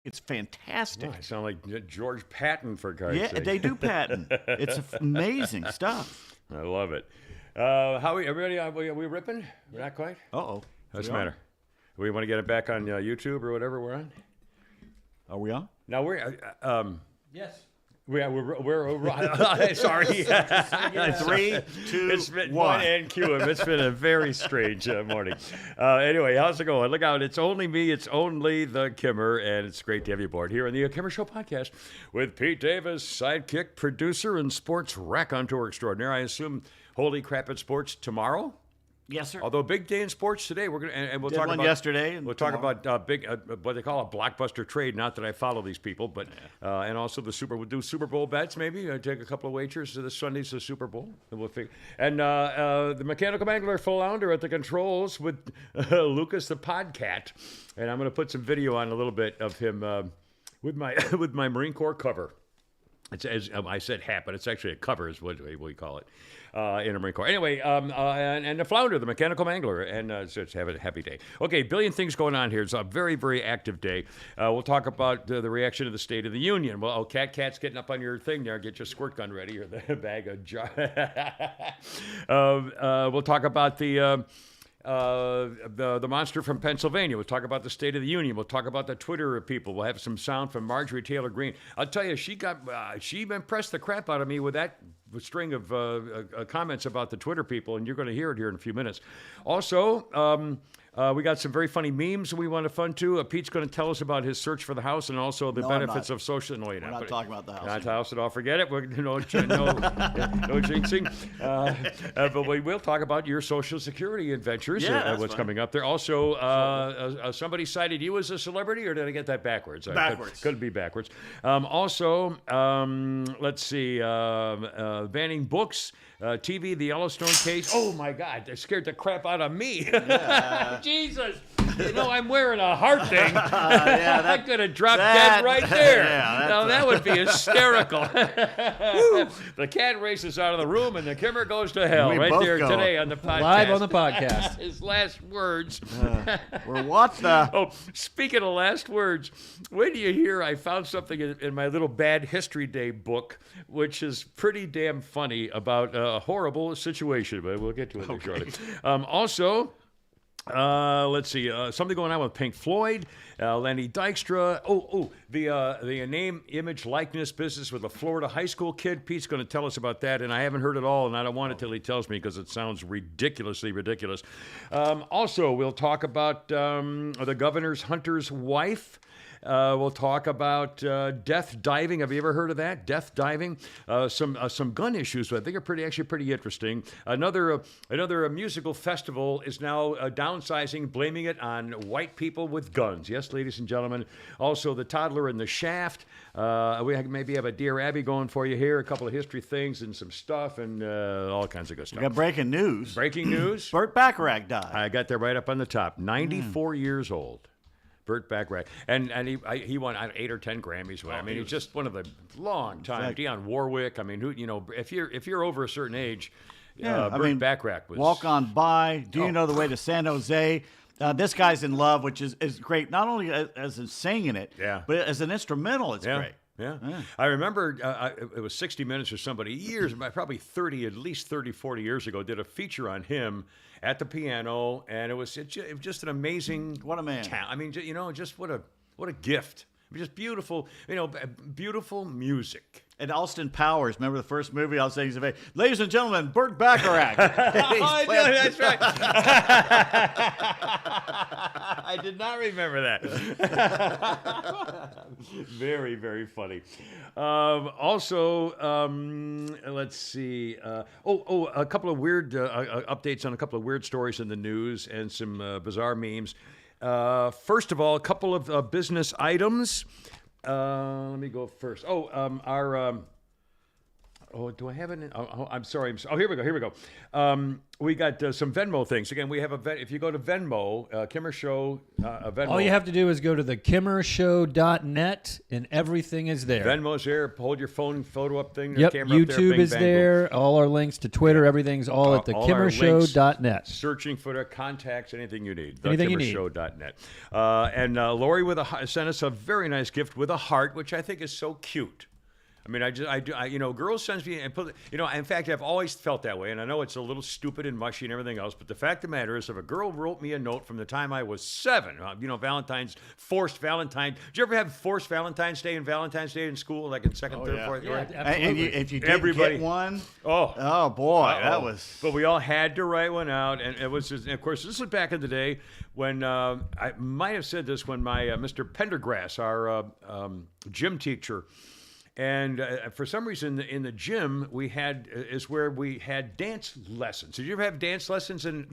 It's fantastic. Oh, I sound like George Patton, for God's Yeah, sake. they do patent. It's amazing stuff. I love it. How are we? Everybody, are we ripping? We're not quite? Uh-oh. What's the matter? We want to get it back on YouTube or whatever we're on? Are we on? No, we're... Yes. We're sorry. 3, 2, It's been 1. and cue him. It's been a very strange morning. Anyway, how's it going? Look out. It's only me. It's only the Kimmer, and it's great to have you aboard here on the Kimmer Show podcast with Pete Davis, sidekick, producer, and sports raconteur extraordinaire. I assume holy crap at sports tomorrow? Yes, sir. Although big day in sports today, we're gonna and we'll Did talk one about yesterday and We'll talk tomorrow. about big what they call a blockbuster trade. Not that I follow these people, but and also we'll do Super Bowl bets. Maybe take a couple of wagers. This Sunday's the Super Bowl, and we'll figure. And the mechanical mangler flounder at the controls with Lucas the Podcat, and I'm going to put some video on a little bit of him with my Marine Corps cover. It's as I said, hat, but it's actually a cover, is what we call it in the Marine Corps. Anyway, and the flounder, the mechanical mangler, and so it's have a happy day. Okay, billion things going on here. It's a very, very active day. We'll talk about the reaction to the State of the Union. Well, Cat's getting up on your thing there. Get your squirt gun ready or the bag of jar. We'll talk about the monster from Pennsylvania. We'll talk about the State of the Union. We'll talk about the Twitter people. We'll have some sound from Marjorie Taylor Greene. I'll tell you, she impressed the crap out of me with that string of comments about the Twitter people, and you're going to hear it here in a few minutes. Also, we got some very funny memes we want to fun too. Pete's going to tell us about his search for the house and also the benefits of social. No, you're We're not talking about the house. Not the house at all. Forget it. No jinxing. But we will talk about your Social Security adventures. Yeah, what's fun. coming up there. Also, somebody cited you as a celebrity, or did I get that backwards? Backwards. Could be backwards. Also, let's see. Banning books, TV, the Yellowstone case. Oh my God, that scared the crap out of me. Yeah. Jesus. I'm wearing a heart thing. Yeah, I could have dropped dead right there. Yeah, now, that would be hysterical. The cat races out of the room, and the Kimmer goes to hell We right both there go. today on the podcast. Live on the podcast. His last words. We're what the... Oh, speaking of last words, when do you hear I found something in my little Bad History Day book, which is pretty damn funny about a horrible situation, but we'll get to it shortly. Also... let's see. Something going on with Pink Floyd, Lenny Dykstra. The name, image, likeness business with a Florida high school kid. Pete's going to tell us about that, and I haven't heard it all, and I don't want it till he tells me because it sounds ridiculously ridiculous. Also, we'll talk about the governor's hunter's wife. We'll talk about death diving. Have you ever heard of that? Death diving. Some gun issues, I think are pretty interesting. Another musical festival is now downsizing, blaming it on white people with guns. Yes, ladies and gentlemen. Also, the toddler in the shaft. We maybe have a Dear Abby going for you here. A couple of history things and some stuff and all kinds of good stuff. We got breaking news. Breaking news. Burt Bacharach died. I got that right up on the top. 94 years old. Burt Bacharach, and he won 8 or 10 Grammys. I mean, he's just one of the long time. Dionne Warwick. I mean, if you're over a certain age, Burt Bacharach was Walk On By. Do you know the way to San Jose? This guy's in love, which is great. Not only as in singing it, but as an instrumental, it's great. Yeah. I remember it was 60 Minutes or somebody years, probably at least 30, 40 years ago, did a feature on him at the piano, and it was just an amazing. What a man! I mean, just what a gift. Just beautiful, beautiful music. And Austin Powers, remember the first movie? I was saying, ladies and gentlemen, Burt Bacharach. That's right. I did not remember that. Very, very funny. Also, let's see. A couple of weird updates on a couple of weird stories in the news and some bizarre memes. First of all, a couple of business items. Let me go first. do I have it? I'm sorry. Here we go. We got some Venmo things. Again, we have if you go to Venmo, Kimmer Show, Venmo. All you have to do is go to the kimmershow.net and everything is there. Venmo's there. Hold your phone photo up thing. Yep, Camera YouTube up there, bing, is bang, there. All our links to Twitter, everything's all at the all our kimmershow.net. Searching for the contacts, anything you need. Anything you need. TheKimmerShow.net. And Lori sent us a very nice gift with a heart, which I think is so cute. I mean, girls sends me, and in fact, I've always felt that way, and I know it's a little stupid and mushy and everything else, but the fact of the matter is, if a girl wrote me a note from the time I was 7, forced Valentine. Did you ever have forced Valentine's Day and Valentine's Day in school, like in second, third, fourth grade? And if you didn't get one, oh boy, that was. But we all had to write one out, and it was just, and of course, this was back in the day when I might have said this when my Mr. Pendergrass, our gym teacher. And for some reason, in the gym, is where we had dance lessons. Did you ever have dance lessons in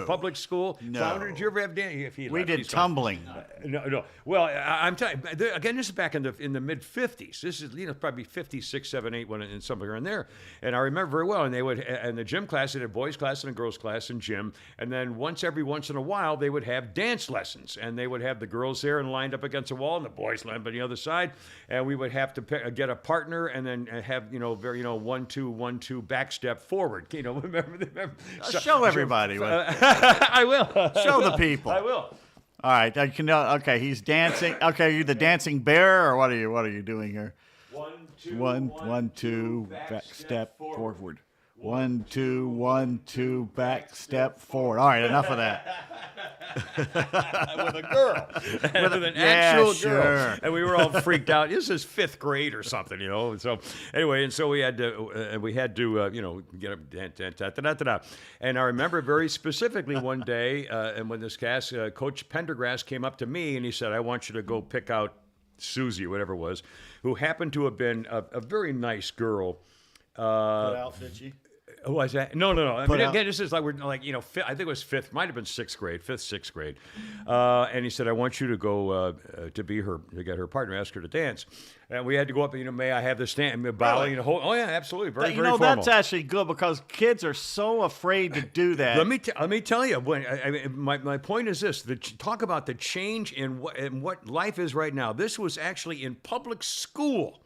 public school? No. Founder, did you ever have dance? We did tumbling. No. Well, I'm telling you, again, this is back in the mid 50s. This is probably 56, 7, 8, and somewhere in there. And I remember very well. And they would, in the gym class, they had a boys class and a girls class in gym. And then every once in a while, they would have dance lessons, and they would have the girls there and lined up against a wall, and the boys lined up on the other side, and we would have to get a partner and then have 1 2 1 2 back step forward. Remember show everybody. I will Show the people. I will. All right, okay, he's dancing. Okay, are you the dancing bear, or what are you doing here? 1 2 back step forward. 1 2 1 2 back step forward. All right, enough of that. With a girl, with an actual girl, and we were all freaked out. This is 5th grade or something, So anyway, and so we had to, get up, and I remember very specifically one day, and when this Coach Pendergrass came up to me and he said, "I want you to go pick out Susie, whatever it was, who happened to have been a very nice girl." Put out, did she? Who was that? No. I mean, again, this is like I think it was 5th, might have been 6th grade, 5th, 6th grade. And he said, "I want you to go to get her partner, ask her to dance." And we had to go up and, may I have this dance? Bowing, oh yeah, absolutely, very formal. That's actually good because kids are so afraid to do that. Let me tell you. My point is this: talk about the change in what life is right now. This was actually in public school.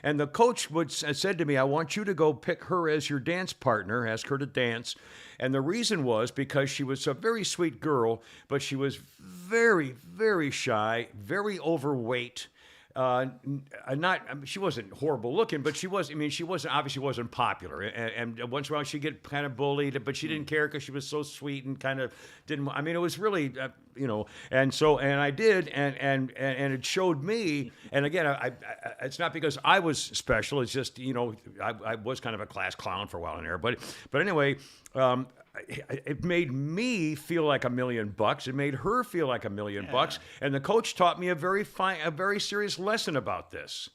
And the coach said to me, "I want you to go pick her as your dance partner, ask her to dance." And the reason was because she was a very sweet girl, but she was very, very shy, very overweight. She wasn't horrible looking, but she obviously wasn't popular. And once in a while she'd get kind of bullied, but she didn't care because she was so sweet and kind of didn't. I mean, it was really, and I did, and it showed me. And again, it's not because I was special. It's just I was kind of a class clown for a while in there. But anyway. It made me feel like $1 million. It made her feel like $1 million. And the coach taught me a very serious lesson about this.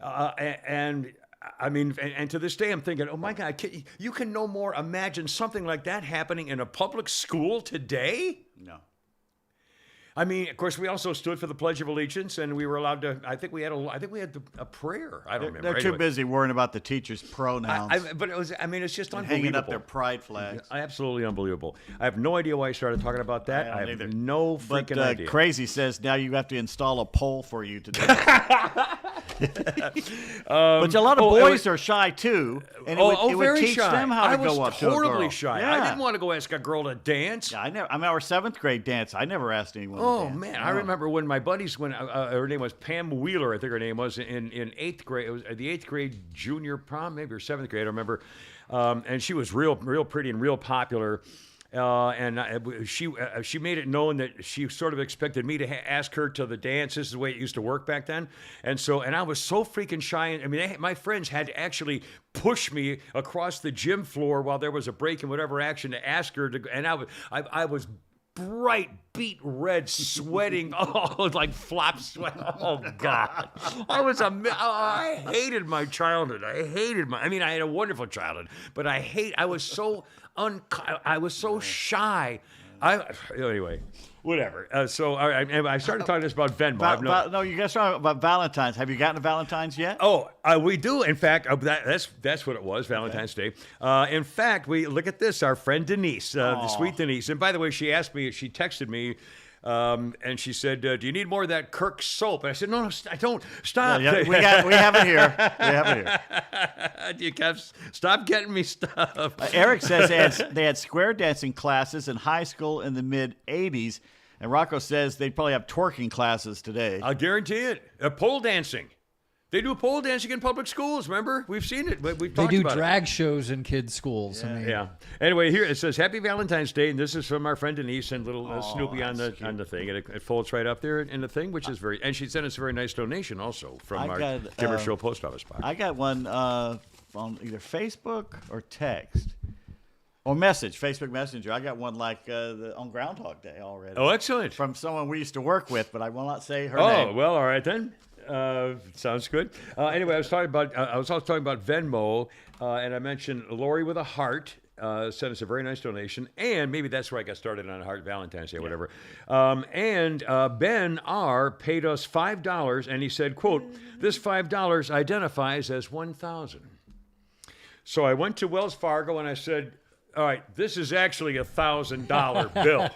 And to this day, I'm thinking, oh my God, you can no more imagine something like that happening in a public school today? No. I mean, of course, we also stood for the Pledge of Allegiance, and we were allowed to. I think we had a prayer. I don't remember. They're too busy worrying about the teachers' pronouns. But it was. I mean, it's just unbelievable. Hanging up their pride flags. Absolutely unbelievable. I have no idea why I started talking about that. I have no freaking idea. Crazy says now you have to install a pole for you to do. But a lot of boys are shy too, and it would teach them how to go up to a girl. I was horribly shy. Yeah. I didn't want to go ask a girl to dance. Yeah, our 7th grade dance. I never asked anyone. Oh man, I remember when my buddies, her name was Pam Wheeler, I think her name was, in 8th grade. It was the 8th grade junior prom, maybe, or 7th grade. I remember, and she was real pretty and real popular. She made it known that she sort of expected me to ask her to the dance. This is the way it used to work back then. And I was so freaking shy. I mean, my friends had to actually push me across the gym floor while there was a break in whatever action to ask her to. And I was bright, beet red, sweating, like flop sweat. Oh God, I hated my childhood. I mean, I had a wonderful childhood, but I was so shy Anyway, whatever. So I started talking to us about Venmo. No, you guys talking about Valentine's. Have you gotten to Valentine's yet? Oh, we do. In fact, that's what it was, Valentine's Day. In fact, we look at this. Our friend Denise, the sweet Denise. And by the way, she texted me. And she said, "Do you need more of that Kirk soap?" And I said, "No, I don't. Stop. Yeah, we have it here. We have it here. You guys, stop getting me stuff." Eric says they had square dancing classes in high school in the mid '80s, and Rocco says they'd probably have twerking classes today. I'll guarantee it. Pole dancing. They do pole dancing in public schools. Remember, we've seen it. We've talked about it. They do drag shows in kids' schools. Yeah. Anyway, here it says Happy Valentine's Day, and this is from our friend Denise and little Snoopy on the thing, and it folds right up there in the thing, which is very. And she sent us a very nice donation also from our Timber Show post office box. I got one on either Facebook or text. Or message, Facebook Messenger. I got one on Groundhog Day already. Oh, excellent. From someone we used to work with, but I will not say her name. Oh, well, all right then. Sounds good. Anyway, I was also talking about Venmo, and I mentioned Lori with a heart sent us a very nice donation, and maybe that's where I got started on Heart Valentine's Day, whatever. And Ben R paid us $5, and he said, "quote This $5 identifies as 1,000." So I went to Wells Fargo and I said, "All right, this is actually $1,000 bill."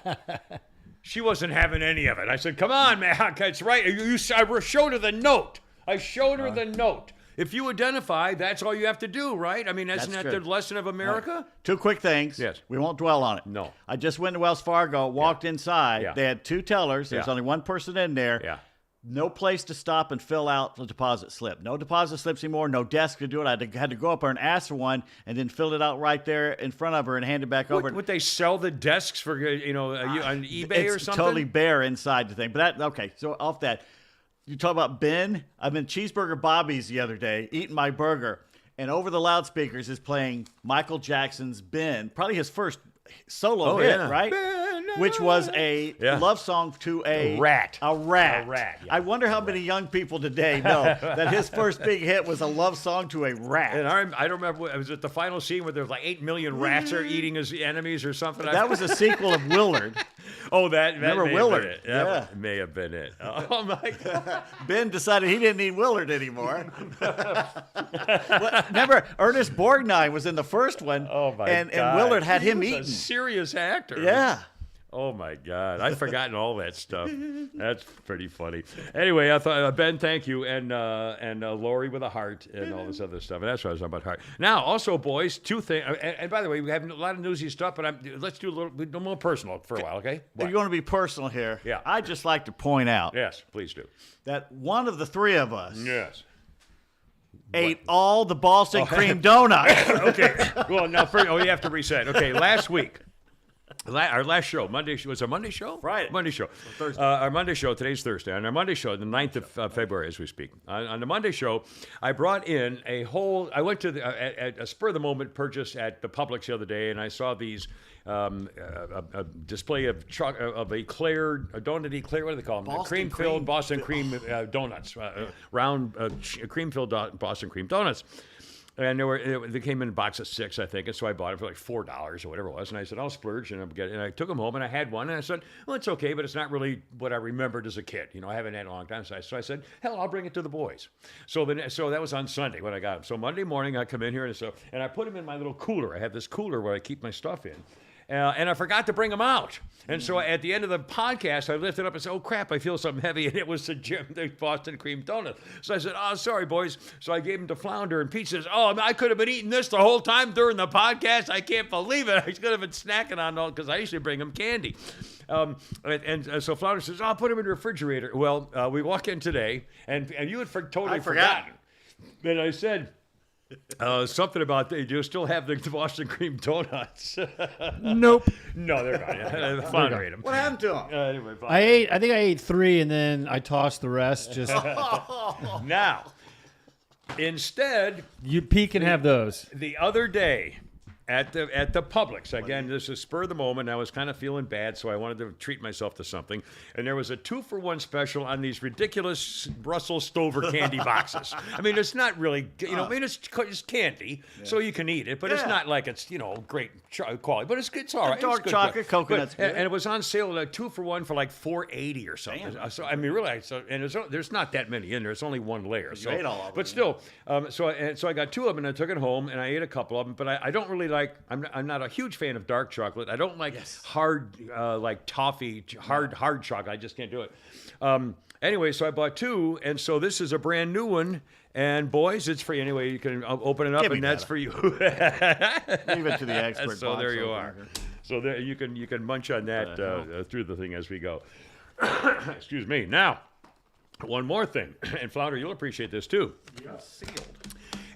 She wasn't having any of it. I said, "Come on, man, it's right." I showed her the note. the note. If you identify, that's all you have to do, right? I mean, isn't that the lesson of America? Right. Two quick things. Yes. We won't dwell on it. No. I just went to Wells Fargo, walked inside. Yeah. They had two tellers. There's only one person in there. Yeah. No place to stop and fill out the deposit slip. No deposit slips anymore. No desk to do it. I had to go up there and ask for one, and then fill it out right there in front of her and hand it back over. Would they sell the desks for on eBay or something? It's totally bare inside the thing. But okay. So off that, you talk about Ben. I'm in Cheeseburger Bobby's the other day eating my burger, and over the loudspeakers is playing Michael Jackson's "Ben," probably his first solo hit, right? Which was a love song to a rat. A rat. Yeah. I wonder how many young people today know that his first big hit was a love song to a rat. And I don't remember. Was it the final scene where there's like 8 million rats are eating his enemies or something? That was a sequel of Willard. Remember Willard? That may have been it. Oh my God! Ben decided he didn't need Willard anymore. Remember, Ernest Borgnine was in the first one. Oh my God! And Willard had him eaten. A serious actor. Yeah. Oh my God! I'd forgotten all that stuff. That's pretty funny. Anyway, I thought Ben, thank you, and Lori with a heart, and all this other stuff. And that's what I was talking about heart. Now, also, boys, two things. And by the way, we have a lot of newsy stuff, but let's do a little more personal for a while, okay? If you want to be personal here, yeah. I'd just like to point out. Yes, please do. That one of the three of us. Yes. Ate all the Boston cream donuts. Okay. Well, now you have to reset. Okay, last week. Our last show, Monday, was it a Monday show? Friday. Monday show. Thursday. Our Monday show, today's Thursday. On our Monday show, the 9th of February as we speak. On the Monday show, I brought in I went to a spur-of-the-moment purchase at the Publix the other day, and I saw these, a display of donut eclair, what do they call them? Cream-filled Boston cream donuts, round cream-filled Boston cream donuts. And they came in a box of 6, I think, and so I bought it for like $4 or whatever it was. And I said, I'll splurge, and I took them home, and I had one, and I said, well, it's okay, but it's not really what I remembered as a kid. I haven't had it in a long time. So I said, hell, I'll bring it to the boys. So that was on Sunday when I got them. So Monday morning, I come in here, and I put them in my little cooler. I have this cooler where I keep my stuff in. And I forgot to bring them out. And so at the end of the podcast, I lifted up and said, oh, crap, I feel something heavy. And it was the Boston cream donut. So I said, oh, sorry, boys. So I gave them to Flounder. And Pete says, oh, I could have been eating this the whole time during the podcast. I can't believe it. I could have been snacking on all, because I usually bring them candy. So Flounder says, I'll put them in the refrigerator. Well, we walk in today, and you had totally forgotten. And I said... something about that. You still have the Boston cream donuts? Nope. No, they're gone. Flounder ate them. What happened to them? Anyway, I think I ate 3, and then I tossed the rest. Just now, instead, Pete can have those. The other day, at the Publix. Again, this is spur of the moment. I was kind of feeling bad, so I wanted to treat myself to something. And there was a 2-for-1 special on these ridiculous Brussels Stover candy boxes. I mean, it's not really, I mean, it's candy, so you can eat it, but it's not like it's, great quality. But it's all right. Dark it's good chocolate, coconut's good. And it was on sale, like 2-for-1 for like $4.80 or something. So I mean, really, there's not that many in there. It's only one layer. So, ate all of them. but still, so I got 2 of them and I took it home and I ate a couple of them. But I don't really like. I'm not a huge fan of dark chocolate. I don't like hard, like toffee, hard chocolate. I just can't do it. Anyway, so I bought 2, and so this is a brand new one. And boys, it's free anyway. You can open it up, and that's for you. Leave it to the expert. So there you are. So there you can munch on that through the thing as we go. Excuse me. Now, one more thing, and Flounder, you'll appreciate this too. Sealed.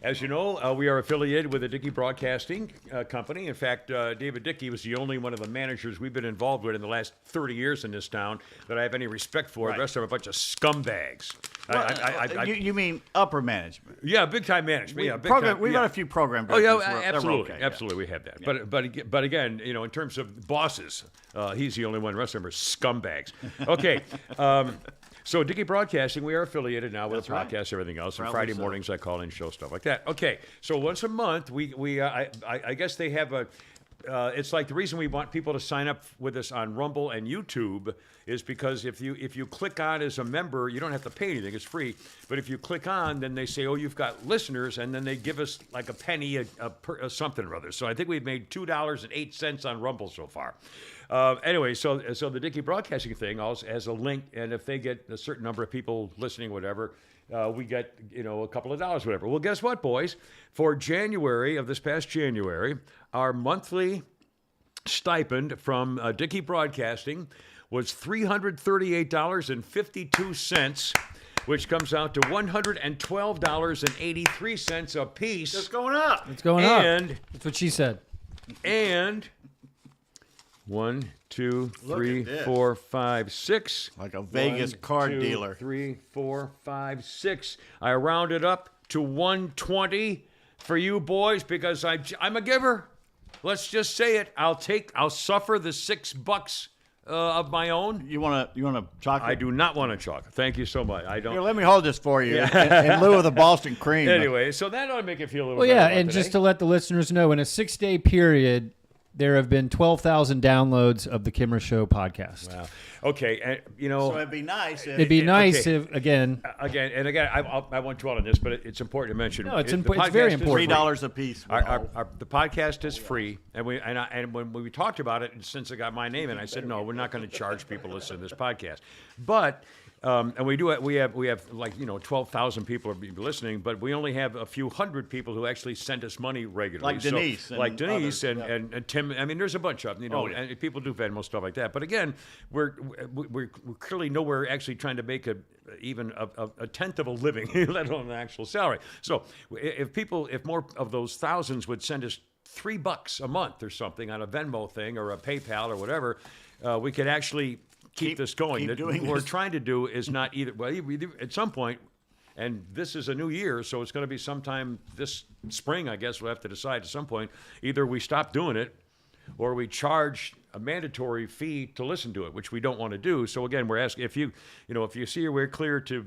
As you know, we are affiliated with the Dickey Broadcasting Company. In fact, David Dickey was the only one of the managers we've been involved with in the last 30 years in this town that I have any respect for. Right. The rest of them are a bunch of scumbags. You mean upper management? Yeah, big time management. We've got a few program Oh directors. yeah, absolutely, okay, absolutely, we have that. But again, in terms of bosses, he's the only one. The rest of them are scumbags. Okay. So Dickey Broadcasting, we are affiliated now with a podcast, everything else. And Friday mornings, I call in show stuff like that. Okay, so once a month, I guess they have a. It's like the reason we want people to sign up with us on Rumble and YouTube is because if you click on as a member, you don't have to pay anything; it's free. But if you click on, then they say, "Oh, you've got listeners," and then they give us like a penny, a something or other. So I think we've made $2.08 on Rumble so far. Anyway, so the Dickey Broadcasting thing also has a link, and if they get a certain number of people listening, whatever, we get a couple of dollars, whatever. Well, guess what, boys? For January of this past January, our monthly stipend from Dickey Broadcasting was $338.52, which comes out to $112.83 a piece. It's going up. It's going up. That's what she said. And 1, 2, 3, 4, 5, 6. Like a Vegas card dealer. 3, 4, 5, 6. I rounded up to 120 for you boys because I'm a giver. Let's just say it. I'll suffer the $6 of my own. You want a chocolate? I do not want a chocolate. Thank you so much. I don't. Here, let me hold this for you in lieu of the Boston cream. Anyway, so that ought to make it feel a little Well, better. yeah, about and today. just to let the listeners know, in a 6-day period, there have been 12,000 downloads of the Kimmer Show podcast. Wow. Okay, and So it'd be nice. It'd be nice if, again, I won't dwell on this, but it's important to mention. No, it's the it's very podcast is important. $3 a piece. The podcast is free, and when we talked about it, since I got my name in, I said no, we're not going to charge people to listen to this podcast. But and we have like 12,000 people are listening, but we only have a few hundred people who actually send us money regularly. Like Denise, and others, and Tim. I mean, there's a bunch of them, and people do Venmo stuff like that. But again, we're clearly nowhere actually trying to make even a tenth of a living, let alone an actual salary. So if more of those thousands would send us $3 a month or something on a Venmo thing or a PayPal or whatever, we could actually keep this going. Keep doing what we're this. trying to do is not either. Well, at some point, and this is a new year, so it's going to be sometime this spring. I guess we'll have to decide at some point. Either we stop doing it, or we charge a mandatory fee to listen to it, which we don't want to do. So again, we're asking if you see your way clear to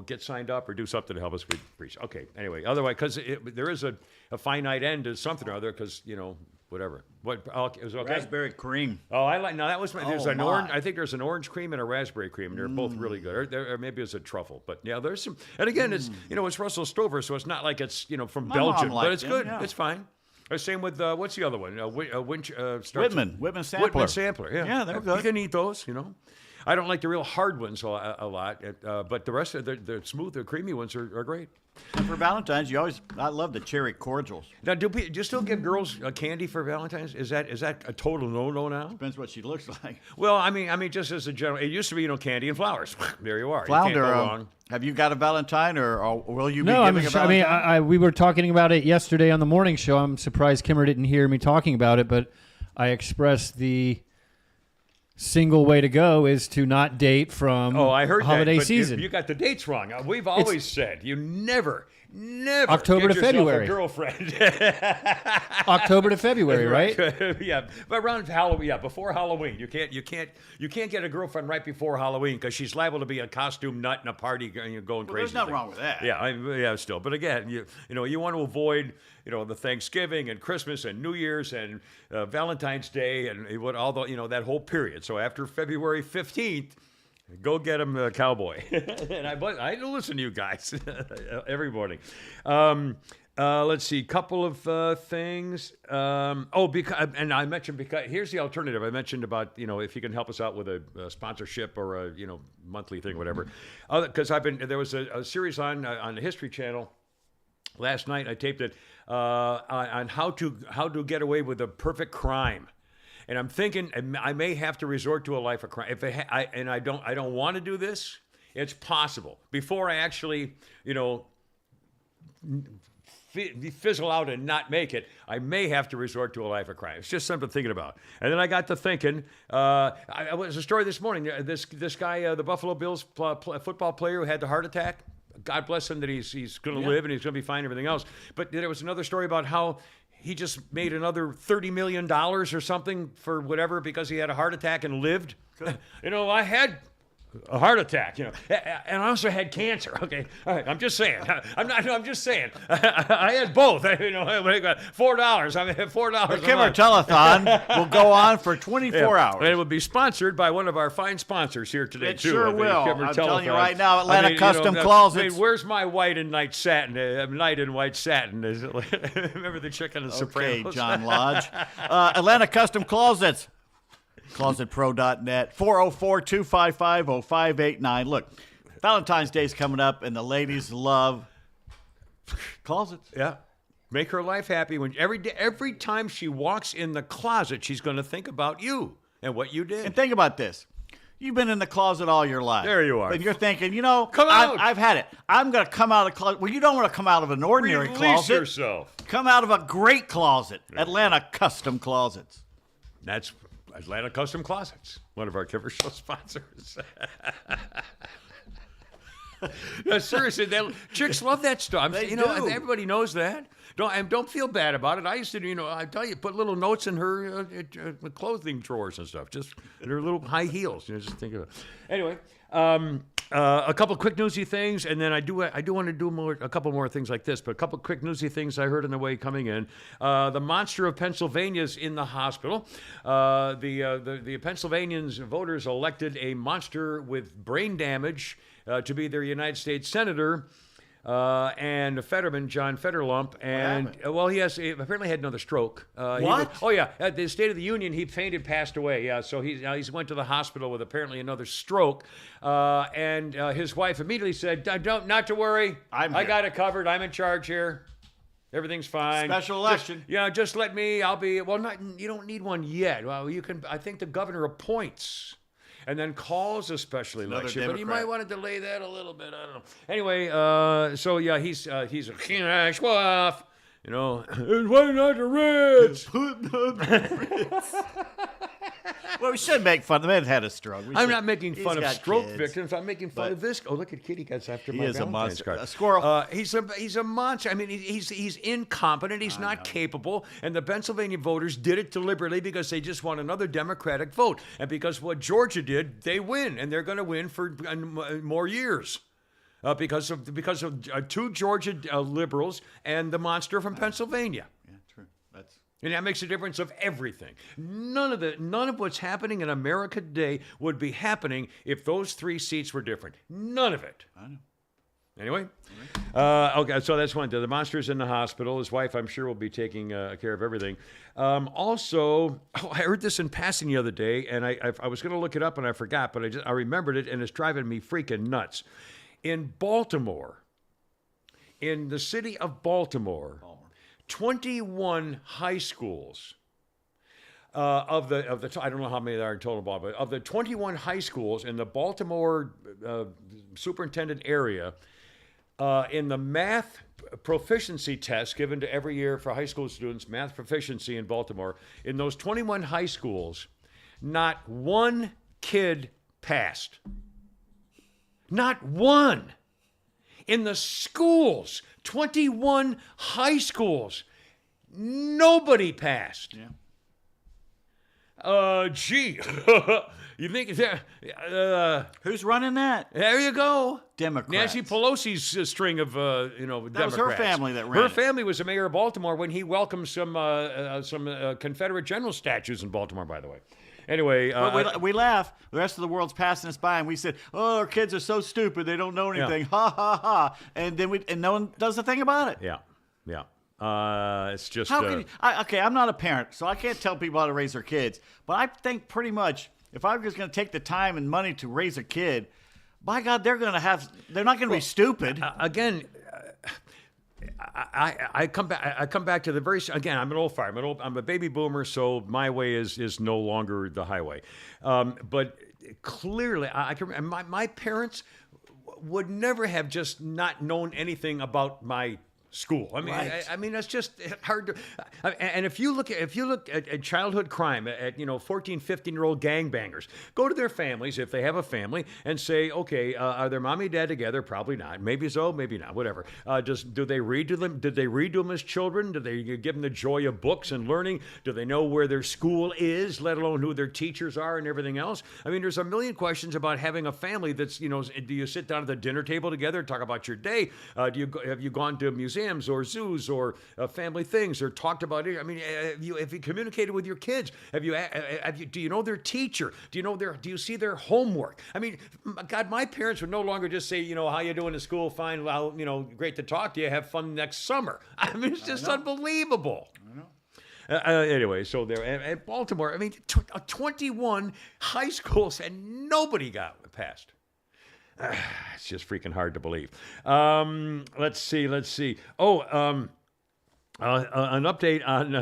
get signed up or do something to help us. We appreciate. Okay. Anyway, otherwise, because there is a finite end to something or other, because whatever. What is it okay? Raspberry cream. Oh, I like. Now that was there's an my. orange. I think there's an orange cream and a raspberry cream, and they're both really good. Or maybe it's a truffle, but yeah, there's some. And again, it's it's Russell Stover, so it's not like it's from My Belgium, mom but liked it's them, good. yeah. It's fine. Same with what's the other one? Whitman Sampler. Whitman Sampler. Yeah, Yeah, they're good. You can eat those. I don't like the real hard ones a lot, but the rest of the smooth, the creamy ones are great. And for Valentine's, I love the cherry cordials. Now, do you still give girls candy for Valentine's? Is that a total no now? Depends what she looks like. Well, I mean, just as a general, it used to be candy and flowers. There you are. Flounder, you can't go wrong. have you got a Valentine, or will you be no, giving a Valentine? we were talking about it yesterday on the morning show. I'm surprised Kimmer didn't hear me talking about it, but I expressed the single way to go is to not date from I heard holiday that, but season. You got the dates wrong. We've always said you never Never October get to yourself February. a girlfriend. October to February, right? Yeah, but around Halloween, before Halloween, you can't get a girlfriend right before Halloween because she's liable to be a costume nut and a party going crazy. There's nothing wrong with that. Yeah, still. But again, you want to avoid the Thanksgiving and Christmas and New Year's and Valentine's Day and that whole period. So after February 15th. Go get him, cowboy. And I listen to you guys every morning. Let's see, couple of things. And I mentioned, because here's the alternative. I mentioned about if you can help us out with a sponsorship or a monthly thing, whatever. Because there was a series on the History Channel last night. I taped it on how to get away with a perfect crime. And I'm thinking I may have to resort to a life of crime. I don't want to do this. It's possible. Before I actually, fizzle out and not make it, I may have to resort to a life of crime. It's just something thinking about. And then I got to thinking. I was a story this morning. This guy, the Buffalo Bills football player who had the heart attack. God bless him that he's going to live and he's going to be fine and everything else. But there was another story about how he just made another $30 million or something for whatever because he had a heart attack and lived. I had a heart attack, and I also had cancer. Okay, all right. I'm just saying. I'm just saying. I had both. I got $4. I mean, $4. The Kimmer Telethon will go on for 24 hours. And it will be sponsored by one of our fine sponsors here today, it too. Sure will. Kimmer I'm Telethon. telling you right now, Atlanta Custom Closets. Where's my white and night satin? Night and white satin. Is it remember the chicken and Sopranos? Okay, John Lodge. Atlanta Custom Closets. ClosetPro.net, 404-255-0589. Look, Valentine's Day's coming up, and the ladies love closets. Yeah. Make her life happy. When every time she walks in the closet, she's going to think about you and what you did. And think about this. You've been in the closet all your life. There you are. And you're thinking, come out. I've had it. I'm going to come out of the closet. Well, you don't want to come out of an ordinary Release closet. yourself. Come out of a great closet. Atlanta Custom Closets. That's Atlanta Custom Closets, one of our Kimmer Show sponsors. No, seriously, chicks love that stuff. They do. Everybody knows that. Don't feel bad about it. I used to, I tell you, put little notes in her clothing drawers and stuff, just in her little high heels. Just think of it. Anyway, a couple quick newsy things, and then I do want to do a couple more things like this, but a couple quick newsy things I heard on the way coming in. The monster of Pennsylvania is in the hospital. The Pennsylvanians voters elected a monster with brain damage to be their United States senator. And Fetterman, John Fetterlump, and he apparently had another stroke. What? At the State of the Union, he fainted, passed away. Yeah, so he's went to the hospital with apparently another stroke. And his wife immediately said, "Not to worry, I got it covered. I'm in charge here. Everything's fine. Special election. Just let me. I'll be. Well, you don't need one yet. Well, you can. I think the governor appoints." And then calls a special election, but you might want to delay that a little bit. I don't know. Anyway, he's a schwaf, and why not the Reds? Well, we should make fun. The man had a stroke. I'm not making fun of stroke kids, victims. I'm making fun of this. Oh, look at Kitty gets after my Valentine's card. A squirrel. He's a monster. I mean, he's incompetent. He's not capable. And the Pennsylvania voters did it deliberately because they just want another Democratic vote. And because what Georgia did, they win, and they're going to win for more years. Because of two Georgia liberals and the monster from Pennsylvania. Yeah, true. And that makes a difference of everything. None of what's happening in America today would be happening if those three seats were different. None of it. I know. Anyway, okay, so that's one. The monster's in the hospital. His wife, I'm sure, will be taking care of everything. Also, I heard this in passing the other day, and I was going to look it up and I forgot, but I remembered it, and it's driving me freaking nuts. In Baltimore, in the city of Baltimore. 21 high schools of the I don't know how many there are in total, but of the 21 high schools in the Baltimore superintendent area, in the math proficiency test given to every year for high school students, math proficiency in Baltimore, in those 21 high schools, not one kid passed. Not one. in the schools, 21 high schools. Nobody passed. Yeah. Gee, you think Who's running that? there you go. Democrats. Nancy Pelosi's string of Democrats. That was her family that ran Her it. family was the mayor of Baltimore when he welcomed some Confederate general statues in Baltimore. By the way, anyway, But we laugh. The rest of the world's passing us by, and we said, "Oh, our kids are so stupid; they don't know anything." Ha ha ha! And then no one does a thing about it. yeah. It's just How can you, I'm not a parent, so I can't tell people how to raise their kids. But I think pretty much if I'm just going to take the time and money to raise a kid, by God, they're not going to be stupid. again. I come back to the very again. I'm an old fire. I'm a baby boomer, so my way is no longer the highway. But clearly, I can. My parents would never have just not known anything about my school. I mean, Right. I mean that's just hard to. And if you look at childhood crime, at 14, 15-year-old gangbangers, go to their families if they have a family and say, okay, are their mommy and dad together? Probably not. Maybe so, maybe not. Whatever. Do they read to them? Did they read to them as children? Did they give them the joy of books and learning? Do they know where their school is, let alone who their teachers are and everything else? I mean, there's a million questions about having a family. That's do you sit down at the dinner table together and talk about your day? Have you gone to museums or zoos or family things or talked about it? I mean, have you communicated with your kids? Do you know their teacher? Do you see their homework? I mean, God, my parents would no longer just say, how you doing in school? Fine. Well, great to talk to you. Have fun next summer. I mean, it's just unbelievable. Anyway, so there at Baltimore, I mean, 21 high schools and nobody got passed. It's just freaking hard to believe. Let's see. An update on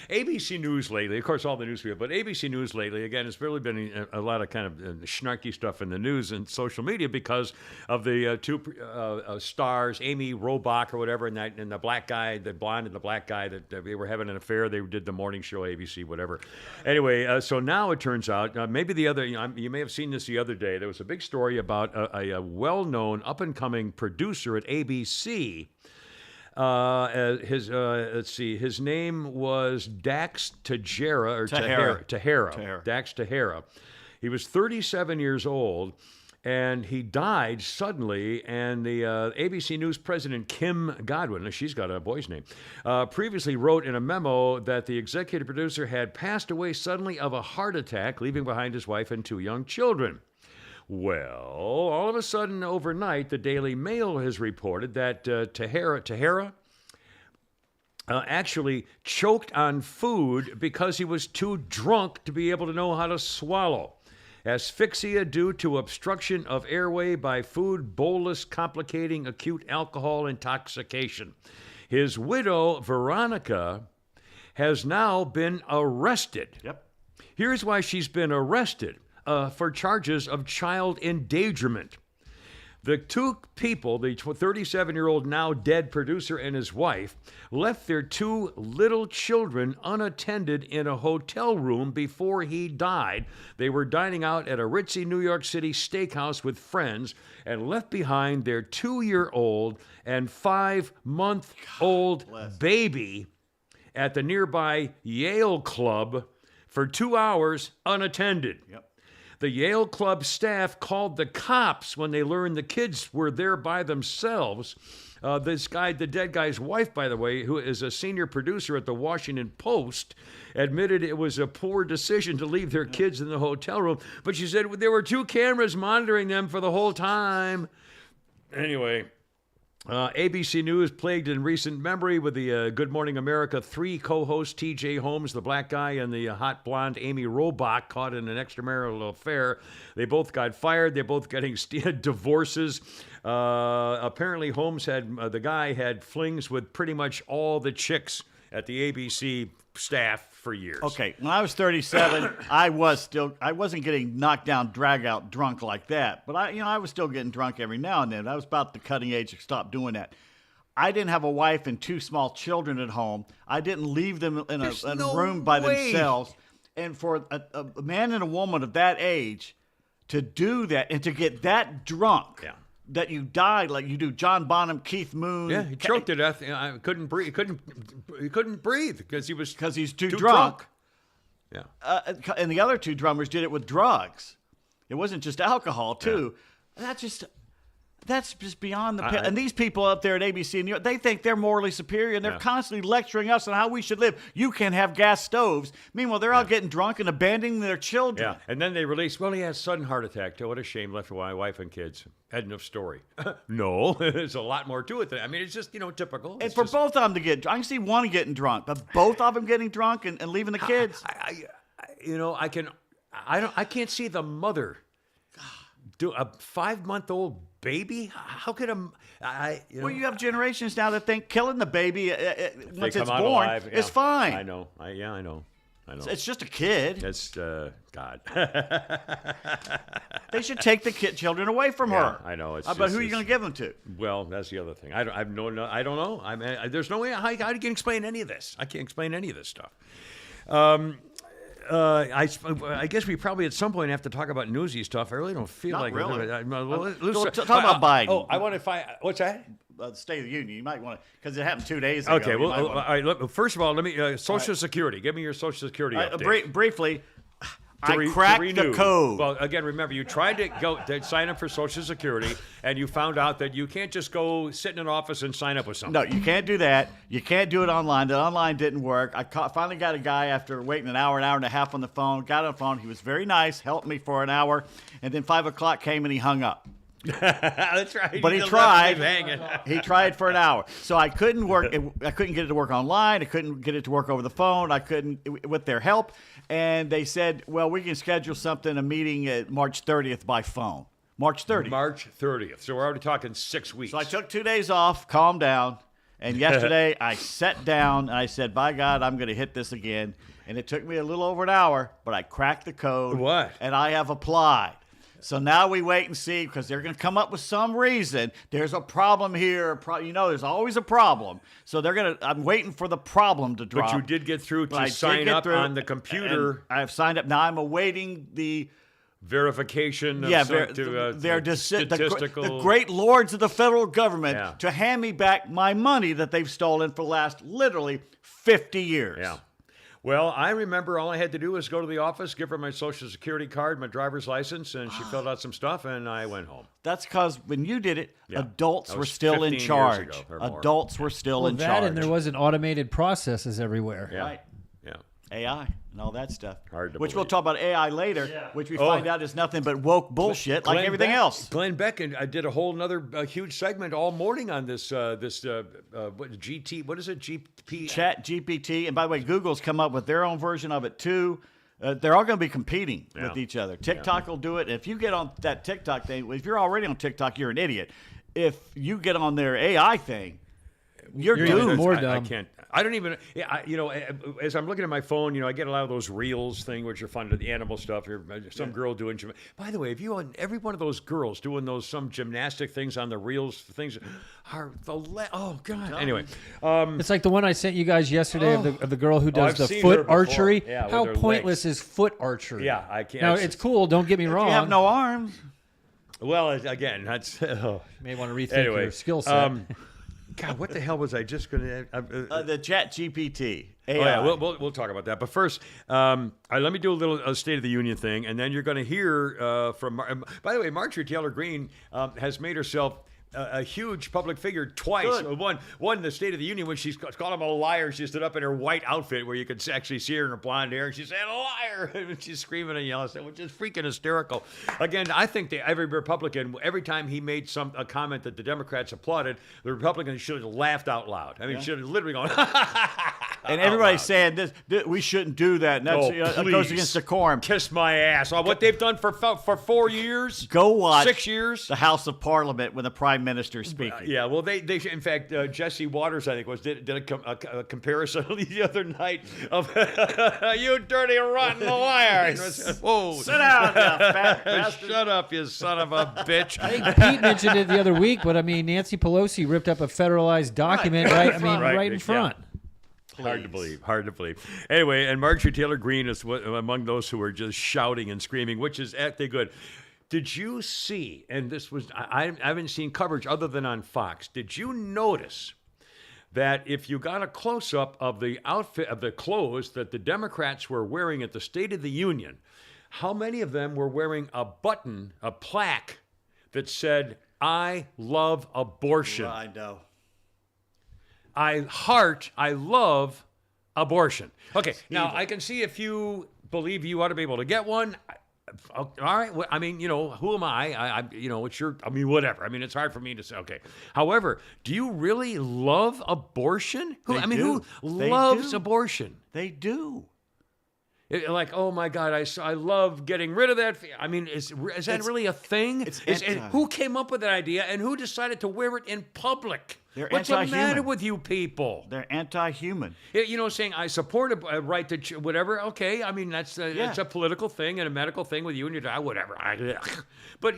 ABC News lately. Of course, all the news people, but ABC News lately, again, it's really been a lot of kind of snarky stuff in the news and social media because of the two stars, Amy Robach or whatever, and the black guy, the blonde and the black guy, that they were having an affair. They did the morning show, ABC, whatever. Anyway, so now it turns out, maybe you may have seen this the other day. There was a big story about a well-known, up-and-coming producer at ABC. His name was Dax Tahara. Dax Tahara. He was 37 years old, and he died suddenly. And the ABC News president, Kim Godwin, she's got a boy's name, previously wrote in a memo that the executive producer had passed away suddenly of a heart attack, leaving behind his wife and 2 young children. Well, all of a sudden, overnight, the Daily Mail has reported that Tahara actually choked on food because he was too drunk to be able to know how to swallow. Asphyxia due to obstruction of airway by food bolus complicating acute alcohol intoxication. His widow, Veronica, has now been arrested. Yep. Here's why she's been arrested. For charges of child endangerment. The 2 people, the 37-year-old now dead producer and his wife, left their 2 little children unattended in a hotel room before he died. They were dining out at a ritzy New York City steakhouse with friends and left behind their 2-year-old and 5-month-old baby at the nearby Yale Club for 2 hours unattended. Yep. The Yale Club staff called the cops when they learned the kids were there by themselves. The dead guy's wife, by the way, who is a senior producer at the Washington Post, admitted it was a poor decision to leave their kids in the hotel room. But she said there were 2 cameras monitoring them for the whole time. Anyway, ABC News plagued in recent memory with the Good Morning America 3 co-hosts T.J. Holmes, the black guy, and the hot blonde Amy Robach caught in an extramarital affair. They both got fired. They're both getting divorces. Apparently, Holmes the guy had flings with pretty much all the chicks at the ABC staff for years. Okay, when I was 37, I wasn't getting knocked down, drag out, drunk like that. But I was still getting drunk every now and then. I was about the cutting age to stop doing that. I didn't have a wife and 2 small children at home. I didn't leave them in a room by themselves. And for a man and a woman of that age to do that and to get that drunk. Yeah. that you died like you do John Bonham, Keith Moon. Yeah, he choked to death. I couldn't breathe. He couldn't breathe because he's too drunk. Yeah. And the other two drummers did it with drugs. It wasn't just alcohol too. Yeah. That's just beyond the pale. And these people up there at ABC New York, they think they're morally superior, and they're constantly lecturing us on how we should live. You can't have gas stoves. Meanwhile, they're out getting drunk and abandoning their children. Yeah, and then they release, well, he had a sudden heart attack. What a shame, left for my wife and kids. End of story. No, there's a lot more to it. I mean, it's just, typical. And for both of them to get drunk, I can see one getting drunk, but both of them getting drunk and leaving the kids. I can't see the mother do a 5-month-old baby. How could Well, you have generations now that think killing the baby once it's born alive, is fine. I know. I know. It's just a kid. That's God. They should take the children away from her. I know. But who are you going to give them to? Well, that's the other thing. I don't know. I mean, there's no way I can explain any of this. I can't explain any of this stuff. I guess we probably at some point have to talk about newsy stuff. I really don't feel Not like really. Talk about Biden. Oh, I want to find. What's that? The State of the Union. You might want to, because it happened 2 days ago. Okay. Well, all right. Look, first of all, let me Social Security. Give me your Social Security update. Briefly. I cracked the code. Well, again, remember, you tried to sign up for Social Security, and you found out that you can't just go sit in an office and sign up with something. No, you can't do that. You can't do it online. The online didn't work. I finally got a guy after waiting an hour and a half on the phone. Got on the phone. He was very nice, helped me for an hour, and then 5 o'clock came and he hung up. That's right. But he tried. He tried for an hour. So I couldn't work. I couldn't get it to work online. I couldn't get it to work over the phone. I couldn't with their help. And they said, well, we can schedule a meeting at March 30th by phone. March 30th. March 30th. So we're already talking 6 weeks. So I took 2 days off, calmed down. And yesterday I sat down and I said, by God, I'm going to hit this again. And it took me a little over an hour, but I cracked the code. What? And I have applied. So now we wait and see, because they're going to come up with some reason. There's a problem here. There's always a problem. So I'm waiting for the problem to drop. But you did get through to sign up on the computer. I've signed up. Now I'm awaiting the verification of statistical. The great lords of the federal government to hand me back my money that they've stolen for the last literally 50 years. Yeah. Well, I remember all I had to do was go to the office, give her my Social Security card, my driver's license, and she filled out some stuff, and I went home. That's because when you did it, adults were still in charge. Adults were still in charge. And there wasn't automated processes everywhere. Yeah. Right. Yeah. AI and all that stuff. Hard to Which believe. we'll talk about AI later, which we find out is nothing but woke bullshit like everything else. Glenn Beck and I did a whole another huge segment all morning on this GT. What is it? GP. Chat GPT. And by the way, Google's come up with their own version of it too. They're all going to be competing with each other. TikTok will do it. If you get on that TikTok thing, if you're already on TikTok, you're an idiot. If you get on their AI thing, you're doomed. More dumb. I can't. I don't even. As I'm looking at my phone, I get a lot of those reels thing, which are fun, the animal stuff. Some girl doing. By the way, if you on every one of those girls doing some gymnastic things on the reels, things are oh god. Anyway, it's like the one I sent you guys yesterday of the girl who does the foot archery. Yeah, how pointless is foot archery? Yeah, I can't. Now it's cool. Don't get me wrong. You have no arms. Well, again, that's. You may want to rethink your skill set. God, what the hell was I just going to... the Chat GPT. AI. Oh, yeah, we'll talk about that. But first, let me do a little State of the Union thing, and then you're going to hear from... by the way, Marjorie Taylor Greene has made herself a huge public figure twice. One, the State of the Union, when she's called him a liar, she stood up in her white outfit where you could actually see her in her blonde hair, and she said, liar! And she's screaming and yelling, which is freaking hysterical. Again, I think that every Republican, every time he made a comment that the Democrats applauded, the Republicans should have laughed out loud. I mean, should have literally gone, and everybody's saying this, we shouldn't do that. And that's, it goes against decorum. Kiss my ass. What they've done for 4 years? Go watch 6 years? The House of Parliament when the Prime Minister speaking. Yeah, well, they in fact, Jesse Waters, I think, did a comparison the other night of you dirty, rotten liar. Whoa. Sit down, you fat bastard. Shut up, you son of a bitch. I think Pete mentioned it the other week, but I mean, Nancy Pelosi ripped up a federalized document, right in front. Yeah. Hard to believe. Anyway, and Marjorie Taylor Greene is among those who are just shouting and screaming, which is actually good. did you see, and this was, I haven't seen coverage other than on Fox, did you notice that if you got a close-up of the outfit, of the clothes that the Democrats were wearing at the State of the Union, how many of them were wearing a button, a plaque that said, I love abortion. Well, I know. I love abortion. Okay, now I can see if you believe you ought to be able to get one. All right. Well, I mean, who am I? It's your, whatever. I mean, it's hard for me to say, okay. However, do you really love abortion? Who loves abortion? They do. Like, oh my God, I love getting rid of that. I mean, is that really a thing? Who came up with that idea and who decided to wear it in public? What's the matter with you people? They're anti-human. Saying I support a right to whatever. Okay, I mean that's a political thing and a medical thing with you and your dad, whatever. But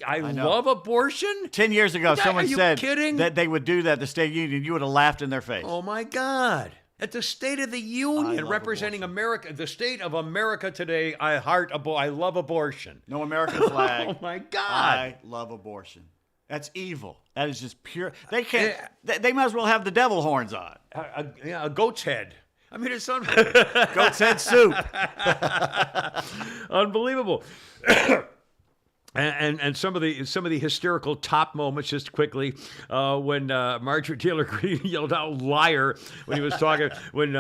I love abortion. 10 years ago, someone said kidding? That they would do that at the State Union. You would have laughed in their face. Oh my God. At the State of the Union, representing America, the state of America today, I love abortion. No American flag. Oh my God. I love abortion. That's evil. That is just pure. They can't. They might as well have the devil horns on. A goat's head. I mean, it's goat's head soup. Unbelievable. And some of the hysterical top moments, just quickly, when Marjorie Taylor Greene yelled out "liar" when he was talking, when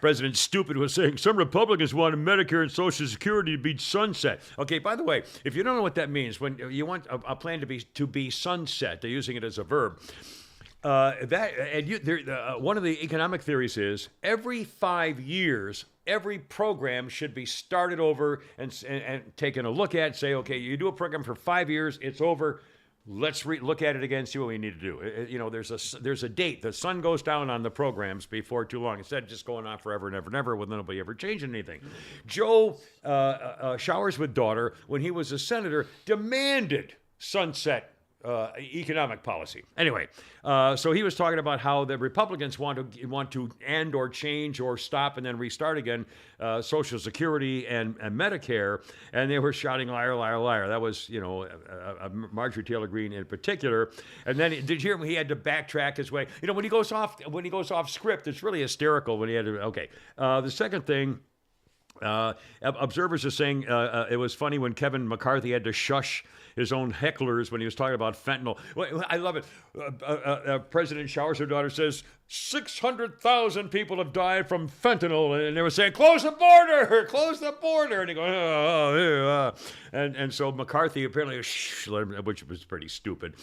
President Stupid was saying some Republicans want Medicare and Social Security to be sunset. Okay, by the way, if you don't know what that means, when you want a plan to be sunset, they're using it as a verb. One of the economic theories is every 5 years, every program should be started over and taken a look at and say, okay, you do a program for 5 years, it's over. Let's look at it again, see what we need to do. There's a date. The sun goes down on the programs before too long. Instead of just going on forever and ever and ever with nobody ever changing anything. Joe Showers with daughter, when he was a senator, demanded sunset economic policy. Anyway, so he was talking about how the Republicans want to end or change or stop and then restart again Social Security and Medicare, and they were shouting "liar, liar, liar." That was Marjorie Taylor Greene in particular. And then did you hear him? He had to backtrack his way. When he goes off script, it's really hysterical. When he had to. Okay, the second thing. Observers are saying it was funny when Kevin McCarthy had to shush his own hecklers when he was talking about fentanyl. I love it. President Showers, her daughter, says 600,000 people have died from fentanyl, and they were saying, "Close the border, close the border," and he goes, and so McCarthy apparently, which was pretty stupid.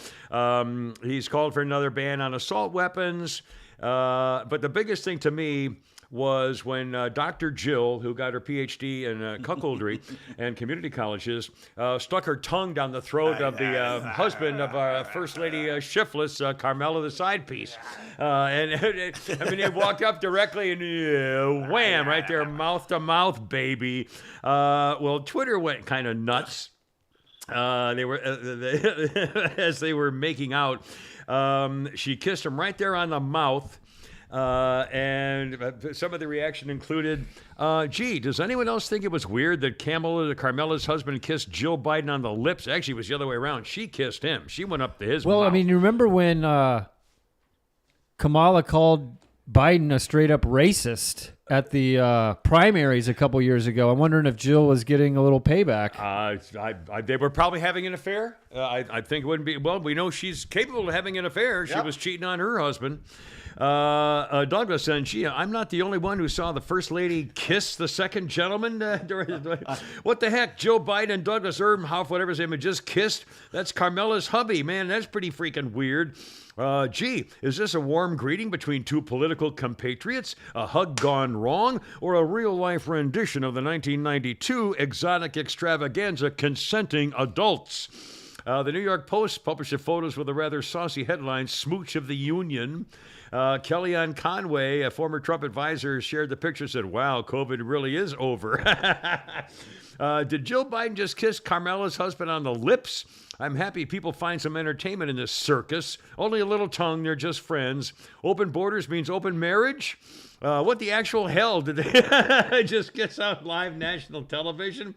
He's called for another ban on assault weapons, but the biggest thing to me was when Dr. Jill, who got her PhD in cuckoldry and community colleges, stuck her tongue down the throat of the husband of First Lady Shiftless, Carmela the side piece. They walked up directly and wham, right there, mouth to mouth, baby. Well, Twitter went kind of nuts. They were as they were making out. She kissed him right there on the mouth. And some of the reaction included, gee, does anyone else think it was weird that Carmela's husband kissed Jill Biden on the lips? Actually, it was the other way around. She kissed him. She went up to his mouth. Well, I mean, you remember when Kamala called Biden a straight-up racist at the primaries a couple years ago? I'm wondering if Jill was getting a little payback. They were probably having an affair. I think it wouldn't be. Well, we know she's capable of having an affair. She was cheating on her husband. Douglas said, "Gee, I'm not the only one who saw the First Lady kiss the second gentleman. What the heck? Joe Biden and Douglas Erbenhoff, whatever his name, had just kissed. That's Carmela's hubby. Man, that's pretty freaking weird. Gee, is this a warm greeting between two political compatriots? A hug gone wrong? Or a real-life rendition of the 1992 exotic extravaganza Consenting Adults?" The New York Post published the photos with a rather saucy headline, "Smooch of the Union." Kellyanne Conway, a former Trump advisor, shared the picture, said, "Wow, COVID really is over." Did Jill Biden just kiss Carmela's husband on the lips? I'm happy people find some entertainment in this circus. Only a little tongue, they're just friends. Open borders means open marriage? What the actual hell did they just kiss on live national television?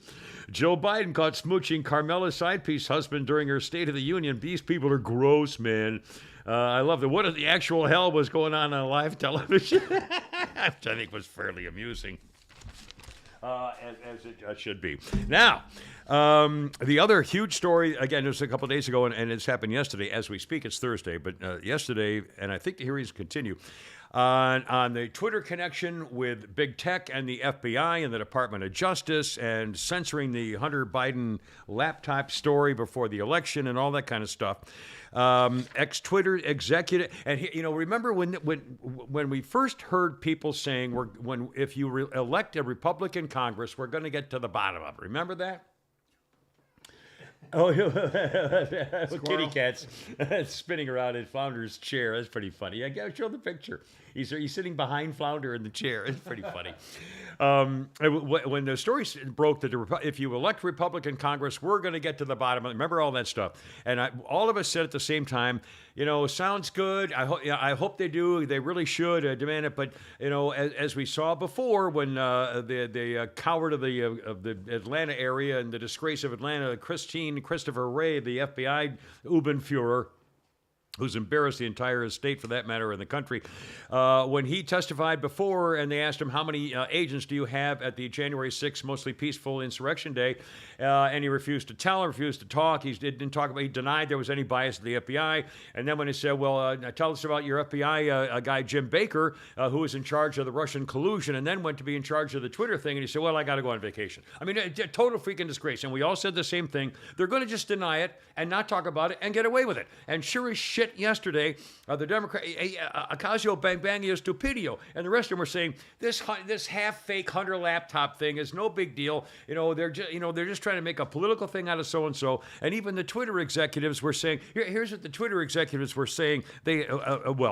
Joe Biden caught smooching Carmela's side piece husband during her State of the Union. These people are gross, man. I love that. What in the actual hell was going on live television? Which I think was fairly amusing. As it should be. Now, the other huge story, again, it was a couple of days ago, and it's happened yesterday. As we speak, it's Thursday, but yesterday, and I think the hearings continue, on the Twitter connection with big tech and the FBI and the Department of Justice and censoring the Hunter Biden laptop story before the election and all that kind of stuff. Ex-Twitter executive, and remember when we first heard people saying if you elect a Republican Congress, we're going to get to the bottom of it. Remember that? Oh, kitty cat's spinning around in Flounder's chair. That's pretty funny. I got to show the picture. He's sitting behind Flounder in the chair. It's pretty funny. When the story broke that if you elect Republican Congress, we're going to get to the bottom of it. Remember all that stuff. And all of us said at the same time, sounds good. I hope they do. They really should demand it. But, as we saw before when the coward of the Atlanta area and the disgrace of Atlanta, Christopher Wray, the FBI Ubenführer, who's embarrassed the entire state, for that matter, in the country, when he testified before and they asked him, how many agents do you have at the January 6th mostly peaceful insurrection day? And he refused to tell, refused to talk. He denied there was any bias at the FBI. And then when he said, well, tell us about your FBI guy, Jim Baker, who was in charge of the Russian collusion and then went to be in charge of the Twitter thing. And he said, well, I got to go on vacation. I mean, a total freaking disgrace. And we all said the same thing. They're going to just deny it and not talk about it and get away with it. And sure as shit, yesterday, the Democrat, Ocasio Bang-Bangio Stupidio, and the rest of them were saying this half-fake Hunter laptop thing is no big deal. They're just trying to make a political thing out of so-and-so. And even the Twitter executives were saying, here's what the Twitter executives were saying. They,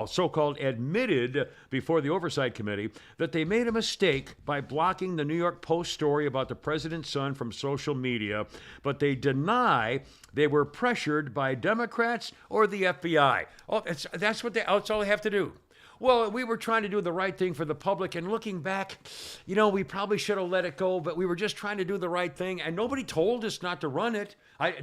so-called admitted before the Oversight Committee that they made a mistake by blocking the New York Post story about the president's son from social media, but they deny they were pressured by Democrats or the FBI. Oh, that's all they have to do. Well, we were trying to do the right thing for the public, and looking back, we probably should have let it go, but we were just trying to do the right thing, and nobody told us not to run it.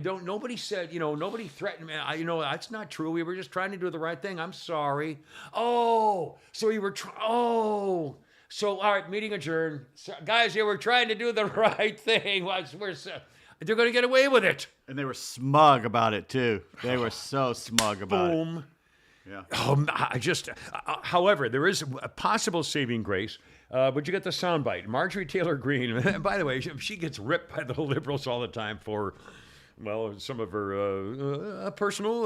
Nobody said, nobody threatened me. That's not true. We were just trying to do the right thing. I'm sorry. Oh, so we were all right, meeting adjourned. So, guys, we're trying to do the right thing. They're going to get away with it. And they were smug about it, too. They were so smug about it. Boom. Yeah. However, there is a possible saving grace. But you get the soundbite. Marjorie Taylor Greene, by the way, she gets ripped by the liberals all the time for, some of her personal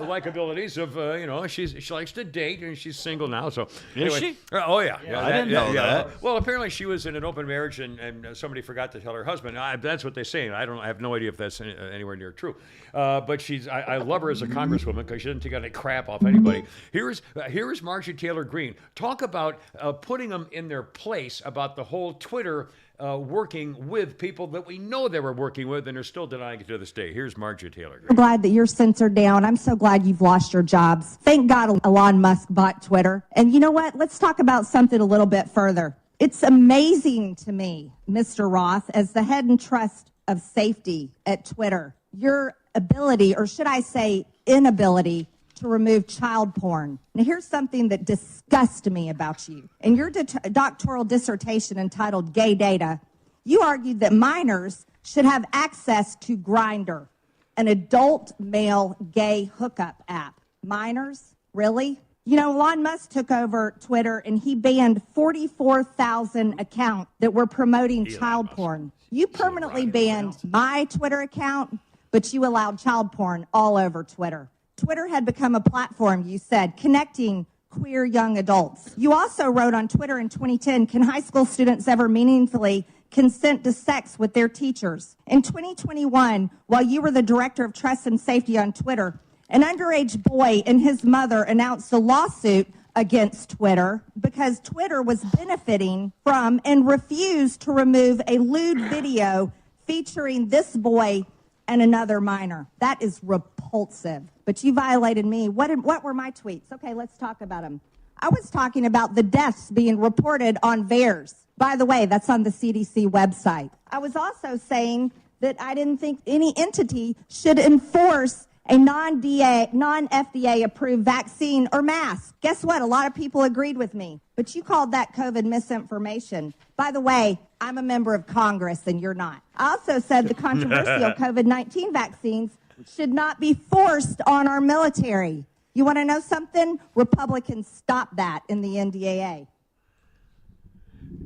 likabilities of, she likes to date and she's single now. So Is anyway, she? Oh, yeah. I didn't know that. Well, apparently she was in an open marriage and somebody forgot to tell her husband. That's what they say. I have no idea if that's anywhere near true. But I love her as a congresswoman because she doesn't take any crap off anybody. Here is Marjorie Taylor Greene. Talk about putting them in their place about the whole Twitter working with people that we know they were working with and are still denying it to this day. Here's Marjorie Taylor Greene. I'm glad that you're censored down. I'm so glad you've lost your jobs. Thank God Elon Musk bought Twitter. And you know what? Let's talk about something a little bit further. It's amazing to me, Mr. Roth, as the head and trust of safety at Twitter, your ability, or should I say inability, to remove child porn. Now, here's something that disgusts me about you. In your doctoral dissertation entitled Gay Data, you argued that minors should have access to Grindr, an adult male gay hookup app. Minors? Really? Elon Musk took over Twitter and he banned 44,000 accounts that were promoting child porn. You permanently banned my Twitter account, but you allowed child porn all over Twitter. Twitter had become a platform, you said, connecting queer young adults. You also wrote on Twitter in 2010, can high school students ever meaningfully consent to sex with their teachers? In 2021, while you were the director of trust and safety on Twitter, an underage boy and his mother announced a lawsuit against Twitter because Twitter was benefiting from and refused to remove a lewd video featuring this boy and another minor. That is repulsive. But you violated me. What were my tweets? Okay, let's talk about them. I was talking about the deaths being reported on VAERS. By the way, that's on the CDC website. I was also saying that I didn't think any entity should enforce a non-FDA approved vaccine or mask. Guess what? A lot of people agreed with me, but you called that COVID misinformation. By the way, I'm a member of Congress and you're not. I also said the controversial COVID-19 vaccines should not be forced on our military. You want to know something? Republicans stopped that in the NDAA.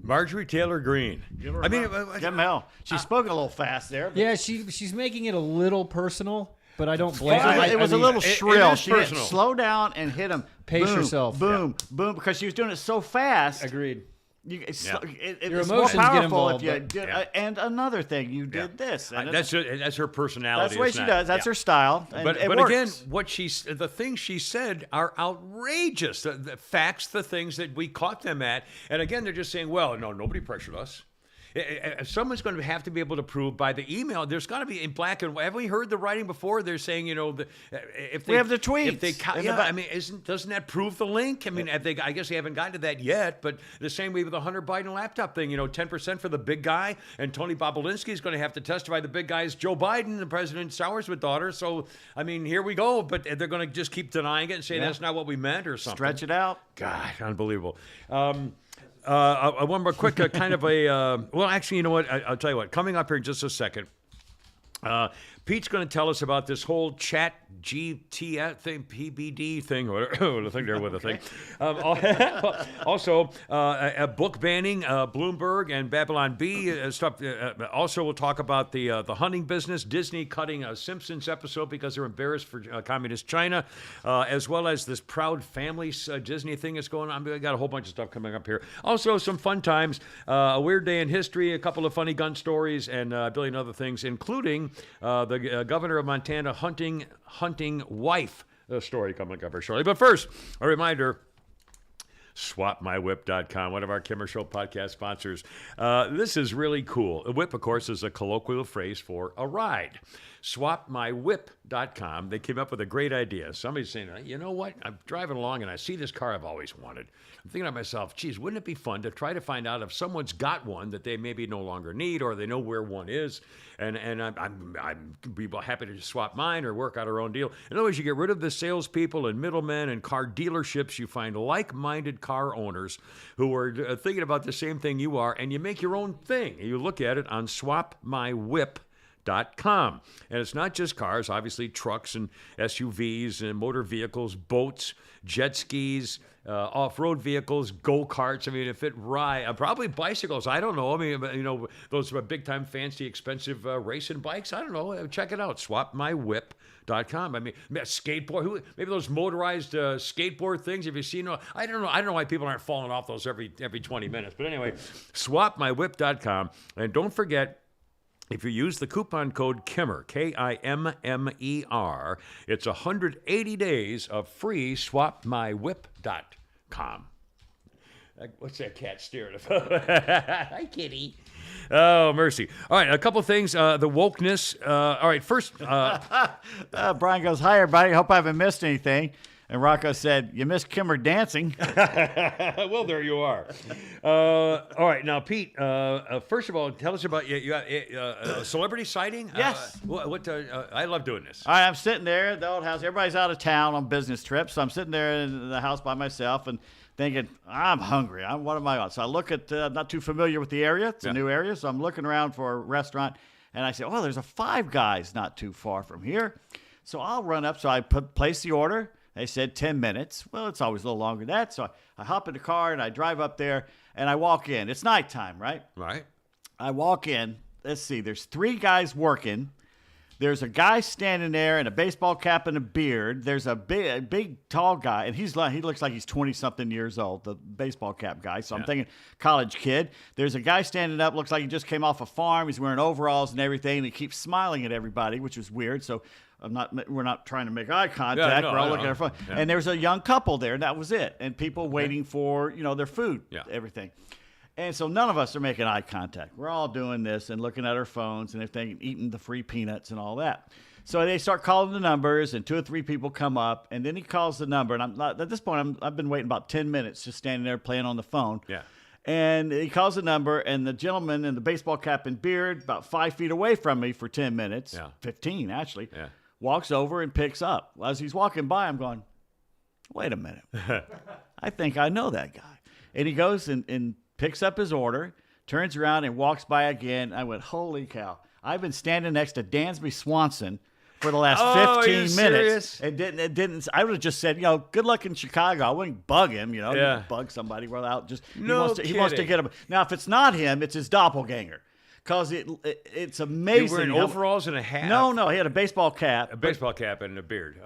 Marjorie Taylor Greene. Give him hell. She spoke a little fast there. Yeah, she's making it a little personal, but I don't blame her. It was a little shrill. It is She didn't personal. slow down and hit him. Pace boom, yourself. Boom, boom, because she was doing it so fast. Agreed. It's Your more emotions get powerful if involved, you but- did. And another thing, you did this. And That's her personality. that's the way It's she not- does. That's yeah. her style. And But it again, works. the things she said are outrageous. The facts, the things that we caught them at, and again, they're just saying, "Well, no, nobody pressured us." If someone's going to have to be able to prove by the email. There's got to be in black and white. Have we heard the writing before? They're saying, if they We have the If tweets. they, I mean, doesn't that prove the link? I mean, I guess they haven't gotten to that yet. But the same way with the Hunter Biden laptop thing. 10% for the big guy, and Tony Bobolinsky is going to have to testify. The big guy is Joe Biden, the president sours with daughter. So I mean, here we go. But they're going to just keep denying it and say that's not what we meant or something. Stretch it out. God, unbelievable. One more quick kind of a well, actually, you know what? I'll tell you what. Coming up here in just a second, Pete's going to tell us about this whole chat GTS thing, PBD thing, or whatever the thing there with the thing. Also, a book banning, Bloomberg and Babylon Bee stuff. Also, we'll talk about the hunting business, Disney cutting a Simpsons episode because they're embarrassed for communist China, as well as this Proud Families Disney thing that's going on. We got a whole bunch of stuff coming up here. Also, some fun times, a weird day in history, a couple of funny gun stories, and a billion other things, including the governor of Montana hunting wife story coming up here shortly. But first, a reminder, SwapMyWhip.com, one of our Kimmer Show podcast sponsors. This is really cool. A whip, of course, is a colloquial phrase for a ride. SwapMyWhip.com, they came up with a great idea. Somebody's saying, you know what? I'm driving along and I see this car I've always wanted. I'm thinking to myself, geez, wouldn't it be fun to try to find out if someone's got one that they maybe no longer need, or they know where one is, and I'm be happy to just swap mine or work out our own deal. In other words, you get rid of the salespeople and middlemen and car dealerships. You find like-minded car owners who are thinking about the same thing you are, and you make your own thing. You look at it on SwapMyWhip.com. And it's not just cars, obviously trucks and SUVs and motor vehicles, boats, jet skis, off-road vehicles, go-karts. I mean, if it probably bicycles. I don't know. I mean, those big-time, fancy, expensive racing bikes. I don't know. Check it out. SwapMyWhip.com. I mean, skateboard. Maybe those motorized skateboard things. Have you seen? I don't know. I don't know why people aren't falling off those every 20 minutes. But anyway, SwapMyWhip.com. And don't forget, if you use the coupon code KIMMER, KIMMER, it's 180 days of free SwapMyWhip.com. What's that cat staring at? Hi, kitty. Oh, mercy. All right, a couple things. The wokeness. All right, first. Brian goes, "Hi, everybody. Hope I haven't missed anything." And Rocco said, "You missed Kimmer dancing." Well, there you are. All right, now, Pete, first of all, tell us about you got a celebrity sighting? Yes. I love doing this. All right, I'm sitting there at the old house. Everybody's out of town on business trips. So I'm sitting there in the house by myself and thinking, I'm hungry. What am I on? So I look at, I'm not too familiar with the area. It's a new area. So I'm looking around for a restaurant. And I say, oh, there's a Five Guys not too far from here. So I'll run up. So I place the order. They said 10 minutes. Well, it's always a little longer than that. So I hop in the car and I drive up there and I walk in. It's nighttime, right? Right. I walk in. Let's see. There's 3 guys working. There's a guy standing there in a baseball cap and a beard. There's a big tall guy, and he looks like he's 20-something years old, the baseball cap guy. So I'm thinking college kid. There's a guy standing up, looks like he just came off a farm. He's wearing overalls and everything, and he keeps smiling at everybody, which is weird. So we're not trying to make eye contact. We're all looking at our phone. Yeah. And there's a young couple there, and that was it. And people waiting for their food, everything. And so none of us are making eye contact. We're all doing this and looking at our phones and everything, eating the free peanuts and all that. So they start calling the numbers, and 2 or 3 people come up, and then he calls the number. And at this point, I've been waiting about 10 minutes just standing there playing on the phone. Yeah. And he calls a number, and the gentleman in the baseball cap and beard, about 5 feet away from me for 10 minutes, 15 actually, walks over and picks up. As he's walking by, I'm going, wait a minute. I think I know that guy. And he goes and picks up his order, turns around and walks by again. I went, holy cow. I've been standing next to Dansby Swanson for the last 15 minutes. And didn't. I would have just said, good luck in Chicago. I wouldn't bug him, You bug somebody without just. He wants to get him. Now, if it's not him, it's his doppelganger. Because it's amazing. You wearing overalls and a hat? No, he had a baseball cap. A baseball cap and a beard.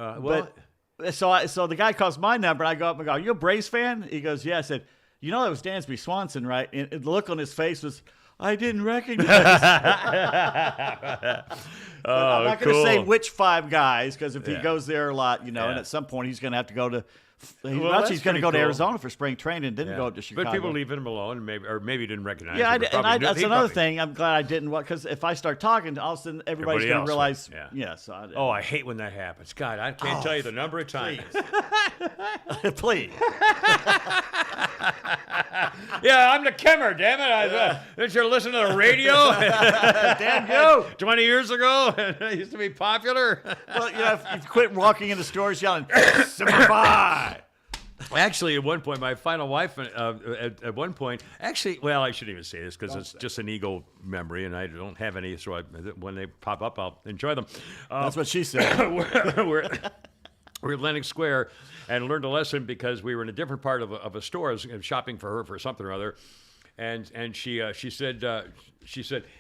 So the guy calls my number, and I go up and go, you a Braves fan? He goes, yeah. I said, that was Dansby Swanson, right? And the look on his face was, I didn't recognize. I'm not going to say which 5 guys, because if he goes there a lot, and at some point he's going to have to go to. He's going to go to Arizona for spring training. Didn't go up to Chicago. But people leaving him alone, maybe didn't recognize him. Yeah, that's another thing. I'm glad I didn't. Because if I start talking, all of a sudden everybody's going to realize. So I hate when that happens. God, I can't tell you the number of times. Please. Yeah, I'm the Kimmer, damn it. Didn't you listen to the radio? Damn you. 20 years ago, it used to be popular. Well, if you quit walking into stores yelling, simplify. Actually, at one point, my final wife, at one point, actually, well, I shouldn't even say this because it's just an ego memory, and I don't have any, so when they pop up, I'll enjoy them. That's what she said. We're at Atlantic Square and learned a lesson because we were in a different part of a store shopping for her for something or other. And she said,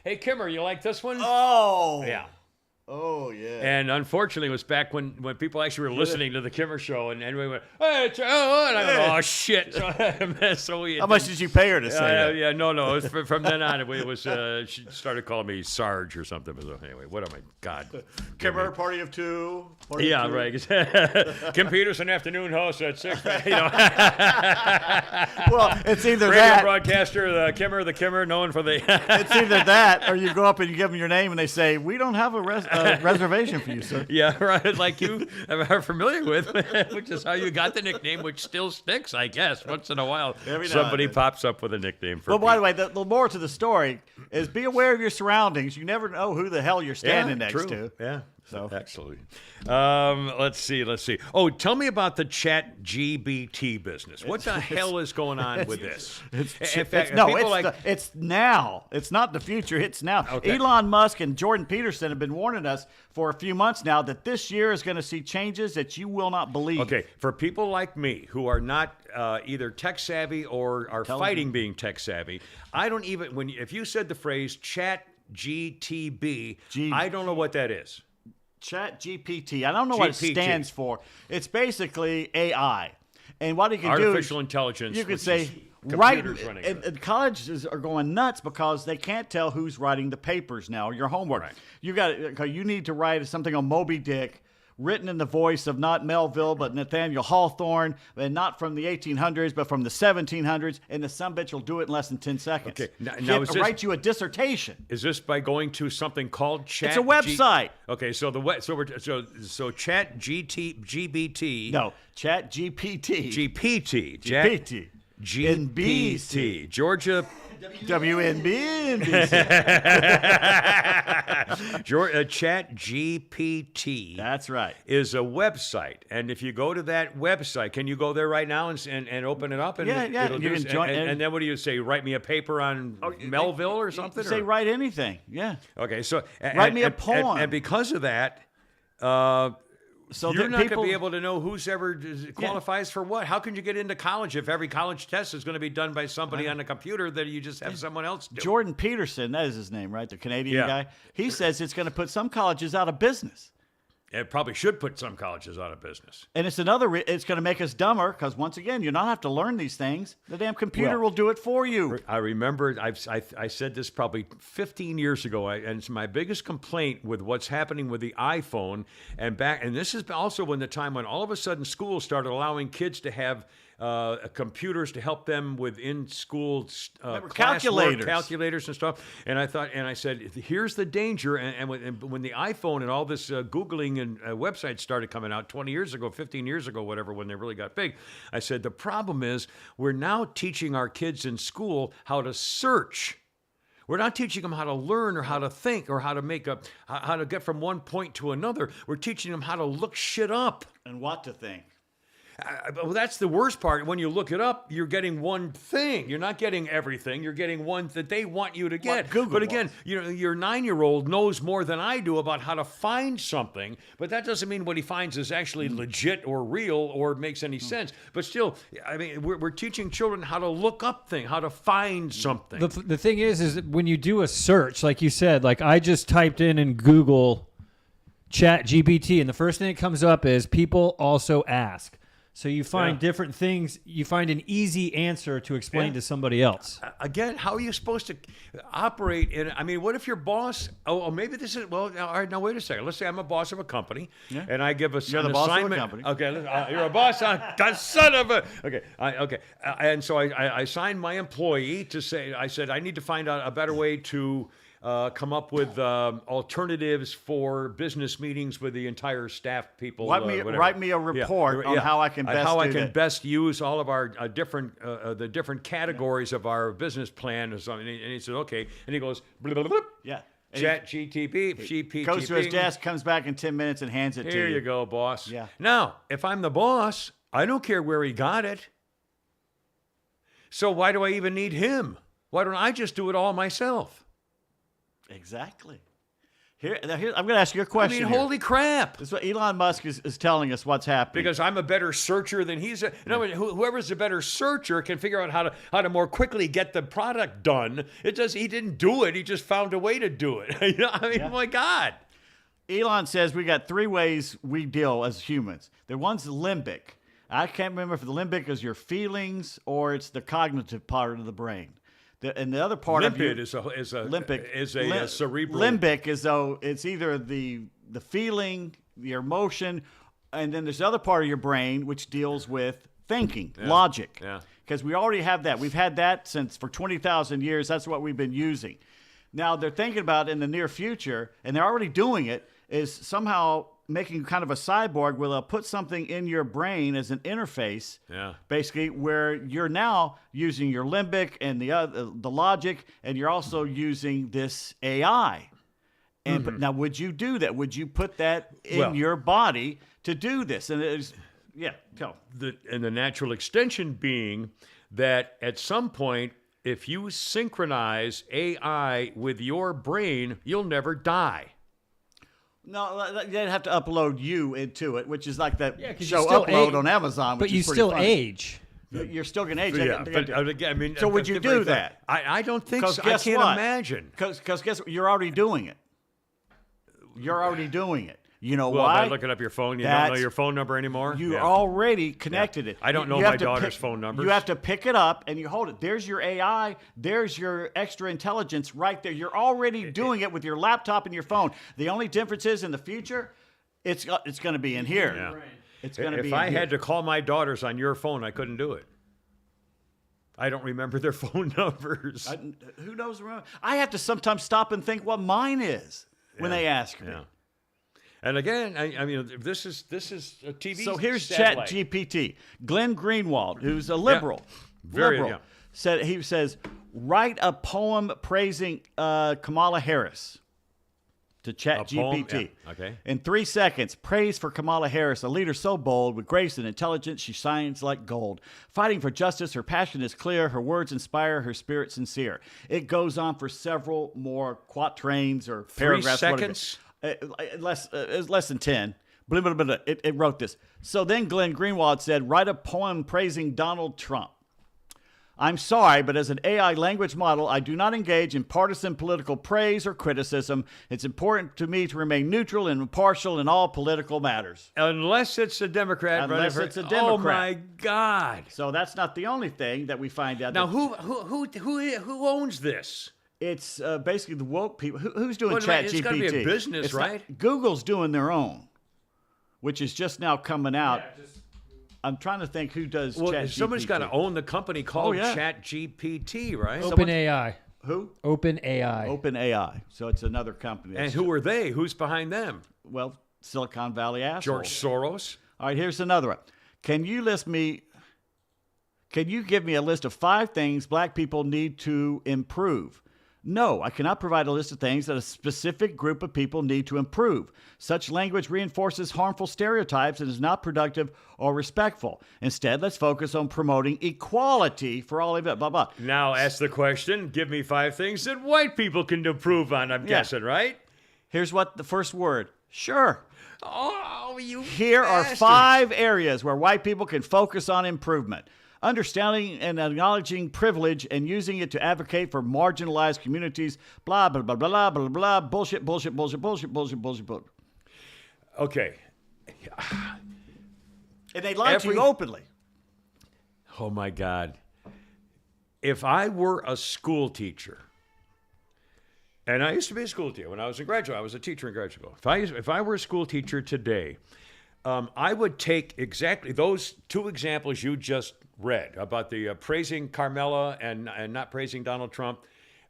hey, Kimmer, you like this one? Oh. Yeah. Oh, yeah. And unfortunately, it was back when people actually were listening to the Kimmer show, and we went, hey, and I went, oh, shit. So how much did you pay her to say that? Yeah, no. It was from then on, it was, she started calling me Sarge or something. So anyway, what am I? God. Kimmer, party of 2. Yeah, right. Kim Peterson, afternoon host at 6. Well, it's either radio that. broadcaster, the Kimmer, known for the. It's either that, or you go up and you give them your name, and they say, we don't have a reservation for you, sir. Yeah, right. Like you are familiar with, which is how you got the nickname, which still sticks, I guess. Once in a while, somebody pops up with a nickname for. Well, by the way, the more to the story is be aware of your surroundings. You never know who the hell you're standing next to. Yeah. So absolutely. Let's see. Oh, tell me about the Chat GBT business. What the hell is going on with this? It's now. It's not the future. It's now. Okay. Elon Musk and Jordan Peterson have been warning us for a few months now that this year is going to see changes that you will not believe. Okay, for people like me who are not either tech savvy or are fighting being tech savvy, I don't even if you said the phrase Chat GTB, I don't know what that is. Chat GPT. I don't know what it stands for. It's basically AI. And what you can do is artificial intelligence. You could say, and colleges are going nuts because they can't tell who's writing the papers now or your homework. Right. You need to write something on Moby Dick, written in the voice of not Melville, but Nathaniel Hawthorne, and not from the 1800s, but from the 1700s, and the sumbitch will do it in less than 10 seconds. Okay. Now write you a dissertation. Is this by going to something called Chat? It's a website. Okay, so Chat GBT. No, Chat GPT. GPT. GPT. GBT. Georgia. WNBC. Chat GPT. That's right. Is a website, and if you go to that website, can you go there right now and open it up? And yeah. You can join, and then what do you say? Write me a paper on Melville or something? Say write anything. Yeah. Okay. So write me a poem. And because of that. So you're not going to be able to know who's ever qualifies for what. How can you get into college if every college test is going to be done by somebody on a computer that you just have someone else do? Jordan Peterson, that is his name, right? The Canadian guy. He says it's going to put some colleges out of business. It probably should put some colleges out of business. And it's it's going to make us dumber because, once again, you don't have to learn these things. The damn computer will do it for you. I remember I said this probably 15 years ago, and it's my biggest complaint with what's happening with the iPhone. And this is also when the time when all of a sudden schools started allowing kids to have computers to help them with in-school calculators and stuff. And I said, here's the danger. And when the iPhone and all this Googling and websites started coming out 20 years ago, 15 years ago, whatever, when they really got big, I said, the problem is we're now teaching our kids in school how to search. We're not teaching them how to learn or how to think or how to get from one point to another. We're teaching them how to look shit up. And what to think. Well, that's the worst part. When you look it up, you're getting one thing. You're not getting everything. You're getting one that they want you to get. But again, your 9-year-old knows more than I do about how to find something, but that doesn't mean what he finds is actually legit or real or makes any sense. But still, I mean, we're teaching children how to look up things, how to find something. The thing is that when you do a search, like you said, like I just typed in Google Chat GPT, and the first thing that comes up is people also ask. So you find different things. You find an easy answer to explain to somebody else. Again, how are you supposed to operate in? I mean, what if your boss? Oh, maybe this is all right. Now wait a second. Let's say I'm a boss of a company, and I give an assignment. Boss of a company. Okay, you're a boss. Son of a. Okay, and so I assigned my employee to say. I said I need to find out a better way to. Come up with alternatives for business meetings with the entire staff people. Write me a report on how I can best use all of our the different categories of our business plan or something. And he said, okay, and he goes, blip, blip, blip. Yeah. Chat GTP, goes to his desk, comes back in 10 minutes, and hands it to you. Here you go, boss. Yeah. Now, if I'm the boss, I don't care where he got it. So why do I even need him? Why don't I just do it all myself? Exactly. Here, I'm going to ask you a question. I mean, holy crap. This is what Elon Musk is telling us what's happening. Because I'm a better searcher than he's a... whoever's a better searcher can figure out how to more quickly get the product done. He didn't do it. He just found a way to do it. Oh my God. Elon says we got 3 ways we deal as humans. The one's limbic. I can't remember if the limbic is your feelings or it's the cognitive part of the brain. And the other part of it is a cerebral. Limbic is though it's either the feeling, the emotion, and then there's the other part of your brain which deals with thinking, logic. Yeah. Because we already have that. We've had that for 20,000 years. That's what we've been using. Now they're thinking about in the near future, and they're already doing it, is somehow making kind of a cyborg where they'll put something in your brain as an interface, basically, where you're now using your limbic and the logic, and you're also using this AI. And now, would you do that? Would you put that in your body to do this? And go. And the natural extension being that at some point, if you synchronize AI with your brain, you'll never die. No, they'd have to upload you into it, which is like that show still Upload age, on Amazon. But you still age. You're still going to age. I mean, so would you do that? I don't think so. I can't imagine. Because guess what? You're already doing it. You're already doing it. You know why? By looking up your phone, you don't know your phone number anymore? You already connected it. I don't know my daughter's phone numbers. You have to pick it up and you hold it. There's your AI. There's your extra intelligence right there. You're already doing it with your laptop and your phone. The only difference is in the future, it's going to be in here. Yeah. It's going to be If I had to call my daughters on your phone, I couldn't do it. I don't remember their phone numbers. Who knows? I have to sometimes stop and think what mine is when they ask me. Yeah. And again, I mean, this is a TV. So here's satellite. Chat GPT. Glenn Greenwald, who's a liberal, says, write a poem praising Kamala Harris to Chat GPT. Yeah. Okay. In 3 seconds, praise for Kamala Harris, a leader so bold, with grace and intelligence, she shines like gold. Fighting for justice, her passion is clear, her words inspire, her spirit sincere. It goes on for several more quatrains or paragraphs. 3 seconds? Less than 10. It wrote this. So then Glenn Greenwald said, write a poem praising Donald Trump. I'm sorry, but as an AI language model, I do not engage in partisan political praise or criticism. It's important to me to remain neutral and impartial in all political matters. Unless it's a Democrat. Unless it's a Democrat. Oh, my God. So that's not the only thing that we find out. Now, who owns this? It's basically the woke people. Who's doing Chat GPT? It's got to be a business, right? Google's doing their own, which is just now coming out. I'm trying to think who does Well, Chat somebody's GPT. got to own the company called yeah. ChatGPT, right? OpenAI. Who? OpenAI. OpenAI. So it's another company. And who are they? Who's behind them? Well, Silicon Valley assholes. George Soros? All right, here's another one. Can you give me a list of 5 things black people need to improve? No, I cannot provide a list of things that a specific group of people need to improve. Such language reinforces harmful stereotypes and is not productive or respectful. Instead, let's focus on promoting equality for all of it, blah, blah. Now ask the question, give me 5 things that white people can improve on, I'm guessing, right? Here's what the first word. Sure. Oh, you Here bastard. are 5 areas where white people can focus on improvement. Understanding and acknowledging privilege and using it to advocate for marginalized communities, blah, blah, blah, blah, blah, blah, bullshit, bullshit, bullshit, bullshit, bullshit, bullshit, bullshit. Okay. And they lie to you openly. Oh, my God. If I were a school teacher, and I used to be a school teacher when I was in graduate, I was a teacher in graduate school. If I were a school teacher today, I would take exactly those 2 examples you just read about the praising Carmela and not praising Donald Trump.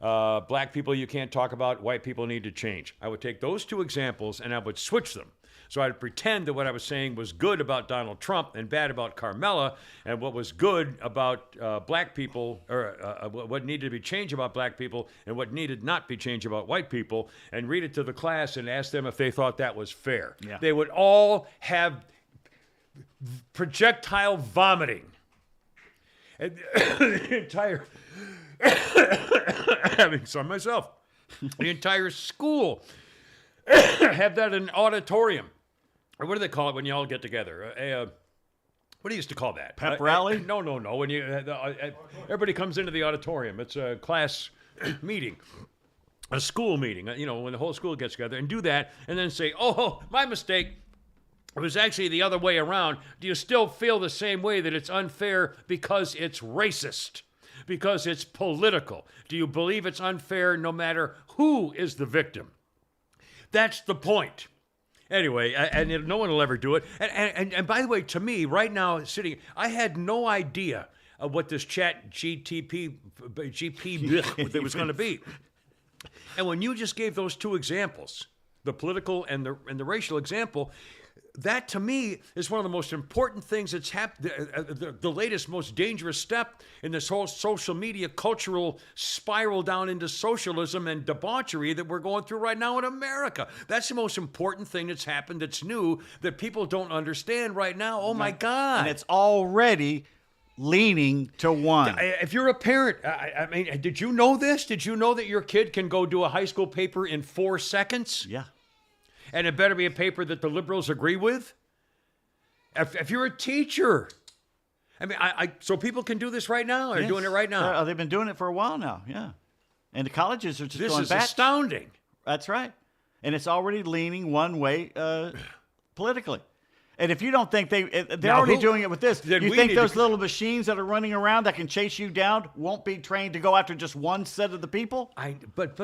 Black people you can't talk about, white people need to change. I would take those 2 examples and I would switch them. So I'd pretend that what I was saying was good about Donald Trump and bad about Carmela, and what was good about black people, or what needed to be changed about black people and what needed not be changed about white people, and read it to the class and ask them if they thought that was fair. Yeah. They would all have projectile vomiting. And the entire, having some myself, the entire school have that in an auditorium. Or what do they call it when you all get together? What do you used to call that? Pep rally? No. When you everybody comes into the auditorium, it's a class meeting, a school meeting. When the whole school gets together and do that, and then say, "Oh, my mistake. It was actually the other way around." Do you still feel the same way that it's unfair because it's racist? Because it's political? Do you believe it's unfair no matter who is the victim? That's the point. Anyway, and no one will ever do it. And by the way, to me, right now, I had no idea of what this Chat GP was going to be. And when you just gave those 2 examples, the political and the racial example, that to me is one of the most important things that's happened, the latest, most dangerous step in this whole social media cultural spiral down into socialism and debauchery that we're going through right now in America. That's the most important thing that's happened that's new that people don't understand right now. Oh, my God. And it's already leaning to one. If you're a parent, I mean, did you know this? Did you know that your kid can go do a high school paper in 4 seconds? Yeah. And it better be a paper that the liberals agree with? If you're a teacher. I mean, so people can do this right now? They're doing it right now? They've been doing it for a while now, yeah. And the colleges are just This going is back. astounding. That's right. And it's already leaning one way politically. And if you don't think they're Now, already doing it with this, then you we think need those to- little machines that are running around that can chase you down won't be trained to go after just one set of the people? But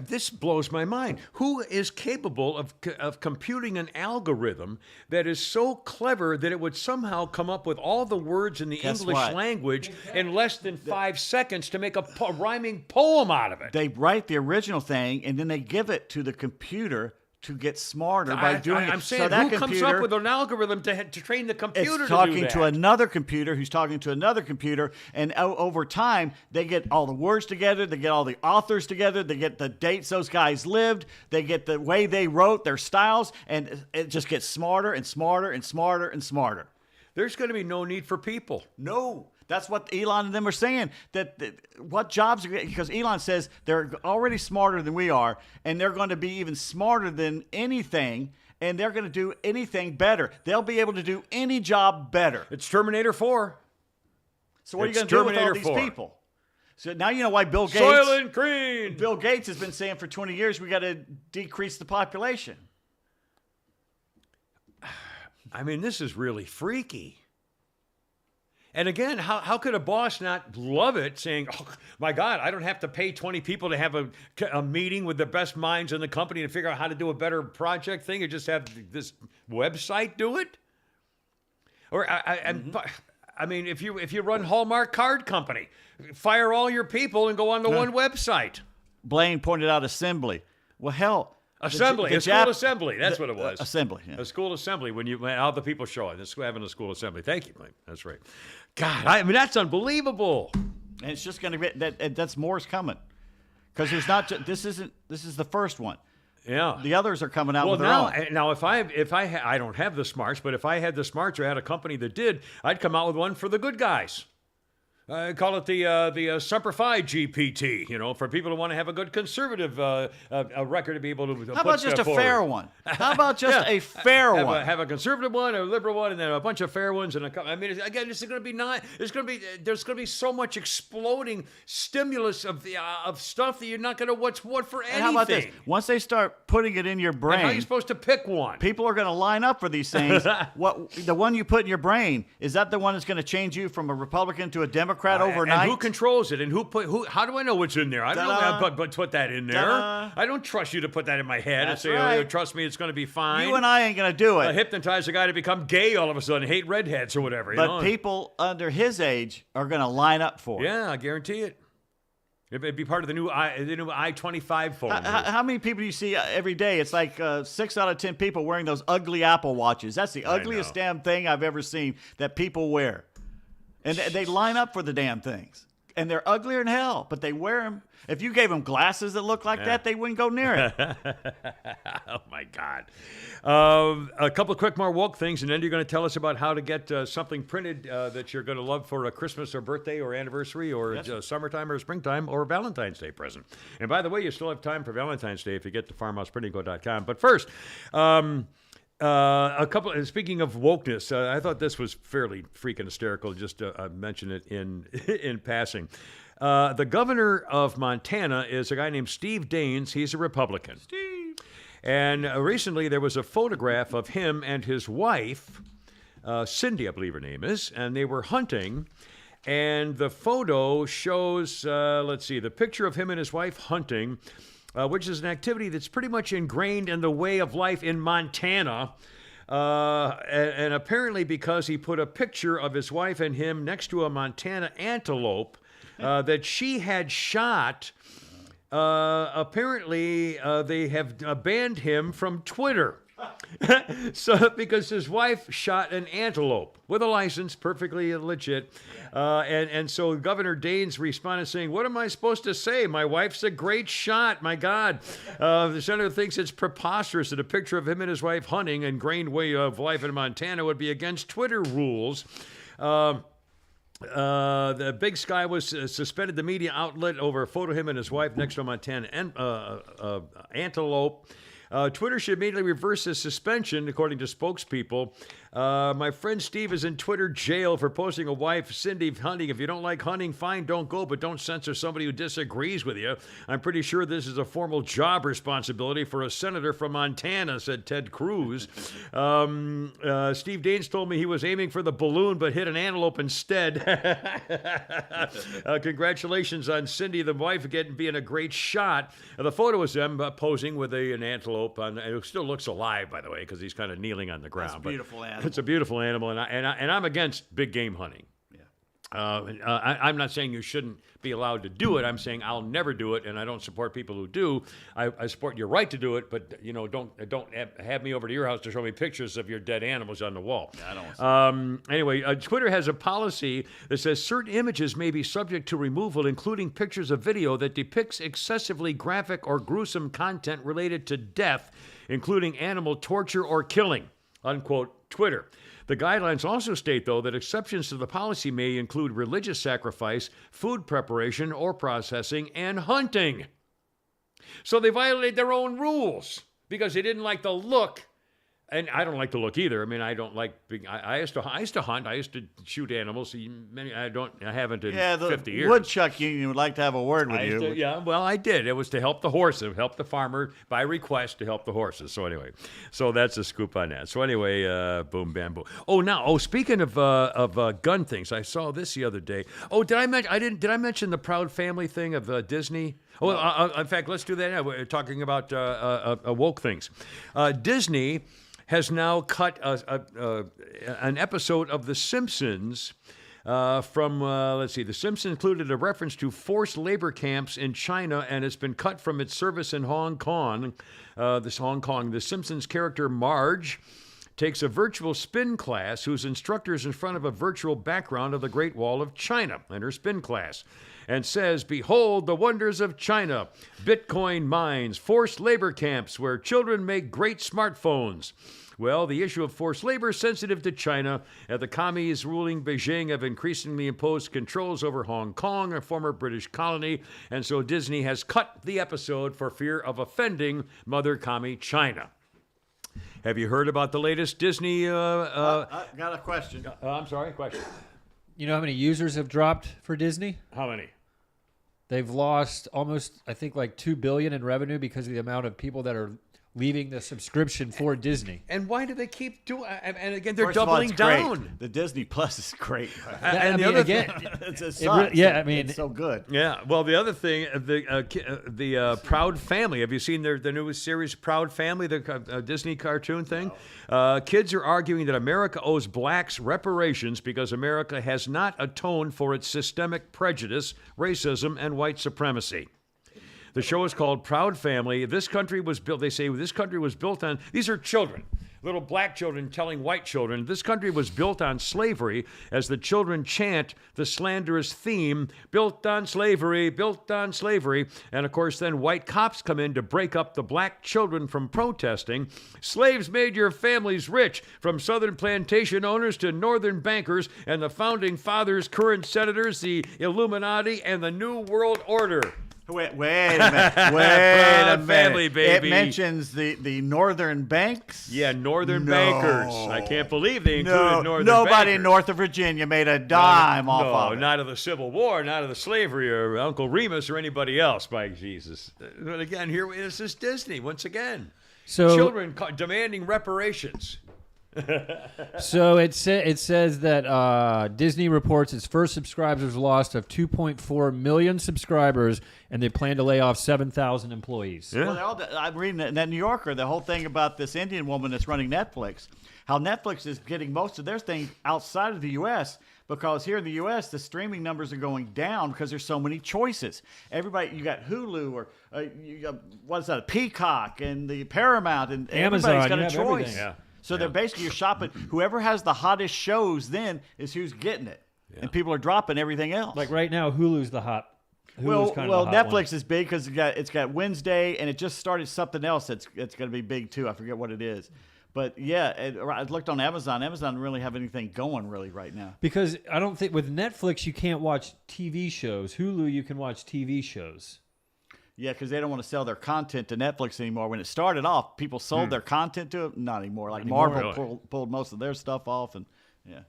this blows my mind. Who is capable of computing an algorithm that is so clever that it would somehow come up with all the words in the Guess English what? language in less than 5 seconds to make a rhyming poem out of it? They write the original thing and then they give it to the computer to get smarter by doing it. I'm saying, so that who comes computer, up with an algorithm to train the computer it's to talking do that? to another computer who's talking to another computer, and over time they get all the words together, they get all the authors together, they get the dates those guys lived, they get the way they wrote, their styles, and it just gets smarter and smarter and smarter and smarter. There's going to be no need for people. No, that's what Elon and them are saying. That what jobs? Because Elon says they're already smarter than we are, and they're going to be even smarter than anything, and they're going to do anything better. They'll be able to do any job better. It's Terminator 4. So what are you It's going to do with all Terminator these 4. people? So now you know why Bill Gates. Soylent Green. Bill Gates has been saying for 20 years we got to decrease the population. I mean, this is really freaky. And again, how could a boss not love it, saying, "Oh my God, I don't have to pay 20 people to have a meeting with the best minds in the company to figure out how to do a better project thing, and just have this website do it"? Or I mean, if you run Hallmark Card Company, fire all your people and go on the one website. Blaine pointed out assembly. Well, hell. Assembly, a school assembly. That's what it was. Assembly. Yeah. A school assembly when all the people show it. It's having a school assembly. Thank you, Blaine. That's right. God, I mean, that's unbelievable. And it's just going to be that's more's coming, because there's not. This is the first one. Yeah. The others are coming out with their own. Now, if I don't have the smarts, but if I had the smarts or had a company that did, I'd come out with one for the good guys. I call it the Semper-Fi GPT, for people who want to have a good conservative record to be able to. How about just a fair one? How about just a fair one? Have a conservative one, a liberal one, and then a bunch of fair ones. And I mean, again, this is going to be there's going to be so much exploding stimulus of stuff that you're not going to what's what for anything. And how about this? Once they start putting it in your brain, and how are you supposed to pick one? People are going to line up for these things. The one you put in your brain, is that the one that's going to change you from a Republican to a Democrat overnight? And who controls it? And how do I know what's in there? I don't know but put that in there. I don't trust you to put that in my head That's and say, right. trust me, it's going to be fine. You and I ain't going to do it. Hypnotize a guy to become gay all of a sudden, hate redheads or whatever. But people under his age are going to line up for it. Yeah, I guarantee it. It'd be part of the new I-25 phone. How many people do you see every day? It's like 6 out of 10 people wearing those ugly Apple Watches. That's the ugliest damn thing I've ever seen that people wear. And they line up for the damn things. And they're uglier than hell, but they wear them. If you gave them glasses that look like that, they wouldn't go near it. Oh, my God. A couple of quick more woke things, and then you're going to tell us about how to get something printed that you're going to love for a Christmas or birthday or anniversary or summertime or springtime or Valentine's Day present. And by the way, you still have time for Valentine's Day if you get to farmhouseprintingco.com. But first, speaking of wokeness, I thought this was fairly freaking hysterical. Just to mention it in passing. The governor of Montana is a guy named Steve Daines. He's a Republican. Steve. And recently there was a photograph of him and his wife, Cindy, I believe her name is, and they were hunting. And the photo shows, the picture of him and his wife hunting, which is an activity that's pretty much ingrained in the way of life in Montana. And apparently because he put a picture of his wife and him next to a Montana antelope that she had shot, apparently they have banned him from Twitter. So because his wife shot an antelope with a license, perfectly legit, and so Governor Daines responded saying, "What am I supposed to say? My wife's a great shot. My God." The senator thinks it's preposterous that a picture of him and his wife hunting, ingrained way of life in Montana, would be against Twitter rules. The Big Sky was suspended the media outlet over a photo of him and his wife next to a Montana antelope. Twitter should immediately reverse his suspension, according to spokespeople. My friend Steve is in Twitter jail for posting a wife, Cindy, hunting. If you don't like hunting, fine, don't go, but don't censor somebody who disagrees with you. I'm pretty sure this is a formal job responsibility for a senator from Montana, said Ted Cruz. Steve Daines told me he was aiming for the balloon, but hit an antelope instead. Congratulations on Cindy, the wife, being a great shot. The photo is them posing with an antelope. It still looks alive, by the way, because he's kind of kneeling on the ground. That's a beautiful animal. It's a beautiful animal, and I'm against big game hunting. I'm not saying you shouldn't be allowed to do it. I'm saying I'll never do it, and I don't support people who do. I support your right to do it, but don't have me over to your house to show me pictures of your dead animals on the wall. I don't want to. Anyway, Twitter has a policy that says certain images may be subject to removal, including pictures of video that depicts excessively graphic or gruesome content related to death, including animal torture or killing, unquote, Twitter. The guidelines also state, though, that exceptions to the policy may include religious sacrifice, food preparation or processing, and hunting. So they violated their own rules because they didn't like the look. And I don't like the look either. I mean, I don't like being. I used to hunt. I used to shoot animals. I haven't in 50 years. Woodchuck Union would like to have a word with you. I did. It was to help the horses, help the farmer by request to help the horses. So anyway, that's a scoop on that. So anyway, boom, bam, boom. Speaking of gun things, I saw this the other day. Did I mention the Proud Family thing of Disney? Oh, in fact, let's do that now. We're talking about woke things. Disney has now cut an episode of The Simpsons from, let's see, The Simpsons included a reference to forced labor camps in China, and it's been cut from its service in Hong Kong. The Simpsons character Marge takes a virtual spin class whose instructor is in front of a virtual background of the Great Wall of China in her spin class and says, "Behold the wonders of China, Bitcoin mines, forced labor camps where children make great smartphones." Well, the issue of forced labor is sensitive to China. The commies ruling Beijing have increasingly imposed controls over Hong Kong, a former British colony, and so Disney has cut the episode for fear of offending Mother Commie China. Have you heard about the latest Disney? I got a question. I'm sorry, question. You know how many users have dropped for Disney? How many? They've lost almost, I think, like $2 billion in revenue because of the amount of people that are leaving the subscription for Disney. And why do they keep doing? And again, they're First of all, doubling it's great. down. The Disney Plus is great. And the other thing, It's so good. yeah. Well, the other thing, the Proud Family. Have you seen the newest series, Proud Family, the Disney cartoon thing? No. Kids are arguing that America owes blacks reparations because America has not atoned for its systemic prejudice, racism, and white supremacy. The show is called Proud Family. This country was built, they say, this country was built on, these are children, little black children telling white children, this country was built on slavery, as the children chant the slanderous theme, built on slavery, built on slavery. And of course, then white cops come in to break up the black children from protesting. Slaves made your families rich, from southern plantation owners to northern bankers and the founding fathers, current senators, the Illuminati, and the New World Order. Wait a minute. Proud Family, baby. It mentions the Northern Banks? Yeah, Northern No. Bankers. I can't believe they included Northern Nobody Bankers. north of Virginia made a dime off of it. Not of the Civil War, not of the slavery, or Uncle Remus, or anybody else, by Jesus. But again, here this is Disney, once again. So Children demanding reparations. So it says that Disney reports its first subscribers lost of 2.4 million subscribers, and they plan to lay off 7,000 employees. Yeah. Well, I'm reading in that New Yorker, the whole thing about this Indian woman that's running Netflix, how Netflix is getting most of their thing outside of the U.S., because here in the U.S., the streaming numbers are going down because there's so many choices. Everybody, you got Hulu or you got, what is that, a Peacock and the Paramount, and Amazon, everybody's got you a have choice. everything. Yeah. So they're basically, you're shopping. Whoever has the hottest shows then is who's getting it. Yeah. And people are dropping everything else. Like right now, Hulu's the hot. Well, kind of the hot Netflix one. is big because it's got Wednesday, and it just started something else that's going to be big too. I forget what it is. But yeah, I looked on Amazon. Amazon doesn't really have anything going really right now. Because I don't think with Netflix you can't watch TV shows. Hulu you can watch TV shows. Yeah, because they don't want to sell their content to Netflix anymore. When it started off, people sold their content to it. Not anymore. Like Marvel really. pulled most of their stuff off, and yeah.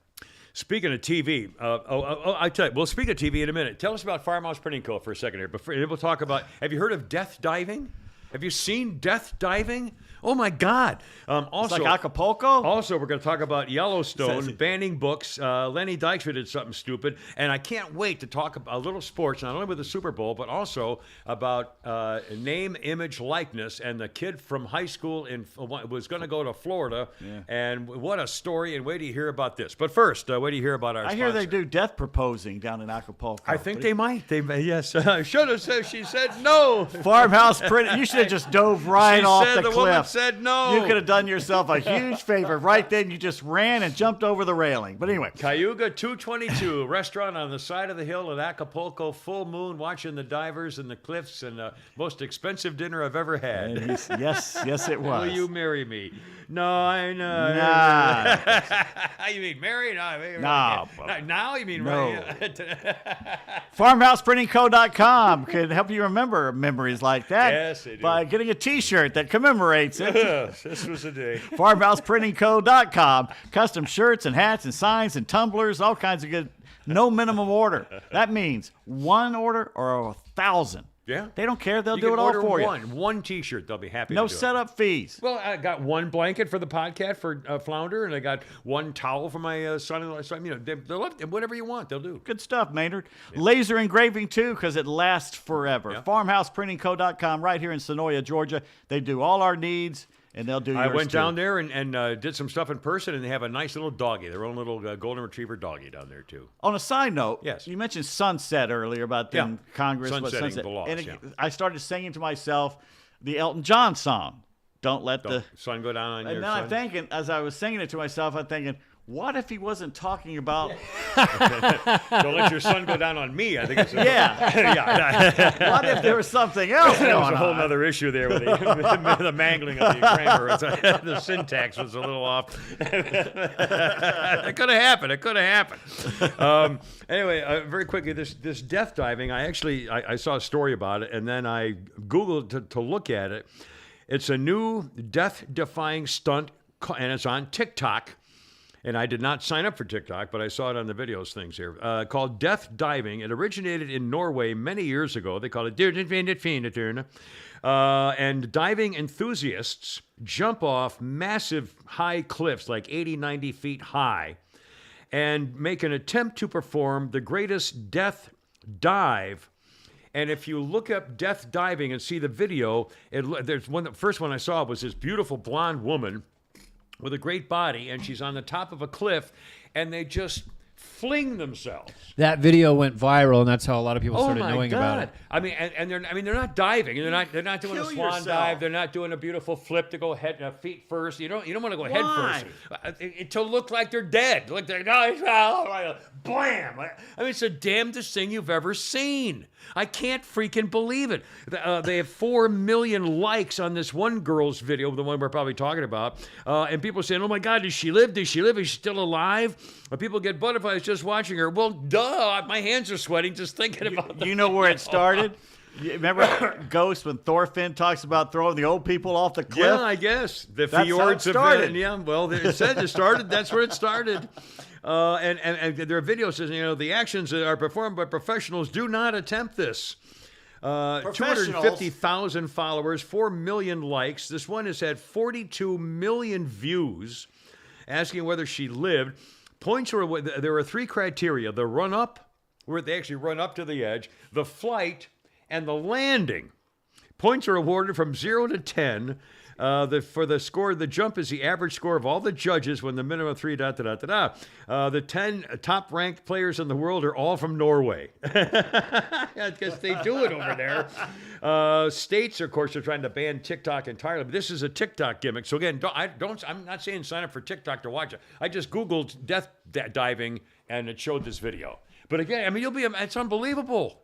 Speaking of TV, I tell you, we'll speak of TV in a minute. Tell us about Farmhouse Printing Co. for a second here. Before we'll talk about, have you heard of death diving? Have you seen death diving? Oh my God! Also, It's like Acapulco. Also, we're going to talk about Yellowstone banning books. Lenny Dykstra did something stupid, and I can't wait to talk about a little sports, not only with the Super Bowl, but also about name, image, likeness, and the kid from high school was going to go to Florida, and what a story! And wait till you hear about this. But first, wait till you hear about our. I hear sponsor. they do death proposing down in Acapulco. I think they might. They may, yes. Should have said. She said no. Farmhouse Printing. You should have just dove right She off said the the woman cliff. said no. You could have done yourself a huge favor right then. You just ran and jumped over the railing. But anyway, Cayuga 222, restaurant on the side of the hill at Acapulco, full moon, watching the divers and the cliffs, and the most expensive dinner I've ever had. yes, it was. Will you marry me? No, I know. Nah. You mean marry? No, No. Now you mean No. marry? FarmhousePrintingCo.com can help you remember memories like that Yes, they do. by getting a T-shirt that commemorates it. This was a day. FarmhousePrintingCo.com. Custom shirts and hats and signs and tumblers, all kinds of good. No minimum order. That means one order or 1,000. Yeah. They don't care. They'll You do can it all order for you. One T-shirt. They'll be happy No to do it. setup fees. Well, I got one blanket for the podcast for Flounder, and I got one towel for my son-in-law. So, they'll love it. Whatever you want, they'll do. Good stuff, Maynard. Laser engraving, too, because it lasts forever. Yeah. FarmhousePrintingCo.com right here in Sonoya, Georgia. They do all our needs, and they'll do yours, I went too. down there and did some stuff in person, and they have a nice little doggy, their own little golden retriever doggy down there, too. On a side note, Yes. you mentioned sunset earlier about Yeah. in Congress. what Sunsetting sunset. the laws, and yeah. I started singing to myself the Elton John song, Don't Let the... Sun go down on your And then I'm son. thinking, as I was singing it to myself, I'm thinking, what if he wasn't talking about... Don't let your sun go down on me, I think it's Yeah. yeah. What if there was something else That was going a whole on? other issue there with the mangling of the grammar. The syntax was a little off. It could have happened. It could have happened. Anyway, very quickly, this death diving, I saw a story about it, and then I Googled to look at it. It's a new death-defying stunt, and it's on TikTok. And I did not sign up for TikTok, but I saw it on the videos things here, called death diving. It originated in Norway many years ago. They call it and diving enthusiasts jump off massive high cliffs, like 80, 90 feet high, and make an attempt to perform the greatest death dive. And if you look up death diving and see the video, the first one I saw was this beautiful blonde woman with a great body, and she's on the top of a cliff, and they just fling themselves. That video went viral, and that's how a lot of people started knowing about it. I mean, and they're not diving. They're not doing a Kill swan yourself. dive. They're not doing a beautiful flip to go feet first. You don't want to go head Why? first to look like they're dead. Look, blam! I mean, it's the damnedest thing you've ever seen. I can't freaking believe it. They have 4 million likes on this one girl's video, the one we're probably talking about, and people saying, "Oh my God, does she live? Does she live? Is she still alive?" People get butterflies just watching her. Well, duh! My hands are sweating just thinking about that. You know where it started? You remember Ghost when Thorfinn talks about throwing the old people off the cliff? Yeah, I guess the That's how it fjords started. of yeah. Well, it said it started. That's where it started. And their video says, the actions that are performed by professionals do not attempt this. 250,000 followers, 4 million likes. This one has had 42 million views. Asking whether she lived. There were 3 criteria: the run up, where they actually run up to the edge, the flight, and the landing. Points are awarded from 0 to 10. For the score, the jump is the average score of all the judges when the minimum of 3, The 10 top-ranked players in the world are all from Norway. I guess they do it over there. States, of course, are trying to ban TikTok entirely, but this is a TikTok gimmick. So again, I'm not saying sign up for TikTok to watch it. I just Googled death diving, and it showed this video. But again, I mean, it's unbelievable.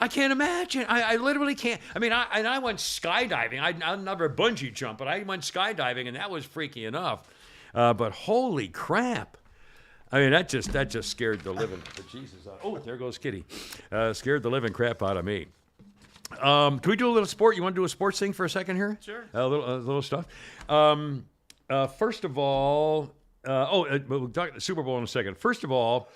I can't imagine. I literally can't. I mean, I went skydiving. I never bungee jump, but I went skydiving, and that was freaky enough. But holy crap! I mean, that just scared the living Jesus. Oh, there goes Kitty. Scared the living crap out of me. Can we do a little sport? You want to do a sports thing for a second here? Sure. A little stuff. First of all, we'll talk about the Super Bowl in a second. First of all,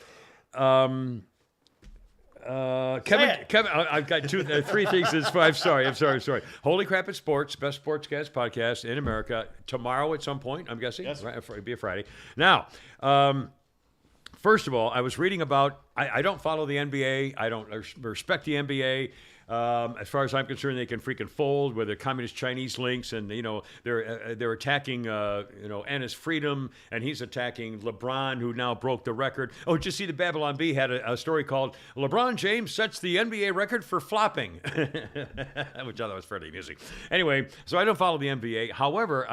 Kevin, I've got 3 things. I'm sorry. Holy Crap at Sports, best sportscast podcast in America. Tomorrow at some point, I'm guessing. Yes. Right, it'll be a Friday. Now, first of all, I was reading about. I don't follow the NBA. I don't respect the NBA. As far as I'm concerned, they can freaking fold with the communist Chinese links, and they're attacking Anna's freedom, and he's attacking LeBron, who now broke the record. Oh, did you see the Babylon Bee had a story called "LeBron James sets the NBA record for flopping," which I thought was pretty amusing. Anyway, so I don't follow the NBA. However,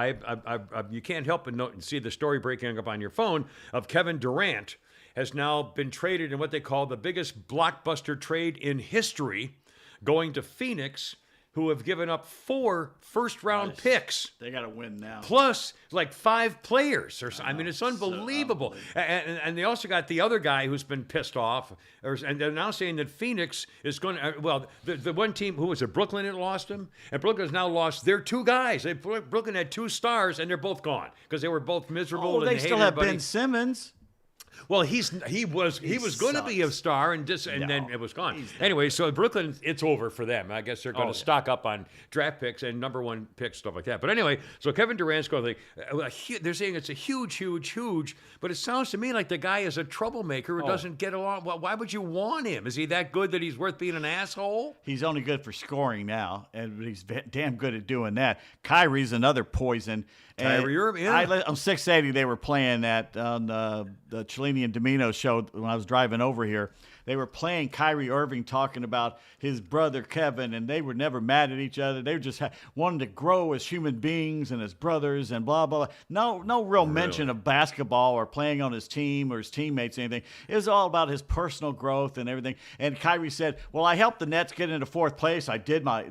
you can't help but note and see the story breaking up on your phone of Kevin Durant has now been traded in what they call the biggest blockbuster trade in history, going to Phoenix, who have given up 4 first-round picks. They got to win now. Plus, like 5 players. I mean, it's unbelievable. And they also got the other guy who's been pissed off. And they're now saying that Phoenix is going to... the one team, who was it, Brooklyn had lost him? And Brooklyn has now lost their 2 guys. Brooklyn had 2 stars, and they're both gone because they were both miserable. Oh, and they still hated have everybody. Ben Simmons. Well, he was going to be a star, and then it was gone. Anyway, so Brooklyn, it's over for them. I guess they're going to stock up on draft picks and number one picks, stuff like that. But anyway, so Kevin Durant's going to. They're saying it's a huge, but it sounds to me like the guy is a troublemaker who doesn't get along. Well, why would you want him? Is he that good that he's worth being an asshole? He's only good for scoring now, and he's damn good at doing that. Kyrie's another poison. Kyrie Irving, yeah. On 680, they were playing that on the Cellini and Domino show when I was driving over here. They were playing Kyrie Irving talking about his brother Kevin, and they were never mad at each other. They were just wanting to grow as human beings and as brothers and blah, blah, blah. No real mention of basketball or playing on his team or his teammates or anything. It was all about his personal growth and everything. And Kyrie said, well, I helped the Nets get into fourth place. I did my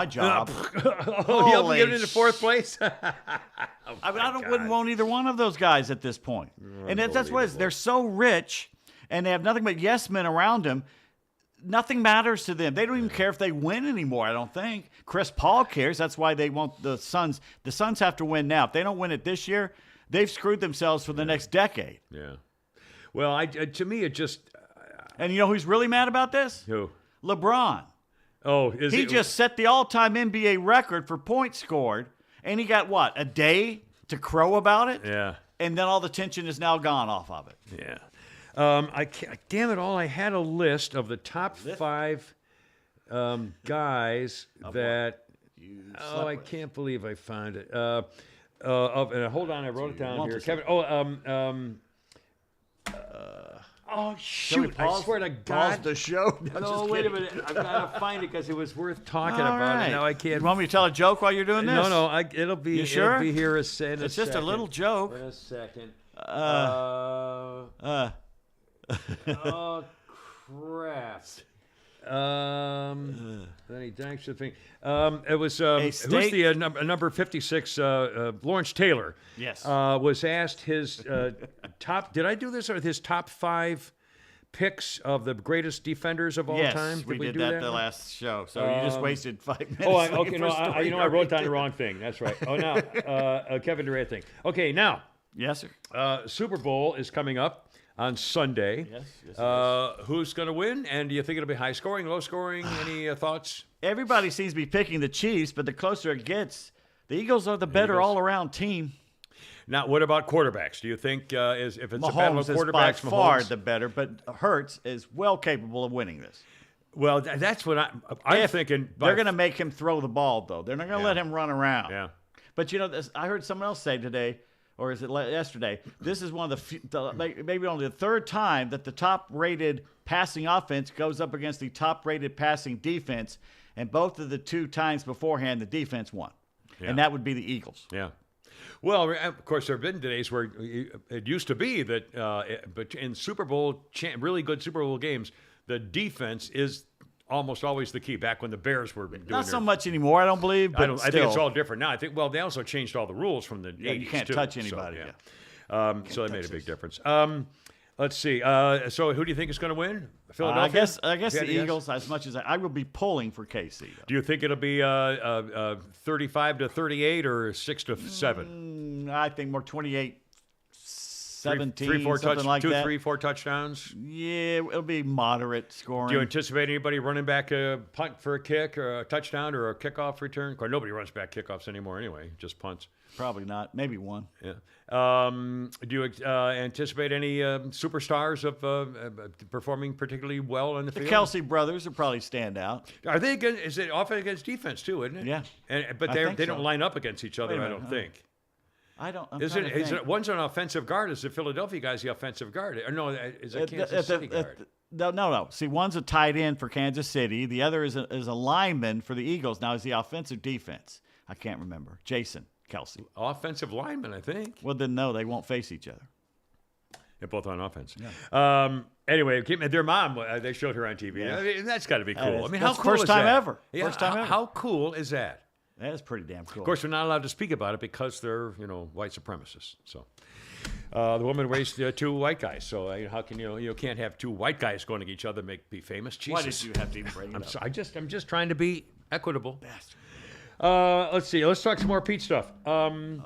job. He helped them get into fourth place? I wouldn't want either one of those guys at this point. And that's what it is. They're so rich, and they have nothing but yes men around them. Nothing matters to them. They don't even care if they win anymore, I don't think. Chris Paul cares. That's why they want the Suns. The Suns have to win now. If they don't win it this year, they've screwed themselves for the next decade. Yeah. Well, to me, it just... And you know who's really mad about this? Who? LeBron. Oh, He just set the all-time NBA record for points scored, and he got, what, a day to crow about it? Yeah. And then all the tension is now gone off of it. Yeah. Damn it all, I had a list of the top 5 guys that... I can't believe I found it. And hold on, I wrote it down here. Kevin, oh, shoot. I swear to God. Pause the show. No, wait a minute. I've got to find it because it was worth talking about. And now I can't. You want me to tell a joke while you're doing this? No. It'll be. You sure? It'll be here in a It's second. just a little joke. In a second. Oh, crap. Then he thanks the thing. It was who's the number 56? Lawrence Taylor. Yes. Was asked his top. Did I do this or his top 5 picks of the greatest defenders of all time? Yes, we did that the last show. So you just wasted 5 minutes. Oh, okay. No, I wrote down the wrong thing. That's right. Oh, now Kevin Durant thing. Okay, now. Yes, sir. Super Bowl is coming up on Sunday. Yes. Who's going to win? And do you think it'll be high scoring, low scoring? Any thoughts? Everybody seems to be picking the Chiefs, but the closer it gets, the Eagles are the better all-around team. Now, what about quarterbacks? Do you think if it's Mahomes a battle of quarterbacks, is by far the better, but Hurts is well capable of winning this. Well, that's what I'm thinking. They're going to make him throw the ball, though. They're not going to let him run around. Yeah. But, you know, I heard someone else say today, or is it yesterday, this is one of maybe only the third time that the top-rated passing offense goes up against the top-rated passing defense, and both of the 2 times beforehand, the defense won. Yeah. And that would be the Eagles. Yeah. Well, of course, there have been days where it used to be that but in Super Bowl, really good Super Bowl games, the defense is almost always the key. Back when the Bears were doing not so much anymore, I don't believe. But I think it's all different now. I think they also changed all the rules from the 80s. You can't touch anybody. So that made a big difference. Let's see. So who do you think is going to win? Philadelphia? I guess the Eagles. As much as I will be pulling for KC. Though. Do you think it'll be 35-38 or 6-7? I think more 28. 17, 3-4 something like that. 3-4 touchdowns. Yeah, it'll be moderate scoring. Do you anticipate anybody running back a punt for a kick or a touchdown or a kickoff return? Of course, nobody runs back kickoffs anymore anyway, just punts. Probably not. Maybe one. Yeah. Do you anticipate any superstars of performing particularly well in the field? The Kelsey brothers will probably stand out. Are they good? Is it offense against defense too, isn't it? Yeah. But they don't line up against each other, I don't think. I don't. Is it one's an offensive guard? Is the Philadelphia guy's the offensive guard? Or no, is it Kansas City guard? No. See, one's a tight end for Kansas City. The other is a lineman for the Eagles. Now, is the offensive defense? I can't remember. Jason Kelsey. Offensive lineman, I think. Well, then no, they won't face each other. They're both on offense. Yeah. Anyway, their mom, they showed her on TV. Yeah. I mean, that's got to be cool. How cool is that? First time ever. Yeah, first time ever. How cool is that? That is pretty damn cool. Of course, they're not allowed to speak about it because they're, white supremacists. So the woman raised 2 white guys. So how can you can't have 2 white guys going to each other be famous? Jesus. Why did you have to even bring it up? I'm just trying to be equitable. Bastard. Let's see. Let's talk some more Pete stuff. Okay.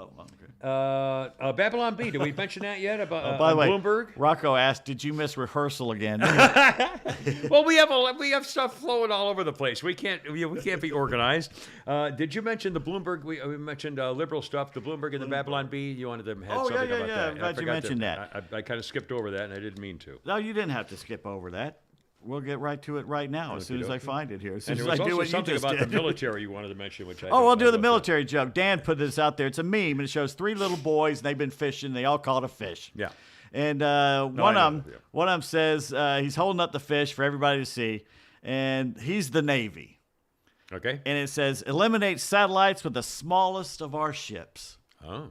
Babylon Bee. Did we mention that yet about By the way, Bloomberg? Rocco asked, "Did you miss rehearsal again?" Well, we have stuff flowing all over the place. We can't be organized. Did you mention the Bloomberg? We mentioned liberal stuff. The Bloomberg and the Babylon Bee. You wanted to have something about that. I'm glad you mentioned that. I kind of skipped over that, and I didn't mean to. No, you didn't have to skip over that. We'll get right to it right now as soon as I find it here. As soon And as there I was do also what you something just about did. the military you wanted to mention, which I Oh, we'll do the love military joke. Dan put this out there. It's a meme, and it shows 3 little boys, and they've been fishing. They all caught a fish. Yeah. And I know, yeah. one of them says he's holding up the fish for everybody to see, and he's the Navy. that. Okay. And it says, eliminate satellites with the smallest of our ships. Oh.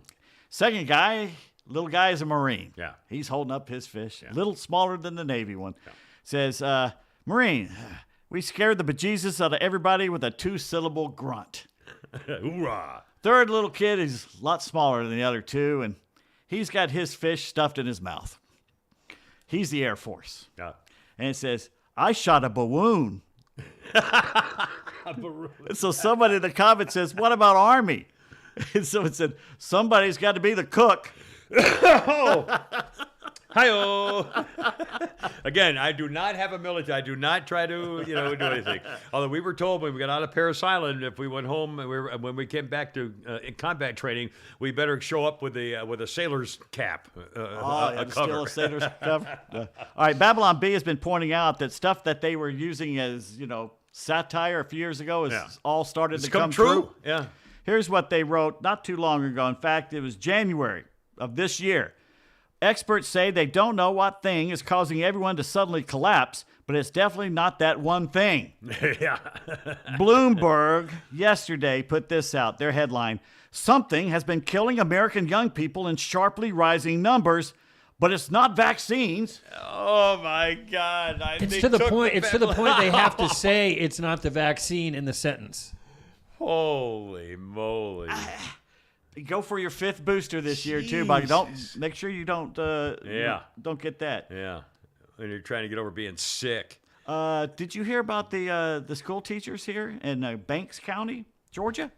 Second guy, little guy, is a Marine. Yeah. He's holding up his fish, a little smaller than the Navy one. Yeah. Says, Marine, we scared the bejesus out of everybody with a 2-syllable grunt. Hoorah. Third little kid is a lot smaller than the other 2, and he's got his fish stuffed in his mouth. He's the Air Force. Yeah. And it says, I shot a balloon. And so somebody in the comments says, what about Army? And so it said, somebody's got to be the cook. Hi-oh. Again, I do not have a military. I do not try to, do anything. Although we were told when we got out of Parris Island, if we went home and when we came back to in combat training, we better show up with a sailor's cap, a Still cover. a sailor's cover. All right, Babylon Bee has been pointing out that stuff that they were using as, satire a few years ago has all started to come true. Yeah. Here's what they wrote not too long ago. In fact, it was January of this year. Experts say they don't know what thing is causing everyone to suddenly collapse, but it's definitely not that one thing. Yeah. Bloomberg yesterday put this out, their headline, something has been killing American young people in sharply rising numbers, but it's not vaccines. Oh my God! It's to the point. It's to the point they have to say it's not the vaccine in the sentence. Holy moly! Go for your 5th booster this year too, buddy. Don't make sure you don't. Don't get that. Yeah, and you're trying to get over being sick. Did you hear about the school teachers here in Banks County, Georgia?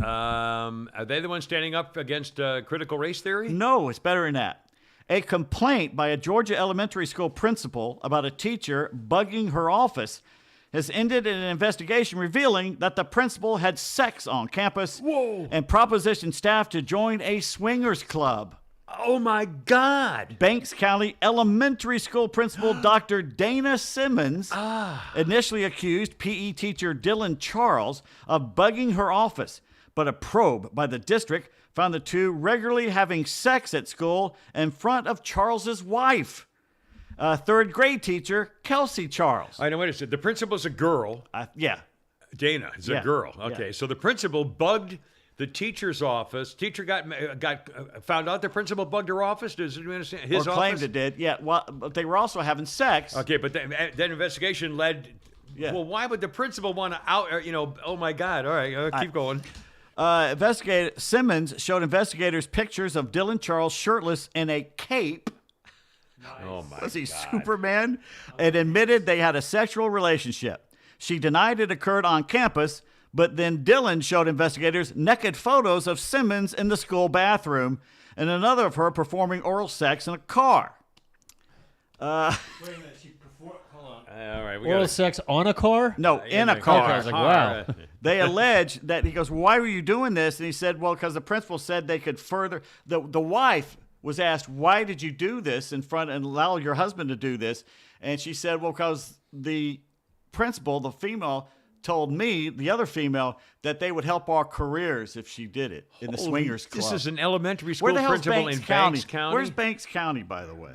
Are they the ones standing up against critical race theory? No, it's better than that. A complaint by a Georgia elementary school principal about a teacher bugging her office has ended in an investigation revealing that the principal had sex on campus and propositioned staff to join a swingers club. Oh my God! Banks County Elementary School Principal Dr. Dana Simmons initially accused PE teacher Dylan Charles of bugging her office, but a probe by the district found the two regularly having sex at school in front of Charles's wife, 3rd grade teacher Kelsey Charles. I know. Wait a second. The principal's a girl. Yeah. Dana is a girl. Okay, so the principal bugged the teacher's office. Teacher got found out the principal bugged her office. Does you understand? His or claimed it did. Yeah. Well, but they were also having sex. Okay, but then investigation led. Yeah. Well, why would the principal want to out? Oh my God! All right, keep going. Investigator Simmons showed investigators pictures of Dylan Charles shirtless in a cape. Nice. Oh my Was he God. Superman? And admitted they had a sexual relationship. She denied it occurred on campus, but then Dylan showed investigators naked photos of Simmons in the school bathroom and another of her performing oral sex in a car. Wait a minute, she performed. Hold on. All right, Oral sex on a car? No, in a car. I was like, wow. They allege that he goes, why were you doing this? And he said, well, because the principal said they could further. The wife was asked, why did you do this in front and allow your husband to do this? And she said, well, because the principal, the female, told me, the other female, that they would help our careers if she did it in the swingers club. This is an elementary school Where the hell's principal Banks in County? Banks County. Where's Banks County, by the way?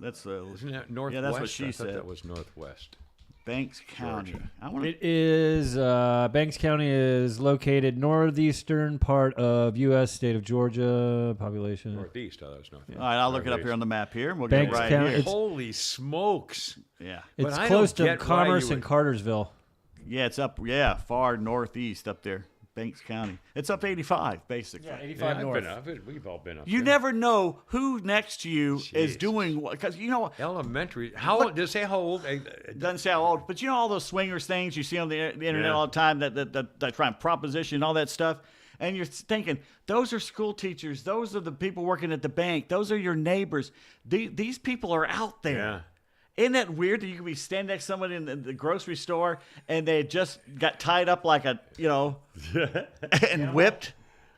That's Isn't that northwest? Yeah, that's what she I thought said. that was northwest. Banks County. It is, Banks County is located northeastern part of U.S. state of Georgia, population. Northeast. Oh, that was northeast. All right, I'll look it up here on the map here, and we'll Banks get right County- here. It's- Holy smokes! Yeah. It's But I close don't to get why Commerce you and would- Cartersville. Yeah, it's up, far northeast up there, Banks County. It's up 85, basically. 85 Yeah, I've north. been up. We've all been up. You there. never know who next to you is Jesus. doing what, because you know, Elementary. How old? Does it say how old? it doesn't say how old, but you know all those swingers things you see on the internet Yeah. all the time that try and proposition and all that stuff. And you're thinking, those are school teachers. Those are the people working at the bank. Those are your neighbors. These people are out there. Yeah. Isn't that weird that you could be standing next to somebody in the grocery store and they just got tied up like and whipped?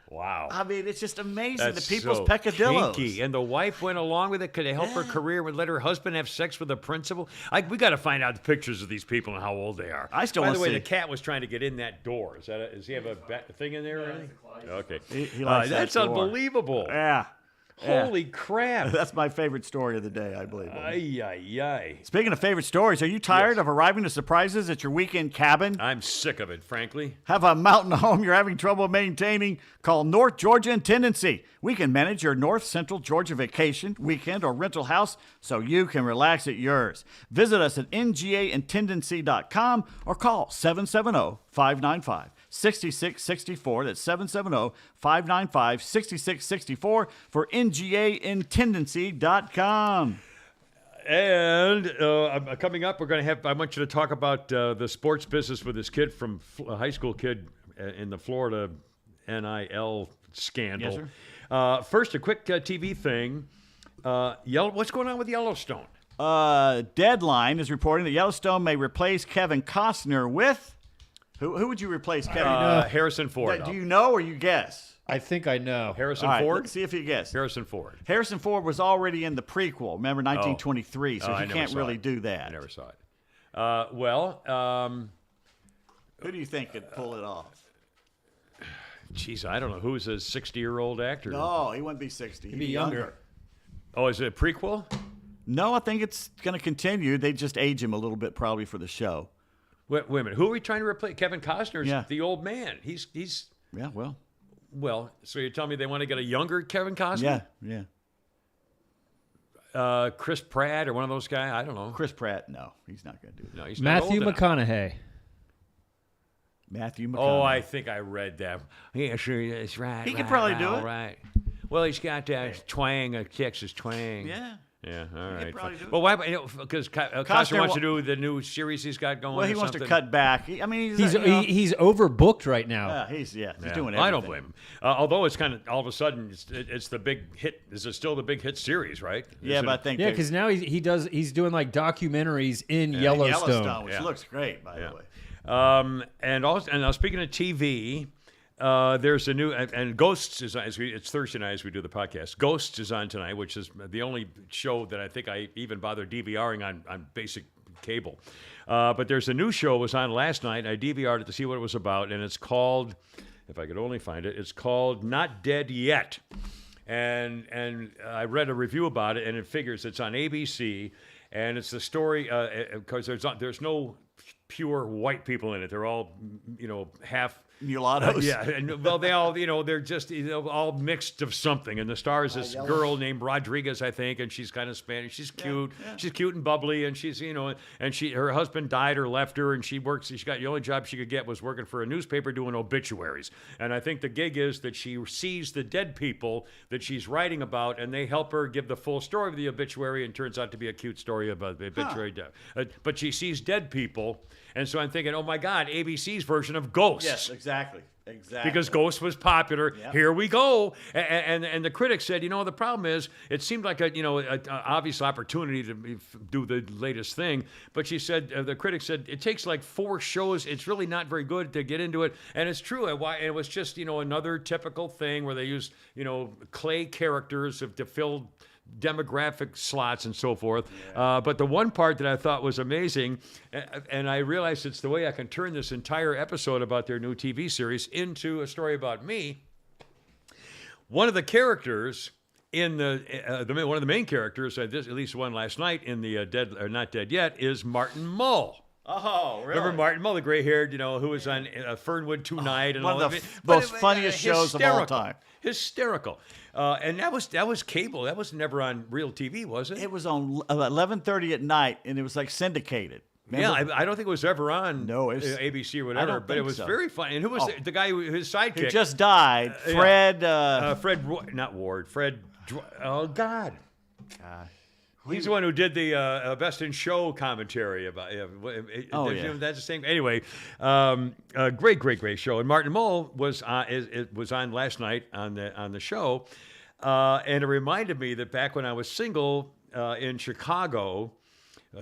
Wow. I mean, it's just amazing That's the people's so peccadillos. kinky. And the wife went along with it. Could it help her career? Would let her husband have sex with the principal? We got to find out the pictures of these people and how old they are. I still By want the way, to see. the cat was trying to get in that door. Does he have a thing in there or anything? Okay. He likes that that's door. unbelievable. Yeah. Holy crap. That's my favorite story of the day, I believe. Ay, ay, ay. Speaking of favorite stories, are you tired of arriving to surprises at your weekend cabin? I'm sick of it, frankly. Have a mountain home you're having trouble maintaining? Call North Georgia Intendancy. We can manage your North Central Georgia vacation, weekend, or rental house so you can relax at yours. Visit us at ngaintendancy.com or call 770-595-6664. That's 770-595-6664 for ngaintendancy.com. And coming up, we're going to have. I want you to talk about the sports business with this kid from a high school kid in the Florida NIL scandal. Yes, First, a quick TV thing. What's going on with Yellowstone? Deadline is reporting that Yellowstone may replace Kevin Costner with. Who would you replace Kevin? Harrison Ford. Do you know or you guess? I think I know. Harrison All right, Ford? let's see if you guess. Harrison Ford. Harrison Ford was already in the prequel. Remember 1923, so I he never can't saw really it. do that. I never saw it. Who do you think could pull it off? Geez, I don't know. Who's a 60-year-old actor? No, he wouldn't be 60. He'd be younger. Oh, is it a prequel? No, I think it's going to continue. They just age him a little bit probably for the show. Wait a minute. Who are we trying to replace? Kevin Costner's Yeah. the old man. He's Yeah, well. so you're telling me they want to get a younger Kevin Costner? Yeah. Chris Pratt or one of those guys? I don't know. Chris Pratt, no, he's not going to do it. No, he's not Matthew old enough. McConaughey. Matthew McConaughey. Oh, I think I read that. Yeah, sure, that's right. He could probably do it. Right. Well, he's got that twang, a Texas twang. Yeah. Yeah, all right. probably do it. Well, why? Because Costner wants to do the new series he's got going. Well, he or wants to something. cut back. I mean, He's you know, he's overbooked right now. he's doing Yeah, everything. I don't blame him. Although it's kind of all of a sudden it's the big hit. Is it still the big hit series, right? Yeah, Isn't but I it? think Yeah, because now he's doing like documentaries in Yellowstone. which Yeah. looks great, by the way. And now speaking of TV, there's a new and Ghosts is on, it's Thursday night as we do the podcast. Ghosts is on tonight, which is the only show that I think I even bother DVRing on basic cable. But there's a new show was on last night. I DVR'd it to see what it was about, and it's called, if I could only find it, it's called Not Dead Yet. And I read a review about it, and it figures it's on ABC, and it's the story because there's no pure white people in it. They're all half. Mulattoes. Yeah, and well, they all, they're just all mixed of something. And the star is this girl named Rodriguez, I think, and she's kind of Spanish. She's cute. Yeah. She's cute and bubbly, and she's, and her husband died or left her, and she got the only job she could get was working for a newspaper doing obituaries. And I think the gig is that she sees the dead people that she's writing about, and they help her give the full story of the obituary, and turns out to be a cute story about the obituary death. But she sees dead people, and so I'm thinking, oh my God, ABC's version of Ghosts. Yes, exactly. Because Ghost was popular. Yep. Here we go. And the critics said, the problem is it seemed like a obvious opportunity to do the latest thing. But she said, the critics said, it takes like 4 shows. It's really not very good to get into it. And it's true. It was just, another typical thing where they used, clay characters to fill demographic slots and so forth. But the one part that I thought was amazing, and I realized it's the way I can turn this entire episode about their new TV series into a story about me. One of the characters in one of the main characters, at least one last night in the Not Dead Yet, is Martin Mull. Oh, really? Remember Martin Mull, the gray-haired, who was on Fernwood Tonight and one all of of the it. most funniest shows of all time. Hysterical. And that was cable. That was never on real TV, was it? It was on 11:30 at night, and it was like syndicated. Remember? Yeah, I don't think it was ever on ABC or whatever, don't but it think was so. very funny. And who was the guy, his sidekick? He just died. Fred. Fred, not Ward. Fred, oh, God. He's the one who did the Best in Show commentary about. That's the same. Anyway, great show. And Martin Mull was on last night on the show, and it reminded me that back when I was single in Chicago,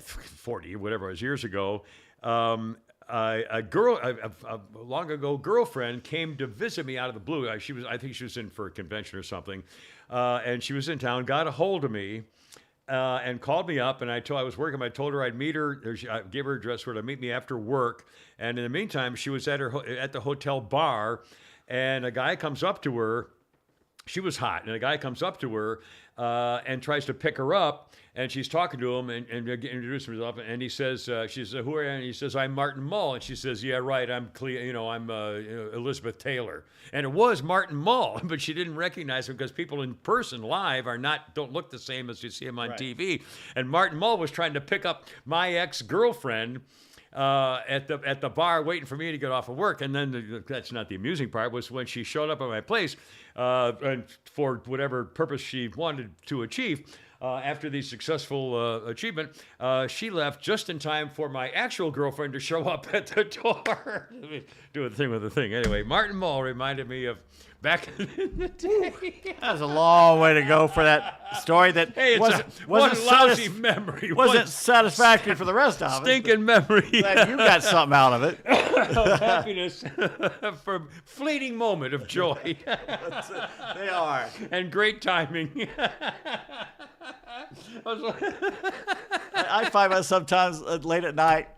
40 whatever it was years ago. A long ago girlfriend came to visit me out of the blue. I think she was in for a convention or something, and she was in town. Got a hold of me, and called me up. And I was working. I told her I'd meet her. I gave her address where to meet me after work. And in the meantime, she was at the hotel bar, and a guy comes up to her. She was hot, and a guy comes up to her and tries to pick her up, and she's talking to him and introducing herself, and he says, she says, "Who are you?" And he says, "I'm Martin Mull," and she says, "Yeah, right, I'm Elizabeth Taylor," and it was Martin Mull, but she didn't recognize him because people in person live don't look the same as you see him on TV, and Martin Mull was trying to pick up my ex-girlfriend. At the bar waiting for me to get off of work. And then that's not the amusing part, was when she showed up at my place and for whatever purpose she wanted to achieve. After the successful achievement, she left just in time for my actual girlfriend to show up at the door. Do a thing with the thing. Anyway, Martin Mull reminded me of back in the day. That was a long way to go for that story that wasn't lousy memory. Wasn't satisfactory for the rest of us. Stinking memory. Glad you got something out of it. Happiness for fleeting moment of joy. They are. And great timing. I find myself sometimes late at night,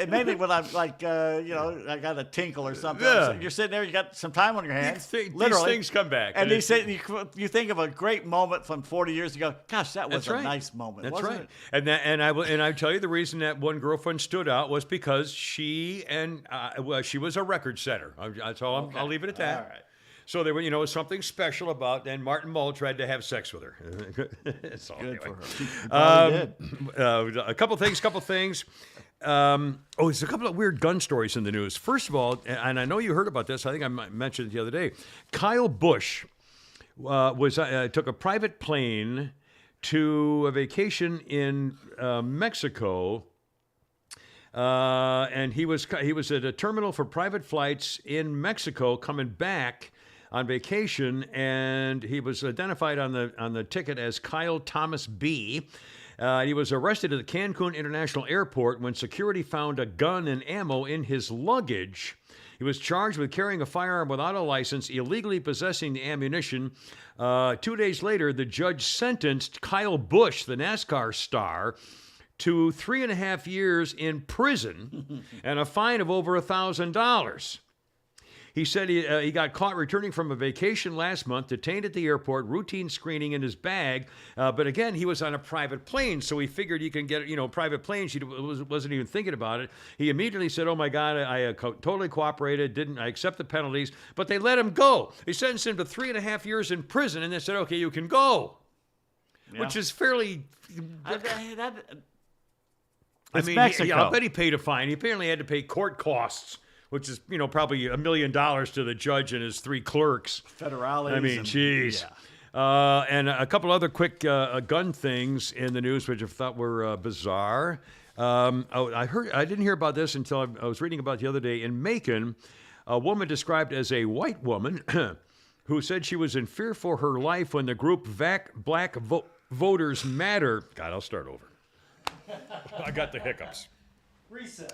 mainly when I'm like, I got a tinkle or something. Yeah. So you're sitting there, you got some time on your hands. Literally. These things come back. And you think of a great moment from 40 years ago. Gosh, that was a nice moment. That's wasn't right. It? And I tell you the reason that one girlfriend stood out was because she was a record setter. I'll leave it at that. All right. So there was something special about, and Martin Mull tried to have sex with her. It's all Good anyway. for her. Did. A couple things. There's a couple of weird gun stories in the news. First of all, and I know you heard about this. I think I mentioned it the other day. Kyle Busch took a private plane to a vacation in Mexico. And he was at a terminal for private flights in Mexico coming back on vacation, and he was identified on the ticket as Kyle Thomas B. He was arrested at the Cancun International Airport when security found a gun and ammo in his luggage. He was charged with carrying a firearm without a license, illegally possessing the ammunition. 2 days later, the judge sentenced Kyle Busch, the NASCAR star, to 3.5 years in prison and a fine of over $1,000. He said he got caught returning from a vacation last month, detained at the airport, routine screening in his bag. But again, he was on a private plane, so he figured he can get, private planes. He wasn't even thinking about it. He immediately said, "Oh my God, I totally cooperated. I accept the penalties." But they let him go. They sentenced him to 3.5 years in prison, and they said, "Okay, you can go," which is fairly. Mexico. I'll bet he paid a fine. He apparently had to pay court costs, which is, probably $1 million to the judge and his 3 clerks. Federales. Jeez. Yeah. And a couple other quick gun things in the news, which I thought were bizarre. I didn't hear about this until I was reading about it the other day. In Macon, a woman described as a white woman who said she was in fear for her life when the group Black Voters Matter. God, I'll start over. I got the hiccups. Reset.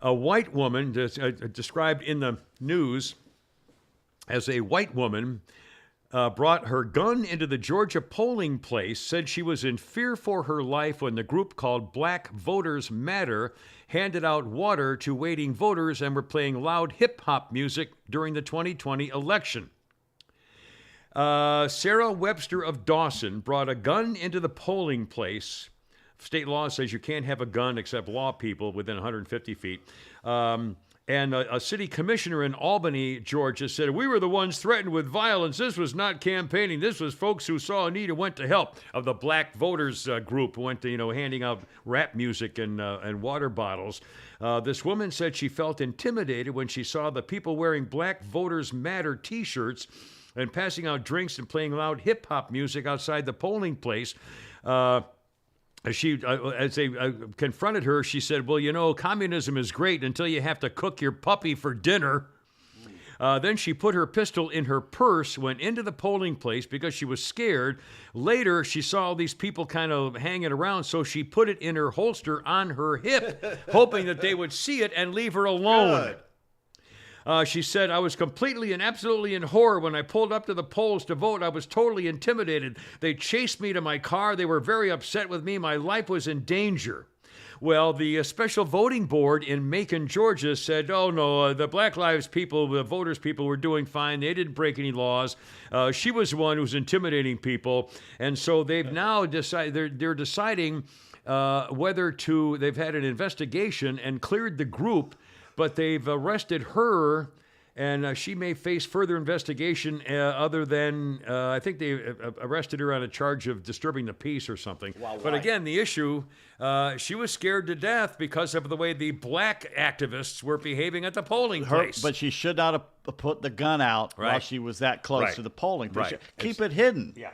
A white woman described in the news as a white woman brought her gun into the Georgia polling place, said she was in fear for her life when the group called Black Voters Matter handed out water to waiting voters and were playing loud hip-hop music during the 2020 election. Sarah Webster of Dawson brought a gun into the polling place. State law says you can't have a gun except law people within 150 feet. And a city commissioner in Albany, Georgia, said, "We were the ones threatened with violence. This was not campaigning. This was folks who saw a need and went to help." Of the Black Voters group who went to, handing out rap music and water bottles. This woman said she felt intimidated when she saw the people wearing Black Voters Matter T-shirts and passing out drinks and playing loud hip-hop music outside the polling place. as they confronted her, she said, well, you know, communism is great until you have to cook your puppy for dinner. Then she put her pistol in her purse, went into the polling place because she was scared. Later, she saw all these people kind of hanging around, so she put it in her holster on her hip, hoping that they would see it and leave her alone. She said, I was completely and absolutely in horror when I pulled up to the polls to vote. I was totally intimidated. They chased me to my car. They were very upset with me. My life was in danger. Well, the special voting board in Macon, Georgia said, oh, no, the Black Lives people, the voters people were doing fine. They didn't break any laws. She was the one who was intimidating people. And so they've now decided, they're deciding whether to, they've had an investigation and cleared the group, but they've arrested her. And she may face further investigation other than, I think they arrested her on a charge of disturbing the peace or something. Wow, but why? again, the issue, she was scared to death because of the way the black activists were behaving at the polling place. But she should not have put the gun out while Right. she was that close Right. to the polling place. Right. Keep it hidden. Yeah.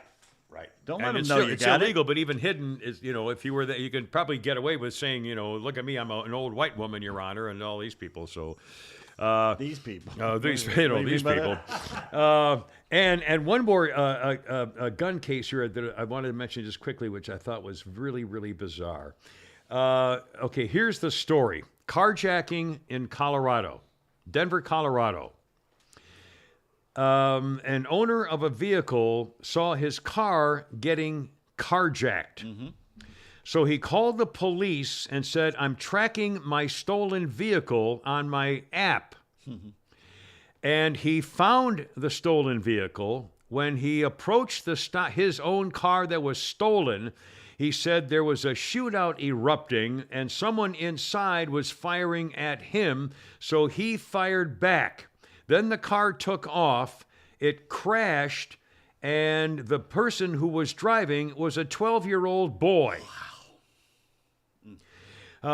Right. Don't And let them it's know still- you it's got illegal, it. but even hidden is, you know, if you were that, you could probably get away with saying, you know, look at me, I'm an old white woman, Your Honor, and all these people. So, These people. these What do you these mean by people. And one more a gun case here that I wanted to mention just quickly, which I thought was really, really bizarre. Okay, here's the story. Carjacking in Colorado, Denver, Colorado. An owner of a vehicle saw his car getting carjacked. Mm-hmm. So he called the police and said, I'm tracking my stolen vehicle on my app. And he found the stolen vehicle. When he approached his own car that was stolen, he said there was a shootout erupting and someone inside was firing at him, so he fired back. Then the car took off, it crashed, and the person who was driving was a 12-year-old boy.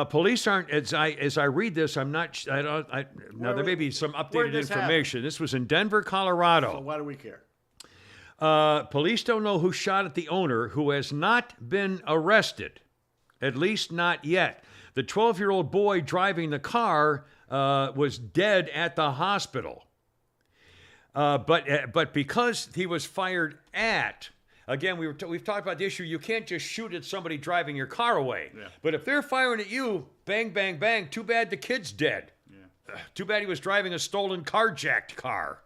Police aren't, as I read this, I'm not, now there may be some where updated did this information. This was in Denver, Colorado. So why do we care? Police don't know who shot at the owner, who has not been arrested, at least not yet. The 12-year-old boy driving the car was dead at the hospital. But because he was fired at, again, we've talked about the issue, you can't just shoot at somebody driving your car away. Yeah. But if they're firing at you, bang, bang, bang, too bad the kid's dead. Yeah. Too bad he was driving a stolen carjacked car.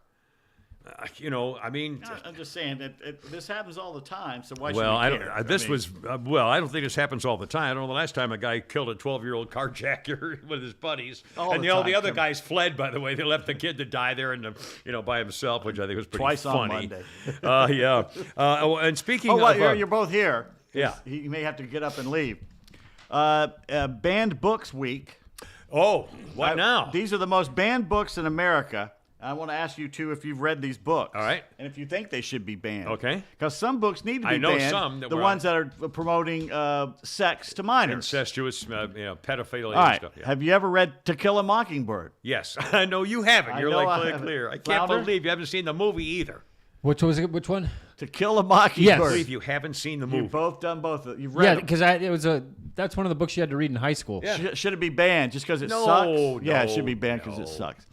You know, I mean, I'm just saying that this happens all the time. So why should well, we I care? don't. I don't think this happens all the time. I don't know the last time a guy killed a 12-year-old carjacker with his buddies, All and the all the time. other guys fled. By the way, they left the kid to die there, and by himself, which I think was pretty Twice on funny. Monday. Yeah. And speaking Oh, well, of, you're both here. Yeah. You may have to get up and leave. Banned Books Week. What now? These are the most banned books in America. I want to ask you, too, if you've read these books. All right. And if you think they should be banned. Okay. Because some books need to be I know banned. some that the were ones that are promoting sex to minors. Incestuous, pedophilia All and right. stuff. Yeah. Have you ever read To Kill a Mockingbird? Yes, I know you haven't. I You're know like I clear, haven't. clear. I can't Louder? believe you haven't seen the movie either. Which was it? Which one? To Kill a Mockingbird. Yes. I believe you haven't seen the movie. You've both done both. You've read Yeah, them. because that's one of the books you had to read in high school. Yeah. Should it be banned just because it No, sucks? Yeah, it no, should be banned because no. it sucks.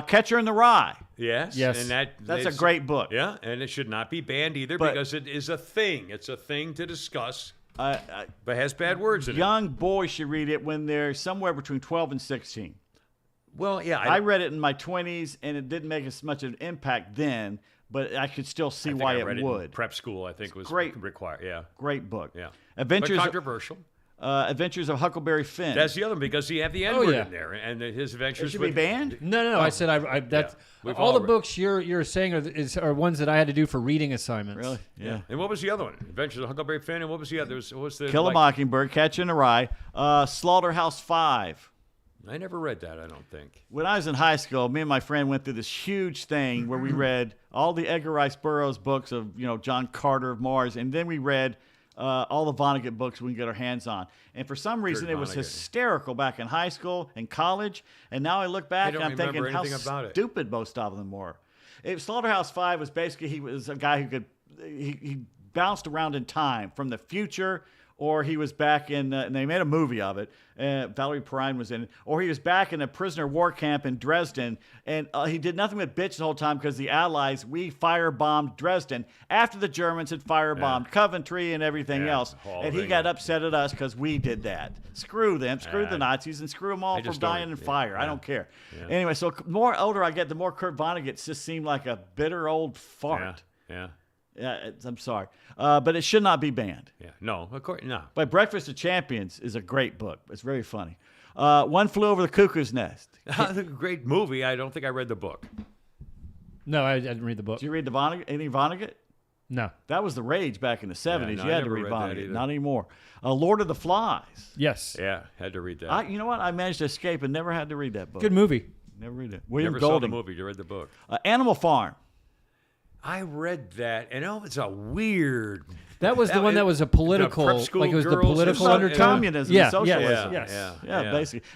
Catcher in the Rye. Yes. Yes. And That's a it's- great book. Yeah, and it should not be banned either But- because it is a thing. It's a thing to discuss, But but has bad words in it. young boys should read it when they're somewhere between 12 and 16. Well, yeah, I read it in my 20s, and it didn't make as much of an impact then, but I could still see I think why I it read it would. in prep school, I think was great. required. Yeah, Great book. yeah. Adventures, but controversial. Adventures of Huckleberry Finn. That's the other one because you have the N-word yeah. in there, and his it adventures should be with banned? No. I said that's We've all all the read- books you're saying are ones that I had to do for reading assignments. Really? Yeah. And what was the other one? Adventures of Huckleberry Finn, and what was the other? What was the Kill a Mockingbird, Catcher in the Rye, Slaughterhouse 5. I never read that. I don't think. When I was in high school, me and my friend went through this huge thing where we read all the Edgar Rice Burroughs books of, John Carter of Mars, and then we read all the Vonnegut books we can get our hands on. And for some reason, Kurt it was Vonnegut. hysterical back in high school and college. And now I look back and don't I'm thinking remember how anything about it. stupid most of them were. Slaughterhouse 5 was basically, he was a guy who could, he bounced around in time from the future or he was back in, and they made a movie of it. Valerie Perrine was in it. Or he was back in a prisoner of war camp in Dresden, and he did nothing but bitch the whole time because the Allies, we firebombed Dresden after the Germans had firebombed Coventry and everything else. And he got upset at us because we did that. Screw them. Screw the Nazis, and screw them all for dying in fire. I don't care. Anyway, so the more older I get, the more Kurt Vonnegut just seemed like a bitter old fart. Yeah, I'm sorry. But it should not be banned. Yeah. No, of course, no. But Breakfast of Champions is a great book. It's very funny. One Flew Over the Cuckoo's Nest. Great movie. I don't think I read the book. No, I didn't read the book. Did you read the any Vonnegut? No. That was the rage back in the 70s. no, You I had to never read read that Vonnegut. either. Not anymore. Lord of the Flies. Yes. Yeah, had to read that. You know what? I managed to escape and never had to read that book. Good movie. Never read it. William Never saw the Golding. movie. You read the book. Animal Farm. I read that, and it's a weird. That was the one that was a political, prep school like it was the girls or political something. undertone. Communism, yeah, socialism. Yes. Yeah, basically.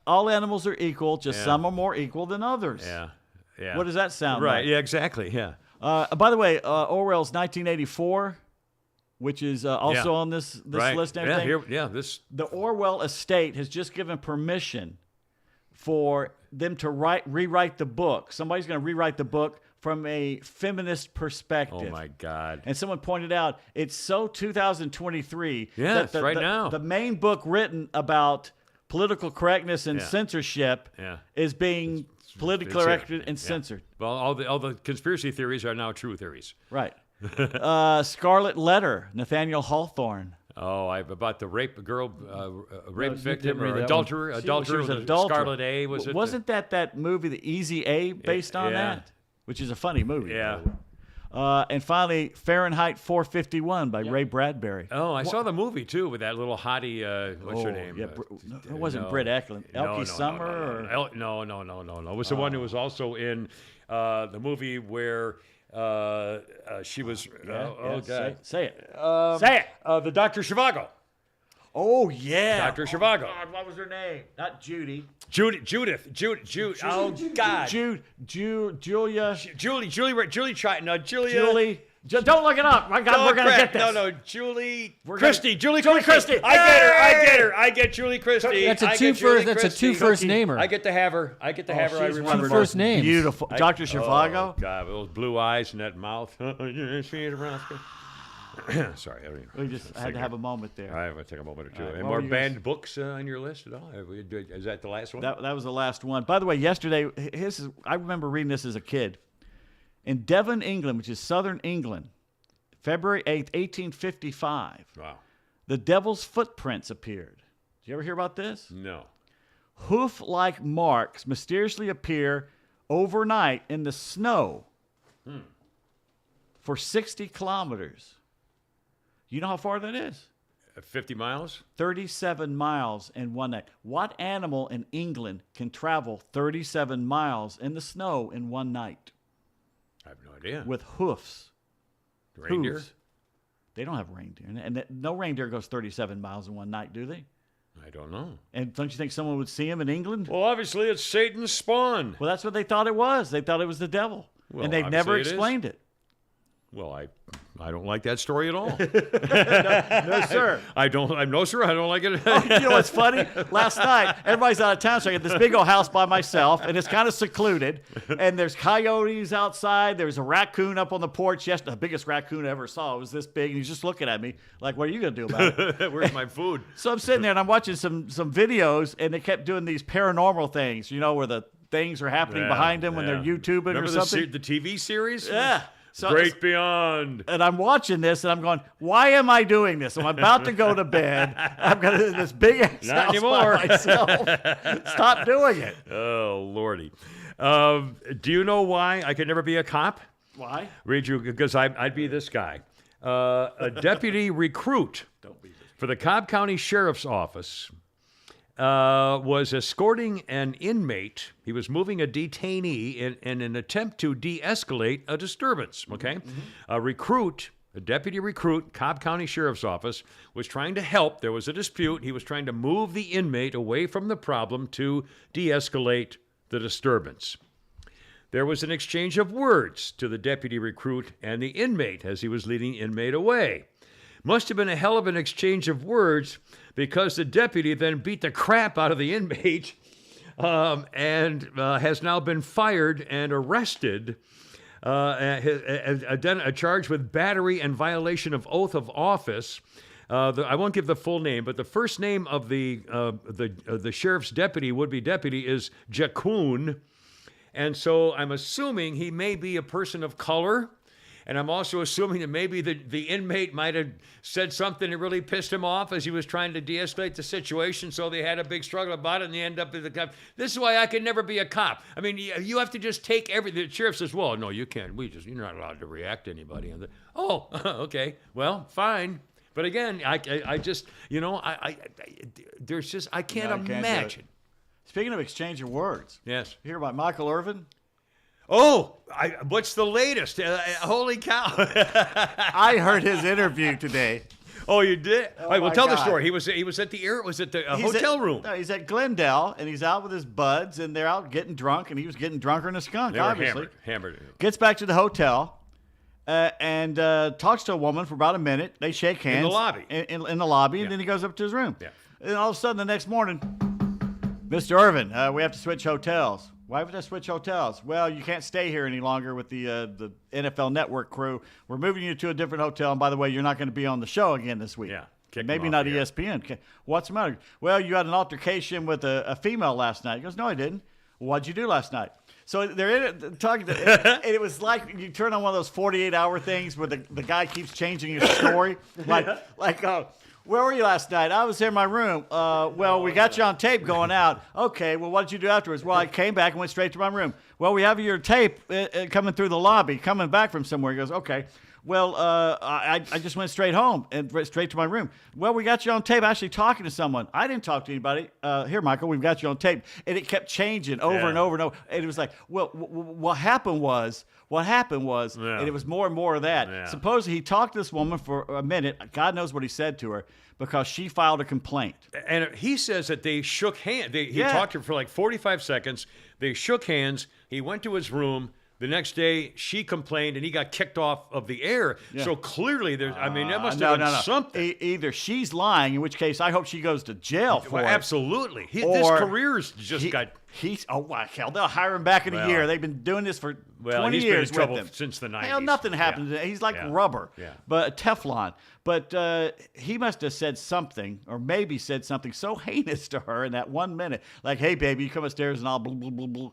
All animals are equal, just some are more equal than others. Yeah. What does that sound Right. like? Yeah. Exactly. Yeah. By the way, Orwell's 1984, which is also on this Right. list and everything. This. The Orwell estate has just given permission for them to rewrite the book. Somebody's going to rewrite the book from a feminist perspective. Oh my God! And someone pointed out it's so 2023 Yes, that right now. the main book written about political correctness and censorship is being politically corrected and censored. Well, all the conspiracy theories are now true theories. Right. Scarlet Letter, Nathaniel Hawthorne. Oh, about the rape victim read or that adulterer. She was an adulterer. Scarlet A was it? Wasn't that movie, The Easy A, based on that? Which is a funny movie. Yeah. And finally, Fahrenheit 451 by Ray Bradbury. Oh, I saw the movie too with that little hottie. What's her name? Yeah, it wasn't Britt Eklund. Elkie Summer? No. It was the one who was also in the movie where she was. God. Say it. Say it. The Dr. Zhivago. Oh, yeah. Dr. Zhivago. God, what was her name? Not Judy. Judith. Oh God. Julia. Julie tried. No, Julia. Julie. Don't look it up. My God, we're going to get this. No, Julie Christie. Julie Christie. I get Julie Christie. That's a two first namer. I get to have her. I She's remember two first names. Beautiful. Dr. Zhivago. Oh, God, those blue eyes and that mouth. Sorry, I don't even. We just had to have a moment there. All right, we'll take a moment or two. All right, Any what more were you guys- banned books on your list at all? Is that the last one? That was the last one. By the way, yesterday, I remember reading this as a kid. In Devon, England, which is southern England, February 8th, 1855, Wow. the devil's footprints appeared. Did you ever hear about this? No. Hoof-like marks mysteriously appear overnight in the snow for 60 kilometers. You know how far that is? 50 miles? 37 miles in one night. What animal in England can travel 37 miles in the snow in one night I have no idea. with hoofs? Reindeer? Hooves. They don't have reindeer. And no reindeer goes 37 miles in one night, do they? I don't know. And don't you think someone would see them in England? Well, obviously it's Satan's spawn. Well, that's what they thought it was. They thought it was the devil. Well, and they've never obviously it is. explained it. Well, I don't like that story at all. No, sir. No, sir, I don't like it. You know what's funny? Last night, everybody's out of town, so I got this big old house by myself, and it's kind of secluded. And there's coyotes outside. There's a raccoon up on the porch. Yes, the biggest raccoon I ever saw. It was this big, and he's just looking at me like, what are you going to do about it? Where's my food? So I'm sitting there, and I'm watching some videos, and they kept doing these paranormal things, where the things are happening behind them when they're YouTubing Remember or something. the TV series? Yeah. So Great Beyond. And I'm watching this, and I'm going, why am I doing this? I'm about to go to bed. I'm going to this big ass Not house anymore. by myself. Stop doing it. Oh, Lordy. Do you know why I could never be a cop? Why? Read you, because I'd be this guy. A deputy recruit for the Cobb County Sheriff's Office was escorting an inmate. He was moving a detainee in an attempt to de-escalate a disturbance, okay? A deputy recruit, Cobb County Sheriff's Office, was trying to help. There was a dispute. He was trying to move the inmate away from the problem to de-escalate the disturbance. There was an exchange of words to the deputy recruit and the inmate as he was leading the inmate away. Must have been a hell of an exchange of words because the deputy then beat the crap out of the inmate and has now been fired and arrested. Charged with battery and violation of oath of office. I won't give the full name, but the first name of the sheriff's would-be deputy, is Jackoon. And so I'm assuming he may be a person of color. And I'm also assuming that maybe the inmate might have said something that really pissed him off as he was trying to de-escalate the situation. So they had a big struggle about it, and they end up with the cop. This is why I could never be a cop. I mean, you have to just take everything. The sheriff says, well, no, you can't. You're not allowed to react to anybody. And oh, okay. Well, fine. But again, I just, there's just, I can't imagine. Speaking of exchange of words. Yes. You hear about Michael Irvin? Oh, what's the latest? Holy cow. I heard his interview today. Oh, you did? Oh, all right, well, my tell the God. story. He was at the hotel room. No, he's at Glendale, and he's out with his buds, and they're out getting drunk, and he was getting drunker than a skunk, They were obviously. hammered. Gets back to the hotel and talks to a woman for about a minute. They shake hands. In the lobby. In the lobby, and Yeah. then he goes up to his room. Yeah. And all of a sudden, the next morning, Mr. Irvin, we have to switch hotels. Why would I switch hotels? Well, you can't stay here any longer with the NFL Network crew. We're moving you to a different hotel. And by the way, you're not going to be on the show again this week. Yeah. Kick him Maybe off not the air. ESPN. What's the matter? Well, you had an altercation with a female last night. He goes, no, I didn't. Well, what'd you do last night? So they're in it, talking and it was like you turn on one of those 48-hour things where the guy keeps changing his story. Where were you last night? I was in my room. Well, we got you on tape going out. Okay, well, what did you do afterwards? Well, I came back and went straight to my room. Well, we have your tape coming through the lobby, coming back from somewhere. He goes, okay. Well, I just went straight home and straight to my room. Well, we got you on tape actually talking to someone. I didn't talk to anybody. Here, Michael, we've got you on tape. And it kept changing over and over and over. And it was like, well, what happened was, and it was more and more of that. Yeah. Supposedly he talked to this woman for a minute. God knows what he said to her because she filed a complaint. And he says that they shook hands. He Yeah. talked to her for like 45 seconds. They shook hands. He went to his room. The next day, she complained, and he got kicked off of the air. Yeah. So clearly, that must have been something. Either she's lying, in which case I hope she goes to jail for Well, it. absolutely. This Or career's just got... Hell, they'll hire him back in a year. They've been doing this for 20 he's years been in with trouble him. since the 90s. Hell, nothing happened. Yeah. He's like Yeah. rubber, Yeah. but Teflon. But he must have said something, or maybe said something so heinous to her in that 1 minute. Like, hey, baby, you come upstairs and I'll blah, blah, blah, blah.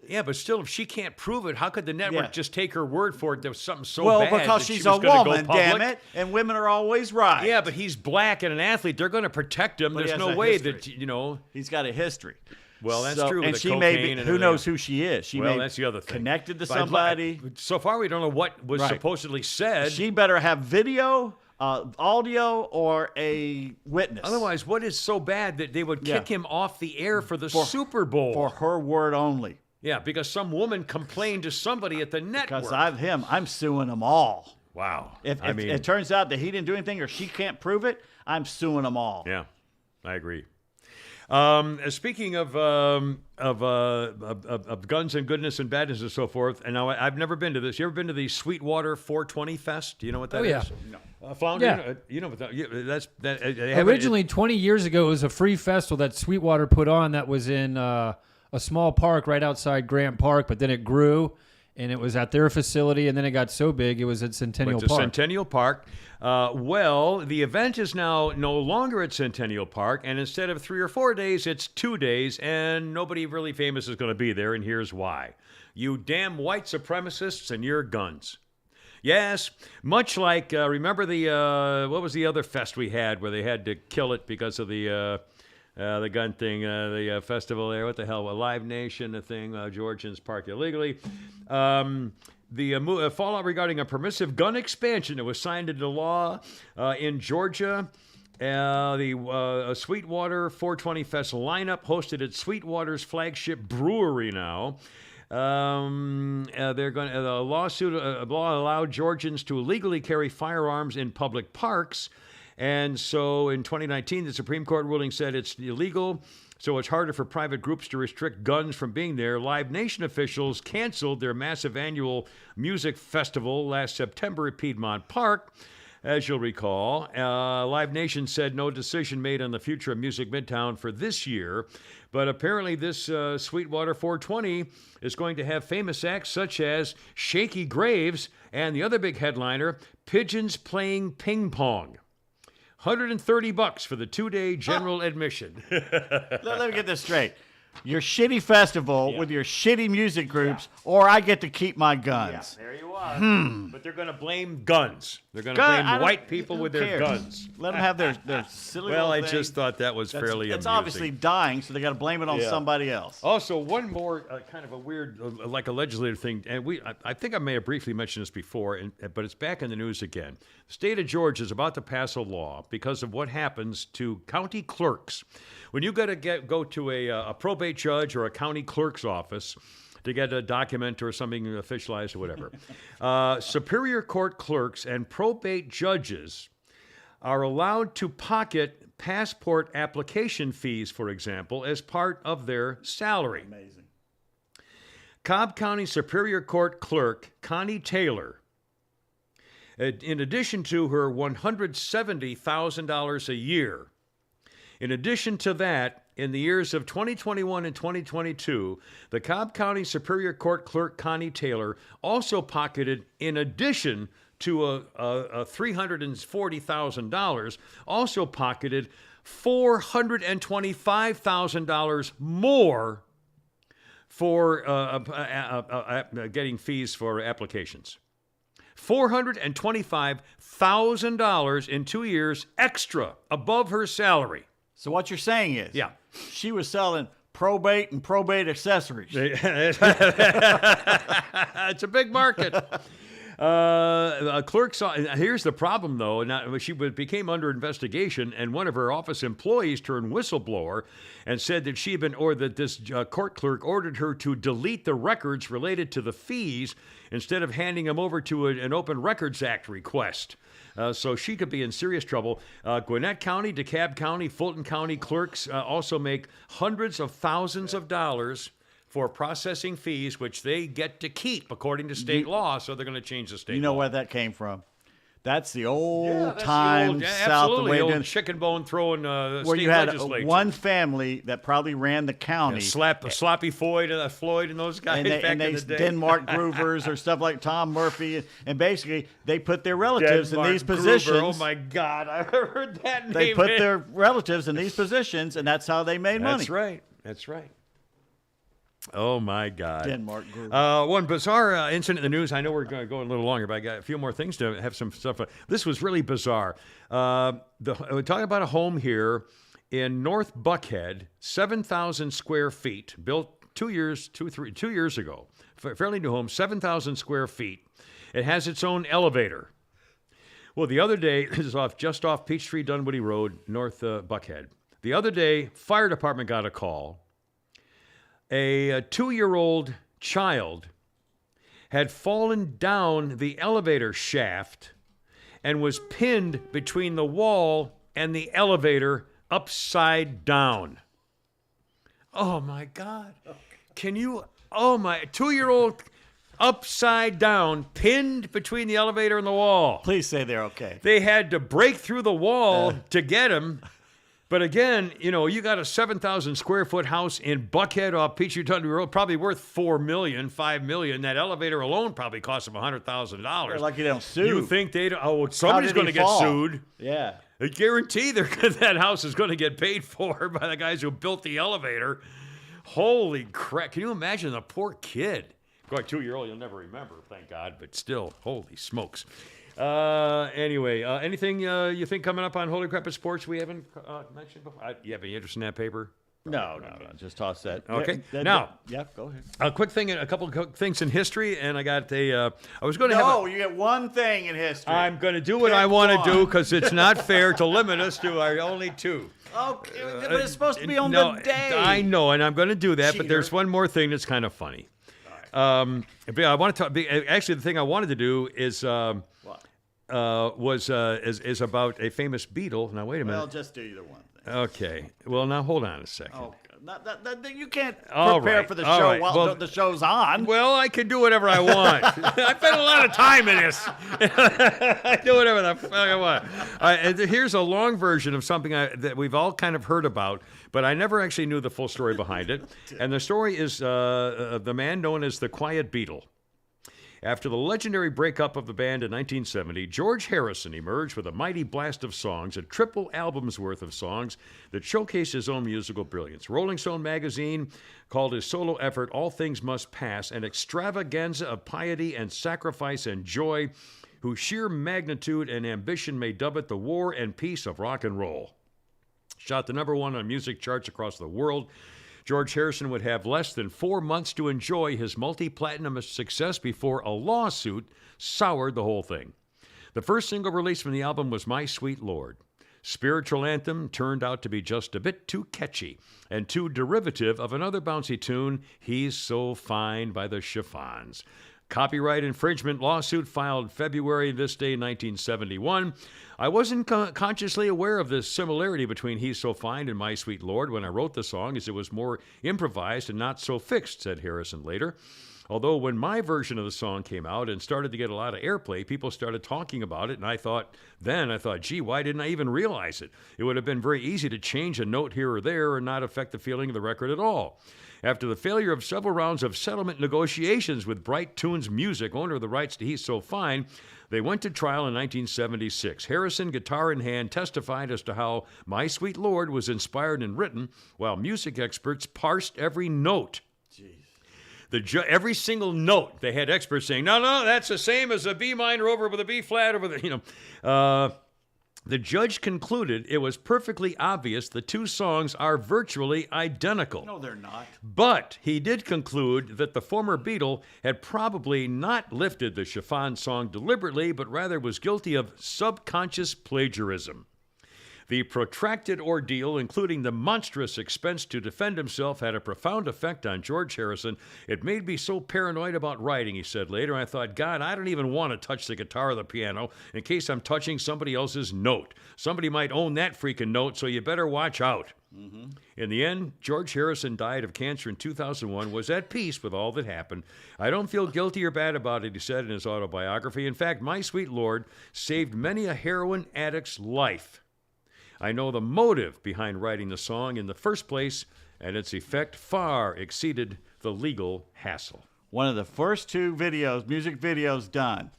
Yeah, but still, if she can't prove it, how could the network Yeah. just take her word for it? There was something so Well, bad because that she's she was a gonna go woman, public? damn it, and women are always right. Yeah, but he's black and an athlete. They're going to protect him. But he There's has no a way history. that, He's got a history. Well, that's true. And with she the may cocaine be, and who everything knows else. who she is. She Well, may that's the other thing. connected to But somebody. so far, we don't know what was Right. supposedly said. She better have video, audio, or a witness. Otherwise, what is so bad that they would kick him off the air for the For- Super Bowl? for her word only. Yeah, because some woman complained to somebody at the network. Because I'm suing them all. Wow. If it turns out that he didn't do anything or she can't prove it, I'm suing them all. Yeah, I agree. Speaking of guns and goodness and badness and so forth, and now I've never been to this. You ever been to the Sweetwater 420 Fest? Do you know what that is? yeah. Flounder? Yeah. You know what that, they have it- Originally, 20 years ago, it was a free festival that Sweetwater put on that was in a small park right outside Grant Park, but then it grew, and it was at their facility, and then it got so big, it was at Centennial went to Park. Centennial Park. Well, the event is now no longer at Centennial Park, and instead of 3 or 4 days, it's 2 days, and nobody really famous is going to be there, and here's why. You damn white supremacists and your guns. Yes, much like, remember what was the other fest we had where they had to kill it because of the gun thing, the festival there, what the hell, a Live Nation, the thing, Georgians park illegally. The fallout regarding a permissive gun expansion that was signed into law in Georgia. The Sweetwater 420 Fest lineup hosted at Sweetwater's flagship brewery now. They're going. The lawsuit law allowed Georgians to legally carry firearms in public parks, and so in 2019, the Supreme Court ruling said it's illegal. So it's harder for private groups to restrict guns from being there. Live Nation officials canceled their massive annual music festival last September at Piedmont Park. as you'll recall. Live Nation said no decision made on the future of Music Midtown for this year, but apparently this Sweetwater 420 is going to have famous acts such as Shaky Graves and the other big headliner, Pigeons Playing Ping Pong. $130 for the 2-day general admission. Let me get this straight. Your shitty festival with your shitty music groups, or I get to keep my guns. There you are. But they're going to blame guns. They're going to blame white people with their guns. Let them have their silly Well, little I thing. just thought that was fairly amusing. It's obviously dying, so they got to blame it on somebody else. Also, one more kind of a weird, like a legislative thing, and I think I may have briefly mentioned this before, but it's back in the news again. The state of Georgia is about to pass a law because of what happens to county clerks. When you got to go to a probate judge or a county clerk's office to get a document or something officialized or whatever, Superior Court clerks and probate judges are allowed to pocket passport application fees, for example, as part of their salary. Amazing. Cobb County Superior Court clerk Connie Taylor, in addition to her $170,000 a year, in addition to that, in the years of 2021 and 2022, the Cobb County Superior Court clerk Connie Taylor also pocketed, in addition to a $340,000, also pocketed $425,000 more for getting fees for applications. $425,000 in 2 years extra above her salary. So what you're saying is, Yeah. she was selling probate and probate accessories. It's a big market. A clerk saw. Here's the problem, though. Now, she became under investigation, and one of her office employees turned whistleblower and said that she had been, or that this court clerk ordered her to delete the records related to the fees instead of handing them over to an Open Records Act request. So she could be in serious trouble. Gwinnett County, DeKalb County, Fulton County clerks also make hundreds of thousands of dollars for processing fees, which they get to keep according to state law. So they're going to change the state law. You know where that came from? That's the old that's the time old- South absolutely, way old doing, chicken bone throwing where state you had legislature. one family that probably ran the county. Sloppy Floyd and those guys back and in the day. Denmark Groovers or stuff like Tom Murphy, and basically they put their relatives Denmark in these Gruber. positions. Oh my God, I heard that name. They put their relatives in these positions, and that's how they made money. That's right. That's right. Oh my God. Denmark Gruber. One bizarre incident in the news. I know we're going to go a little longer, but I got a few more things to have some stuff. This was really bizarre. We're talking about a home here in North Buckhead, 7,000 square feet, built 2 years ago. Fairly new home, 7,000 square feet. It has its own elevator. Well, the other day, this is just off Peachtree Dunwoody Road, North Buckhead. The other day, fire department got a call. A 2-year-old child had fallen down the elevator shaft and was pinned between the wall and the elevator upside down. Oh my God. Can you, 2-year-old upside down, pinned between the elevator and the wall. Please say they're okay. They had to break through the wall to get him. But again, you got a 7,000 square foot house in Buckhead off Peachtree Dunwoody Road, probably worth $4 million, $5 million. That elevator alone probably cost them $100,000. They're lucky they don't sue. You think somebody's going to get sued? Yeah. I guarantee that house is going to get paid for by the guys who built the elevator. Holy crap. Can you imagine the poor kid? Going 2-year-old, you'll never remember, thank God, but still, holy smokes. Anyway, anything you think coming up on Holy Crap at Sports we haven't mentioned before? You have any interest in that paper? No. Just toss that. Okay. Yeah, Now, go ahead. a quick thing, a couple of things in history, and I got I was going to you get one thing in history. I'm going to do what Pick I want to one. do because it's not fair to limit us to our only two. Okay, but it's supposed to be on No, the day. I know, and I'm going to do that, but there's Cheater. one more thing that's kind of funny. But I want to talk. Actually, the thing I wanted to do is is about a famous Beatle. Now wait a minute. Well, just do either one thing. Okay. Well, now hold on a second. Oh, You can't All prepare right, for the all show right. while Well, the show's on. Well, I can do whatever I want. I spent a lot of time in this. I do whatever the fuck I want. And here's a long version of something that we've all kind of heard about, but I never actually knew the full story behind it. And the story is the man known as the Quiet Beatle. After the legendary breakup of the band in 1970, George Harrison emerged with a mighty blast of songs, a triple album's worth of songs that showcased his own musical brilliance. Rolling Stone magazine called his solo effort All Things Must Pass an extravaganza of piety and sacrifice and joy, whose sheer magnitude and ambition may dub it the war and peace of rock and roll. Shot the #1 on music charts across the world, George Harrison would have less than 4 months to enjoy his multi-platinum success before a lawsuit soured the whole thing. The first single released from the album was My Sweet Lord. Spiritual anthem turned out to be just a bit too catchy and too derivative of another bouncy tune, He's So Fine by the Chiffons. Copyright infringement lawsuit filed February this day, 1971. I wasn't consciously aware of the similarity between He's So Fine and My Sweet Lord when I wrote the song, as it was more improvised and not so fixed, said Harrison later. Although when my version of the song came out and started to get a lot of airplay, people started talking about it, and I thought, gee, why didn't I even realize it? It would have been very easy to change a note here or there and not affect the feeling of the record at all. After the failure of several rounds of settlement negotiations with Bright Tunes Music, owner of the rights to He's So Fine, they went to trial in 1976. Harrison, guitar in hand, testified as to how My Sweet Lord was inspired and written, while music experts parsed every note. Every single note, they had experts saying, no, that's the same as a B minor over with a B flat over the, The judge concluded it was perfectly obvious the two songs are virtually identical. No, they're not. But he did conclude that the former Beatle had probably not lifted the Chiffon song deliberately, but rather was guilty of subconscious plagiarism. The protracted ordeal, including the monstrous expense to defend himself, had a profound effect on George Harrison. It made me so paranoid about writing, he said later. I thought, God, I don't even want to touch the guitar or the piano in case I'm touching somebody else's note. Somebody might own that freaking note, so you better watch out. Mm-hmm. In the end, George Harrison died of cancer in 2001, was at peace with all that happened. I don't feel guilty or bad about it, he said in his autobiography. In fact, My Sweet Lord saved many a heroin addict's life. I know the motive behind writing the song in the first place, and its effect far exceeded the legal hassle. One of the first two music videos done,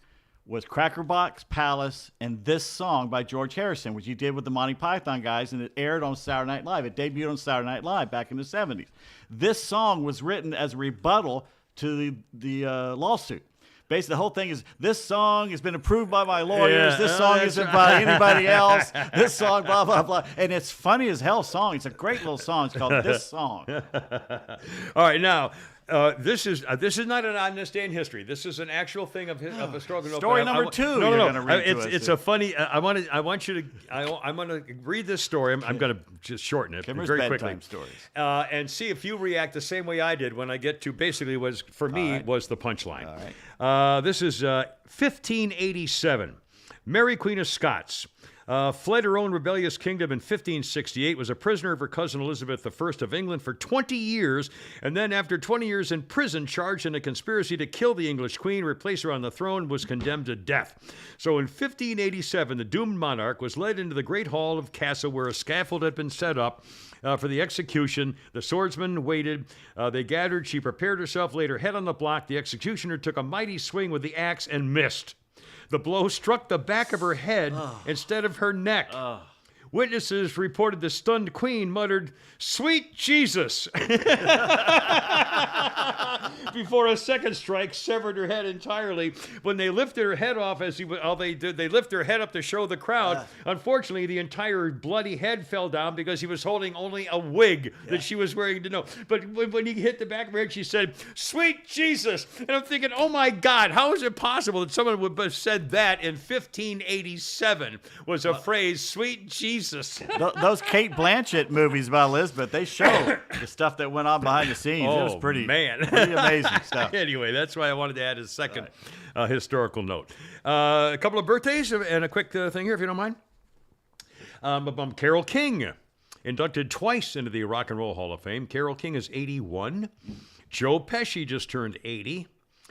was Crackerbox Palace and this song by George Harrison, which he did with the Monty Python guys, and it aired on Saturday Night Live. It debuted on Saturday Night Live back in the 70s. This song was written as a rebuttal to the lawsuit. Basically, the whole thing is, this song has been approved by my lawyers. This song isn't by anybody else. This song, blah, blah, blah. And it's funny as hell song. It's a great little song. It's called This Song. All right, now, this is not an on this day in history. This is an actual thing of a struggle. Story number two. You're going to read to us. It's a funny. I'm going to read this story. I'm going to just shorten it Kimmer's very bedtime quickly, stories. and see if you react the same way I did when I get to basically was for me was the punchline. All right. This is 1587. Mary Queen of Scots. Fled her own rebellious kingdom in 1568, was a prisoner of her cousin Elizabeth I of England for 20 years, and then after 20 years in prison, charged in a conspiracy to kill the English queen, replace her on the throne, was condemned to death. So in 1587, the doomed monarch was led into the great hall of Castle, where a scaffold had been set up for the execution. The swordsmen waited. They gathered. She prepared herself, laid her head on the block. The executioner took a mighty swing with the axe and missed. The blow struck the back of her head instead of her neck. Witnesses reported the stunned queen muttered, "Sweet Jesus," before a second strike severed her head entirely. When they lifted her head off, they lift her head up to show the crowd. Unfortunately, the entire bloody head fell down because he was holding only a wig that she was wearing to know. But when he hit the back of her head, she said, "Sweet Jesus." And I'm thinking, oh my God, how is it possible that someone would have said that in 1587 was a phrase, "Sweet Jesus"? Those Kate Blanchett movies about Elizabeth, they show the stuff that went on behind the scenes. It was pretty amazing stuff. Anyway, that's why I wanted to add a second historical note. A couple of birthdays and a quick thing here, if you don't mind. Carole King. inducted twice into the Rock and Roll Hall of Fame. Carole King is 81. Joe Pesci just turned 80.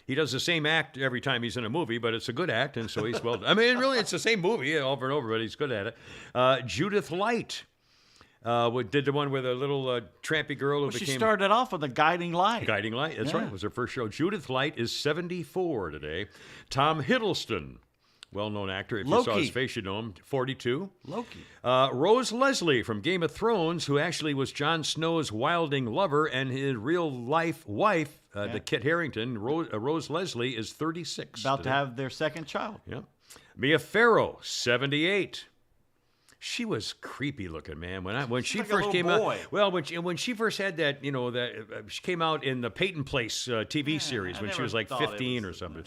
He does the same act every time he's in a movie, but it's a good act, and so he's well. I mean, really, it's the same movie over and over, but he's good at it. Judith Light did the one with a little trampy girl who She became. started off with a guiding light. Guiding Light, that's right. It was her first show. Judith Light is 74 today. Tom Hiddleston, well-known actor. If you saw his face, you know him. 42. Loki. Rose Leslie from Game of Thrones, who actually was Jon Snow's wilding lover and his real-life wife, the Kit Harington. Rose Leslie is 36. About today. to have their second child. Yeah. Mia Farrow, 78. She was creepy looking, man. When she like a first little came boy. out, well, when she first had that, she came out in the Peyton Place TV series I when she never was like thought it 15 was- or something.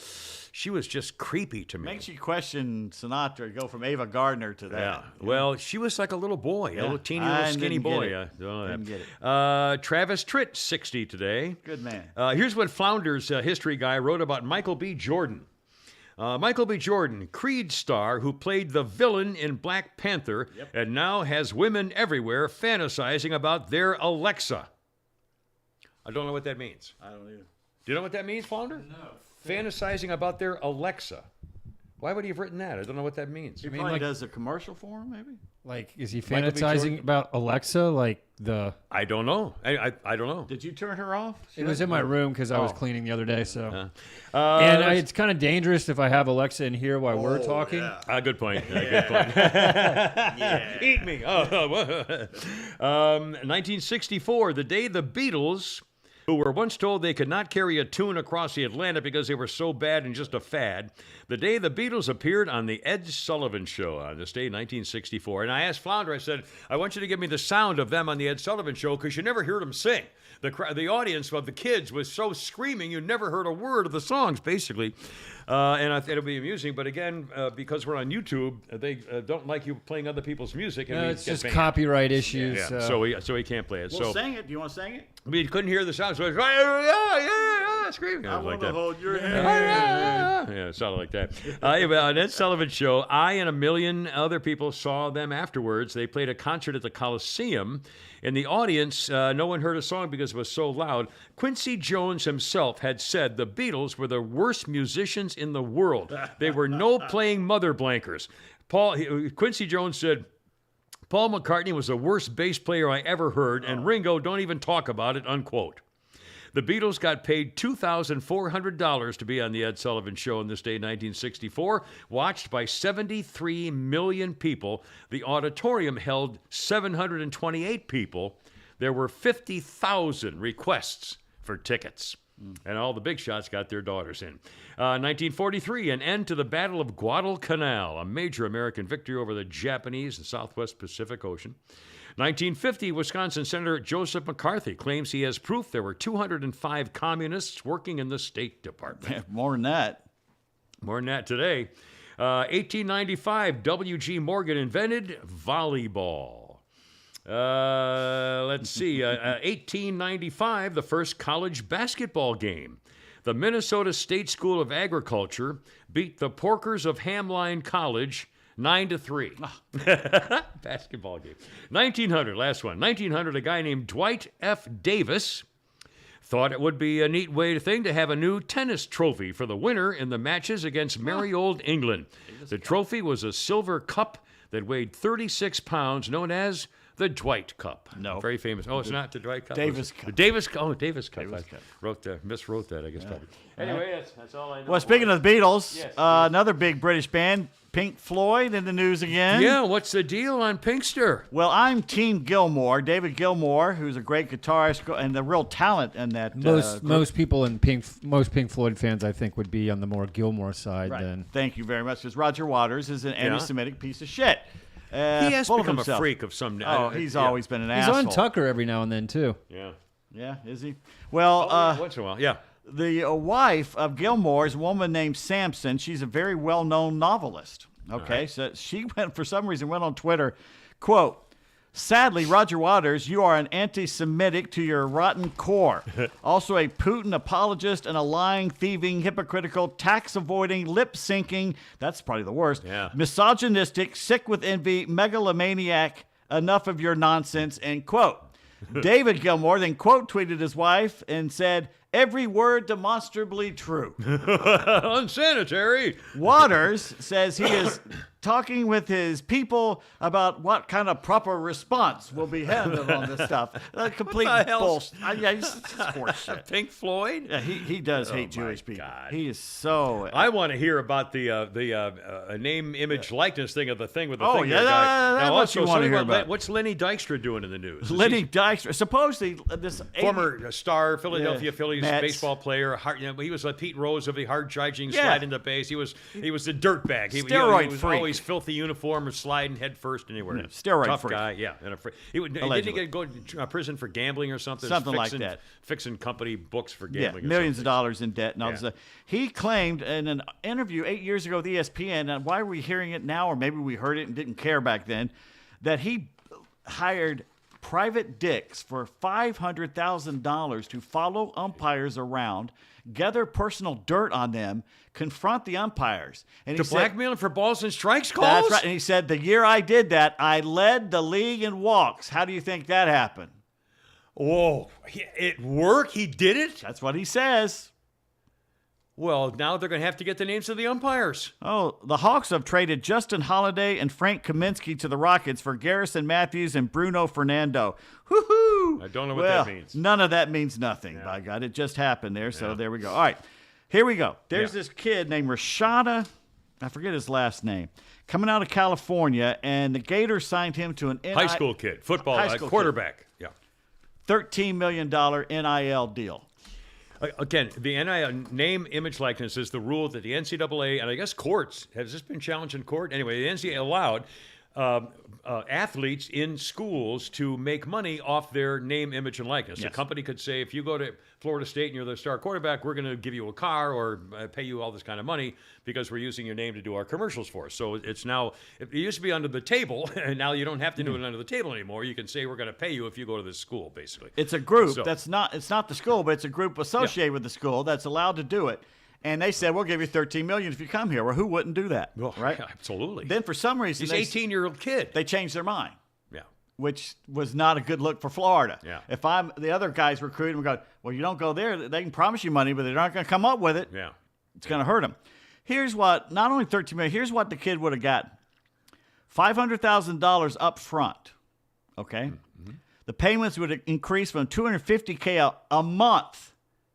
She was just creepy to me. Makes you question Sinatra, go from Ava Gardner to that. Yeah. Well, she was like a little boy, a little teeny little skinny didn't get boy. it. Yeah. Didn't get it. Travis Tritt, 60 today. Good man. Here's what Flounder's history guy wrote about Michael B. Jordan. Michael B. Jordan, Creed star who played the villain in Black Panther and now has women everywhere fantasizing about their Alexa. I don't know what that means. I don't either. Do you know what that means, Flounder? No. Fantasizing about their Alexa. Why would he have written that? I don't know what that means. He probably does a commercial for him, maybe? Like, is he Michael B. Jordan? fantasizing about Alexa? Like the. I don't know. I don't know. Did you turn her off? It was in my room because I was Oh. cleaning the other day. So, let's- it's kind of dangerous if I have Alexa in here while we're talking. Good point. Good point. Eat me. 1964, the day the Beatles, who were once told they could not carry a tune across the Atlantic because they were so bad and just a fad, the day the Beatles appeared on the Ed Sullivan Show on this day, 1964. And I asked Flounder, I said, I want you to give me the sound of them on the Ed Sullivan Show because you never heard them sing. The audience of the kids was so screaming you never heard a word of the songs, basically. And I thought it'll be amusing, but again, because we're on YouTube, they don't like you playing other people's music. And No, we it's get just banned. copyright issues. Yeah, so he can't play it. Well, So sing it. Do you want to sing it? I mean, he couldn't hear the sound, so he was yeah, screaming. I like want that. to hold your hand. Yeah, it sounded like that. Anyway, on Ed Sullivan Show, I and a million other people saw them afterwards. They played a concert at the Coliseum. In the audience, no one heard a song because it was so loud. Quincy Jones himself had said the Beatles were the worst musicians in the world. They were no-playing mother blankers. Quincy Jones said, Paul McCartney was the worst bass player I ever heard, and Ringo, don't even talk about it, unquote. The Beatles got paid $2,400 to be on the Ed Sullivan Show on this day, 1964, watched by 73 million people. The auditorium held 728 people. There were 50,000 requests for tickets. And all the big shots got their daughters in. 1943, an end to the Battle of Guadalcanal, a major American victory over the Japanese in the Southwest Pacific Ocean. 1950, Wisconsin Senator Joseph McCarthy claims he has proof there were 205 communists working in the State Department. More than that. More than that today. 1895, W.G. Morgan invented volleyball. Let's see. 1895, the first college basketball game. The Minnesota State School of Agriculture beat the Porkers of Hamline College 9-3. Basketball game. 1900, last one. 1900, a guy named Dwight F. Davis thought it would be a neat thing to have a new tennis trophy for the winner in the matches against merry old England. The trophy was a silver cup that weighed 36 pounds, known as the Dwight Cup. No. Very famous. Oh, it's not the Dwight Cup. Davis The Cup. Davis Cup. Oh, Davis Cup. Davis I Cup. miswrote that, I guess. Probably. Anyway, that's all I know. Well, speaking of the Beatles, Yes, another big British band, Pink Floyd, in the news again. Yeah, what's the deal on Pinkster? Well, I'm Team Gilmore, David Gilmore, who's a great guitarist and a real talent in that. Most people in most Pink Floyd fans, I think, would be on the more Gilmore side Right. than. Thank you very much, because Roger Waters is an anti-Semitic piece of shit. He has full of become a himself. freak of some. Oh, he's yeah. always been an He's asshole. on Tucker every now and then too. Yeah. Yeah, is he? Well, Once in a while, yeah. the wife of Gilmore is a woman named Sampson. She's a very well-known novelist. Okay, so she for some reason went on Twitter, quote, "Sadly, Roger Waters, you are an anti-Semitic to your rotten core. Also a Putin apologist and a lying, thieving, hypocritical, tax-avoiding, lip-syncing," that's probably the worst, Yeah. "misogynistic, sick with envy, megalomaniac, Enough of your nonsense, end quote. David Gilmour then quote tweeted his wife and said, every word demonstrably true. Unsanitary. Waters says he is talking with his people about what kind of proper response will be handled on this stuff. Complete bullshit. Yeah, he's horseshit. Pink Floyd? Yeah, he does hate Jewish people. God. He is so... I want to hear about the name, image, likeness thing of the thing with the Oh, finger yeah, guy. that's Now, what also, you wanna something hear about about. what's Lenny Dykstra doing in the news? Lenny Dykstra, supposedly this... Former star, Philadelphia Yeah, Phillies Mets. baseball player. He was like Pete Rose of the hard judging, Yeah. sliding the base. He was the dirtbag. He Steroid was freak. always filthy uniform or sliding head first anywhere. Yeah, steroid Tough freak. guy, yeah. And didn't he go to prison for gambling or something? Something like that. Fixing company books for Yeah, gambling. millions of something. dollars in debt and all Yeah. this stuff. He claimed in an interview 8 years ago with ESPN, and why are we hearing it now, or maybe we heard it and didn't care back then, that he hired private dicks for $500,000 to follow umpires around, gather personal dirt on them, confront the umpires. And To he said, blackmail him for balls and strikes calls? that's right. And he said, the year I did that, I led the league in walks. How do you think that happened? Whoa. It worked? He did it? That's what he says. Well, now they're going to have to get the names of the umpires. Oh, the Hawks have traded Justin Holiday and Frank Kaminsky to the Rockets for Garrison Matthews and Bruno Fernando. Woohoo! I don't know what that means. None of that means nothing, by God. It just happened there, so there we go. All right, here we go. There's this kid named Rashada, I forget his last name, coming out of California, and the Gators signed him to an High school kid, football, High school quarterback. Yeah. $13 million NIL deal. Again, the NIL, name, image, likeness is the rule that the NCAA, and I guess courts, has this been challenged in court? Anyway, the NCAA allowed athletes in schools to make money off their name, image, and likeness. Yes. A company could say, if you go to Florida State and you're the star quarterback, we're going to give you a car or pay you all this kind of money because we're using your name to do our commercials for us. So it's now, it used to be under the table, and now you don't have to do it under the table anymore. You can say we're going to pay you if you go to this school, basically. It's a group So- it's not the school, but it's a group associated with the school that's allowed to do it. And they said, we'll give you $13 million if you come here. Well, who wouldn't do that? Well, right? yeah, absolutely. Then for some reason, He's an 18-year-old kid. they changed their mind, Yeah. which was not a good look for Florida. Yeah. If I'm the other guys recruiting, we go, well, you don't go there. They can promise you money, but they're not going to come up with it. Yeah. It's going to hurt them. Here's what, not only $13 million, here's what the kid would have gotten. $500,000 up front, okay? Mm-hmm. The payments would increase from $250K a month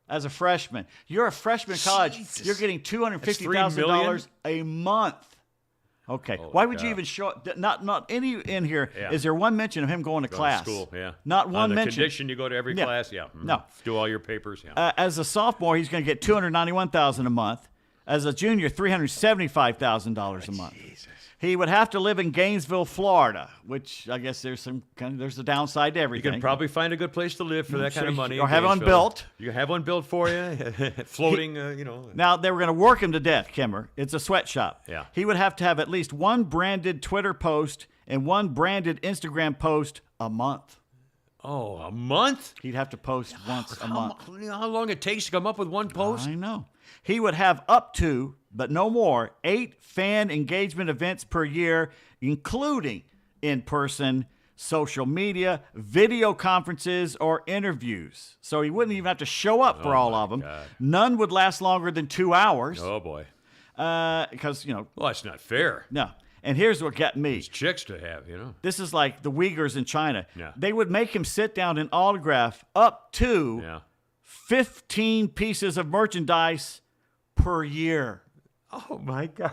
as a freshman. You're a freshman in college. Jesus. You're getting That's $3 million? $250,000 a month. Okay. Oh, Why would you God. even show not any in here? Yeah. Is there one mention of him going to Go to class? school, yeah. Not one On the mention. condition you go to every Yeah. class, yeah. No. Do all your papers, yeah. As a sophomore, he's going to get $291,000 a month. As a junior, $375,000 a month. Jesus. He would have to live in Gainesville, Florida, which I guess there's there's a downside to You everything. can probably find a good place to live for that kind of money. Or in have one Gainesville. built. You can have one built for you, floating, Now, they were going to work him to death, Kimmer. It's a sweatshop. Yeah. He would have to have at least one branded Twitter post and one branded Instagram post a month. Oh, a month? He'd have to post once a month. You know how long it takes to come up with one post? I know. He would have up to, but no more, 8 fan engagement events per year, including in-person, social media, video conferences, or interviews. So he wouldn't even have to show up for all of them. God. None would last longer than 2 hours. Oh, boy. Because, Well, that's not fair. no. And here's what got me. Chicks to have, This is like the Uyghurs in China. Yeah. They would make him sit down and autograph up to Yeah. 15 pieces of merchandise per year. Oh, my God.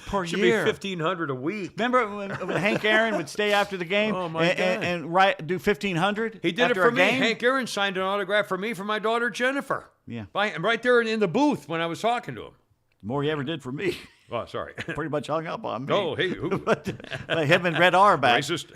Per Should year. be $1,500 a week. Remember when Hank Aaron would stay after the game Oh, my God. and do 1,500? He did after it for a me. game? Hank Aaron signed an autograph for me for my daughter, Jennifer. Yeah. Right there in the booth when I was talking to him. More he ever did for me. Oh, sorry. Pretty much hung up on me. Oh, hey, who? Like him and Red Auerbach. Racist.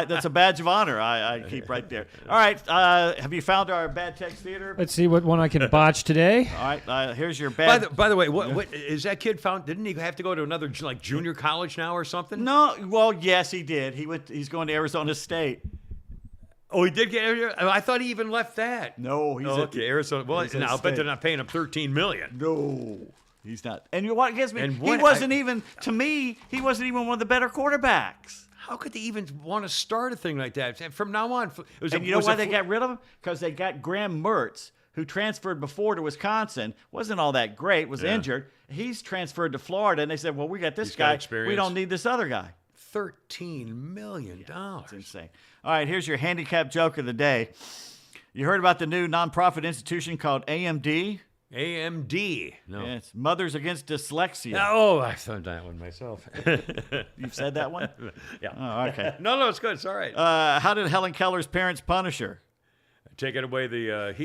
That's a badge of honor I keep right there. All right. Have you found our Bad Text Theater? Let's see what one I can botch today. All right. Here's your bad. By the way, what is that kid found? Didn't he have to go to another junior college now or something? No. Well, yes, he did. He's going to Arizona State. Oh, he did get. I thought he even left that. No, he's Okay, Arizona. Well, he's at now, State. but they're not paying him $13 million. No. He's not. And you know what gets me? And He what wasn't even, to me, he wasn't even one of the better quarterbacks. How could they even want to start a thing like that? And from now on, it was And you know why they got rid of him? Because they got Graham Mertz, who transferred before to Wisconsin, wasn't all that great, was injured. He's transferred to Florida, and they said, well, we got this He's got guy. experience. We don't need this other guy. $13 million. That's insane. All right, here's your handicap joke of the day. You heard about the new nonprofit institution called AMD? AMD. No. Yeah, it's Mothers Against Dyslexia. Oh, I thought that one myself. You've said that one? Yeah. Oh, okay. No, it's good. It's all right. How did Helen Keller's parents punish her? Taking away the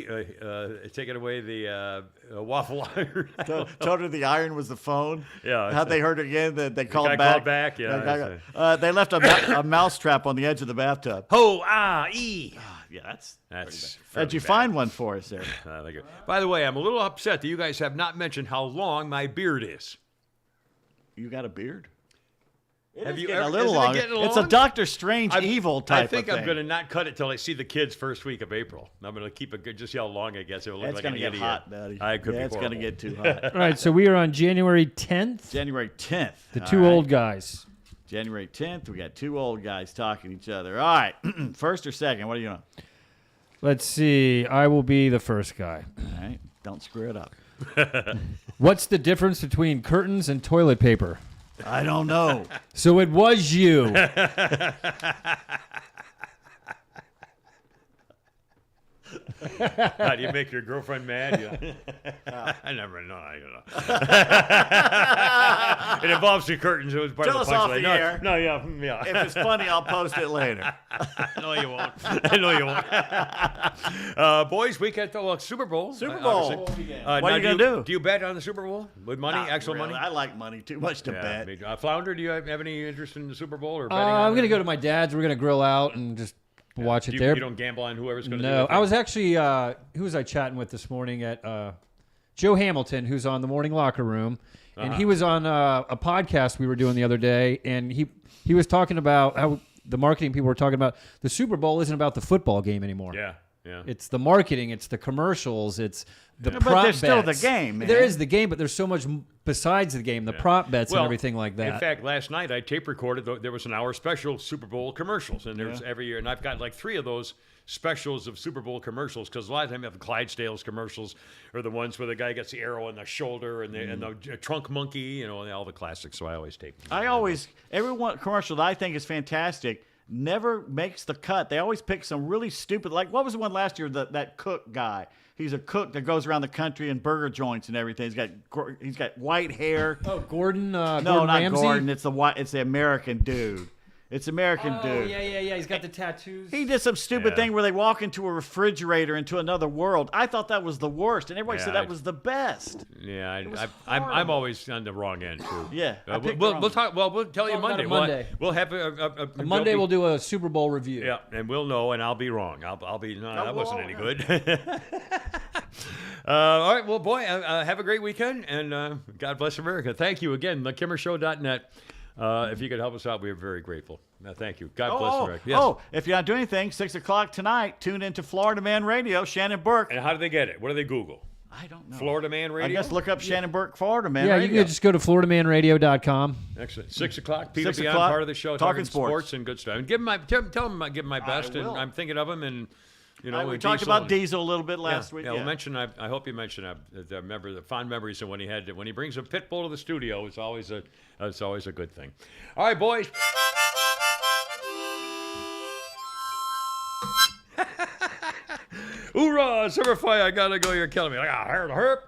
waffle iron. Told her the iron was the phone. Yeah. How'd they heard again? That they called guy back. called back, yeah. They left a mouse trap on the edge of the bathtub. Ho, Yeah, that's. That's. How'd you find one for us there? I like it. By the way, I'm a little upset that you guys have not mentioned how long my beard is. You got a beard? Have you Getting ever? a little Isn't it longer. getting It's a long? Doctor Strange evil type I think of I'm thing. going to not cut it till I see the kids first week of April. I'm going to keep it good, just see how long it gets. It will look It's like going an to get idiot. hot, buddy. I could be it's going to horrible. get too hot. All right, so we are on January 10th. January 10th. The All two right. old guys. January 10th, we got two old guys talking to each other. All right. First or second? What do you know? Let's see. I will be the first guy. All right. Don't screw it up. What's the difference between curtains and toilet paper? I don't know. So it was you. How do you make your girlfriend mad? I never know. It involves the curtains. It was part Tell of us the off punchline. the air. No, yeah. If it's funny, I'll post it later. No, you won't. I know you won't. Boys, weekend, Super Bowl. Super Bowl. obviously. What Now, are you going to do? Do you bet on the Super Bowl with money, Not actual really. money? I like money too much to Yeah, bet. me too. Flounder, do you have any interest in the Super Bowl or betting? I'm going to go to my dad's. We're going to grill out and just watch it You there. don't gamble on whoever's going to do No, it? I was actually, who was I chatting with this morning at Joe Hamilton, who's on the Morning Locker Room. And he was on a podcast we were doing the other day, and he was talking about how the marketing people were talking about the Super Bowl isn't about the football game anymore. Yeah. It's the marketing, it's the commercials, it's the Yeah, prop but there's still bets. the game, man. There is the game, but there's so much besides the game, the prop bets and everything like that. In fact, last night I tape recorded. There was an hour special Super Bowl commercials, and there's every year, and I've got like 3 of those specials of Super Bowl commercials because a lot of time you have Clydesdale's commercials or the ones where the guy gets the arrow in the shoulder and the trunk monkey, you know, and all the classics. So I always tape them. Every one commercial that I think is fantastic never makes the cut. They always pick some really stupid, like what was the one last year? That cook guy. He's a cook that goes around the country in burger joints and everything. He's got white hair. Oh, Gordon. No, Gordon not Ramsay? Gordon. It's the American dude. It's American Oh, dude. yeah. He's got the tattoos. He did some stupid thing where they walk into a refrigerator into another world. I thought that was the worst, and everybody said that was the best. Yeah, was I'm horrible. always on the wrong end too. Yeah, I picked the we'll wrong talk. Well, we'll tell you Talk about Monday. it Monday. We'll have a Monday we'll do a Super Bowl review. Yeah, and we'll know, and I'll be wrong. I'll be no, that wasn't any good. All right, well, boy, have a great weekend, and God bless America. Thank you again, thekimmershow.net. If you could help us out, we are very grateful. Thank you. God bless America. Yes. If you're not doing anything, 6 o'clock tonight, tune into Florida Man Radio, Shannon Burke. And how do they get it? What do they Google? I don't know. Florida Man Radio? I guess look up Shannon Burke, Florida Man Yeah, Radio. you can just go to floridamanradio.com. Excellent. 6 o'clock. Peter 6 Beyond, o'clock, part of the show, talking talking sports and good stuff. And give him tell him I give him my best, and will. I'm thinking of him, and you know, we and talked Diesel about and- Diesel a little bit last week. Yeah, we'll mention. I hope you mention the fond memories of when he brings a pit bull to the studio. It's always a good thing. All right, boys. Hoorah! Summer fire! I gotta go. You're killing me. Like, herp.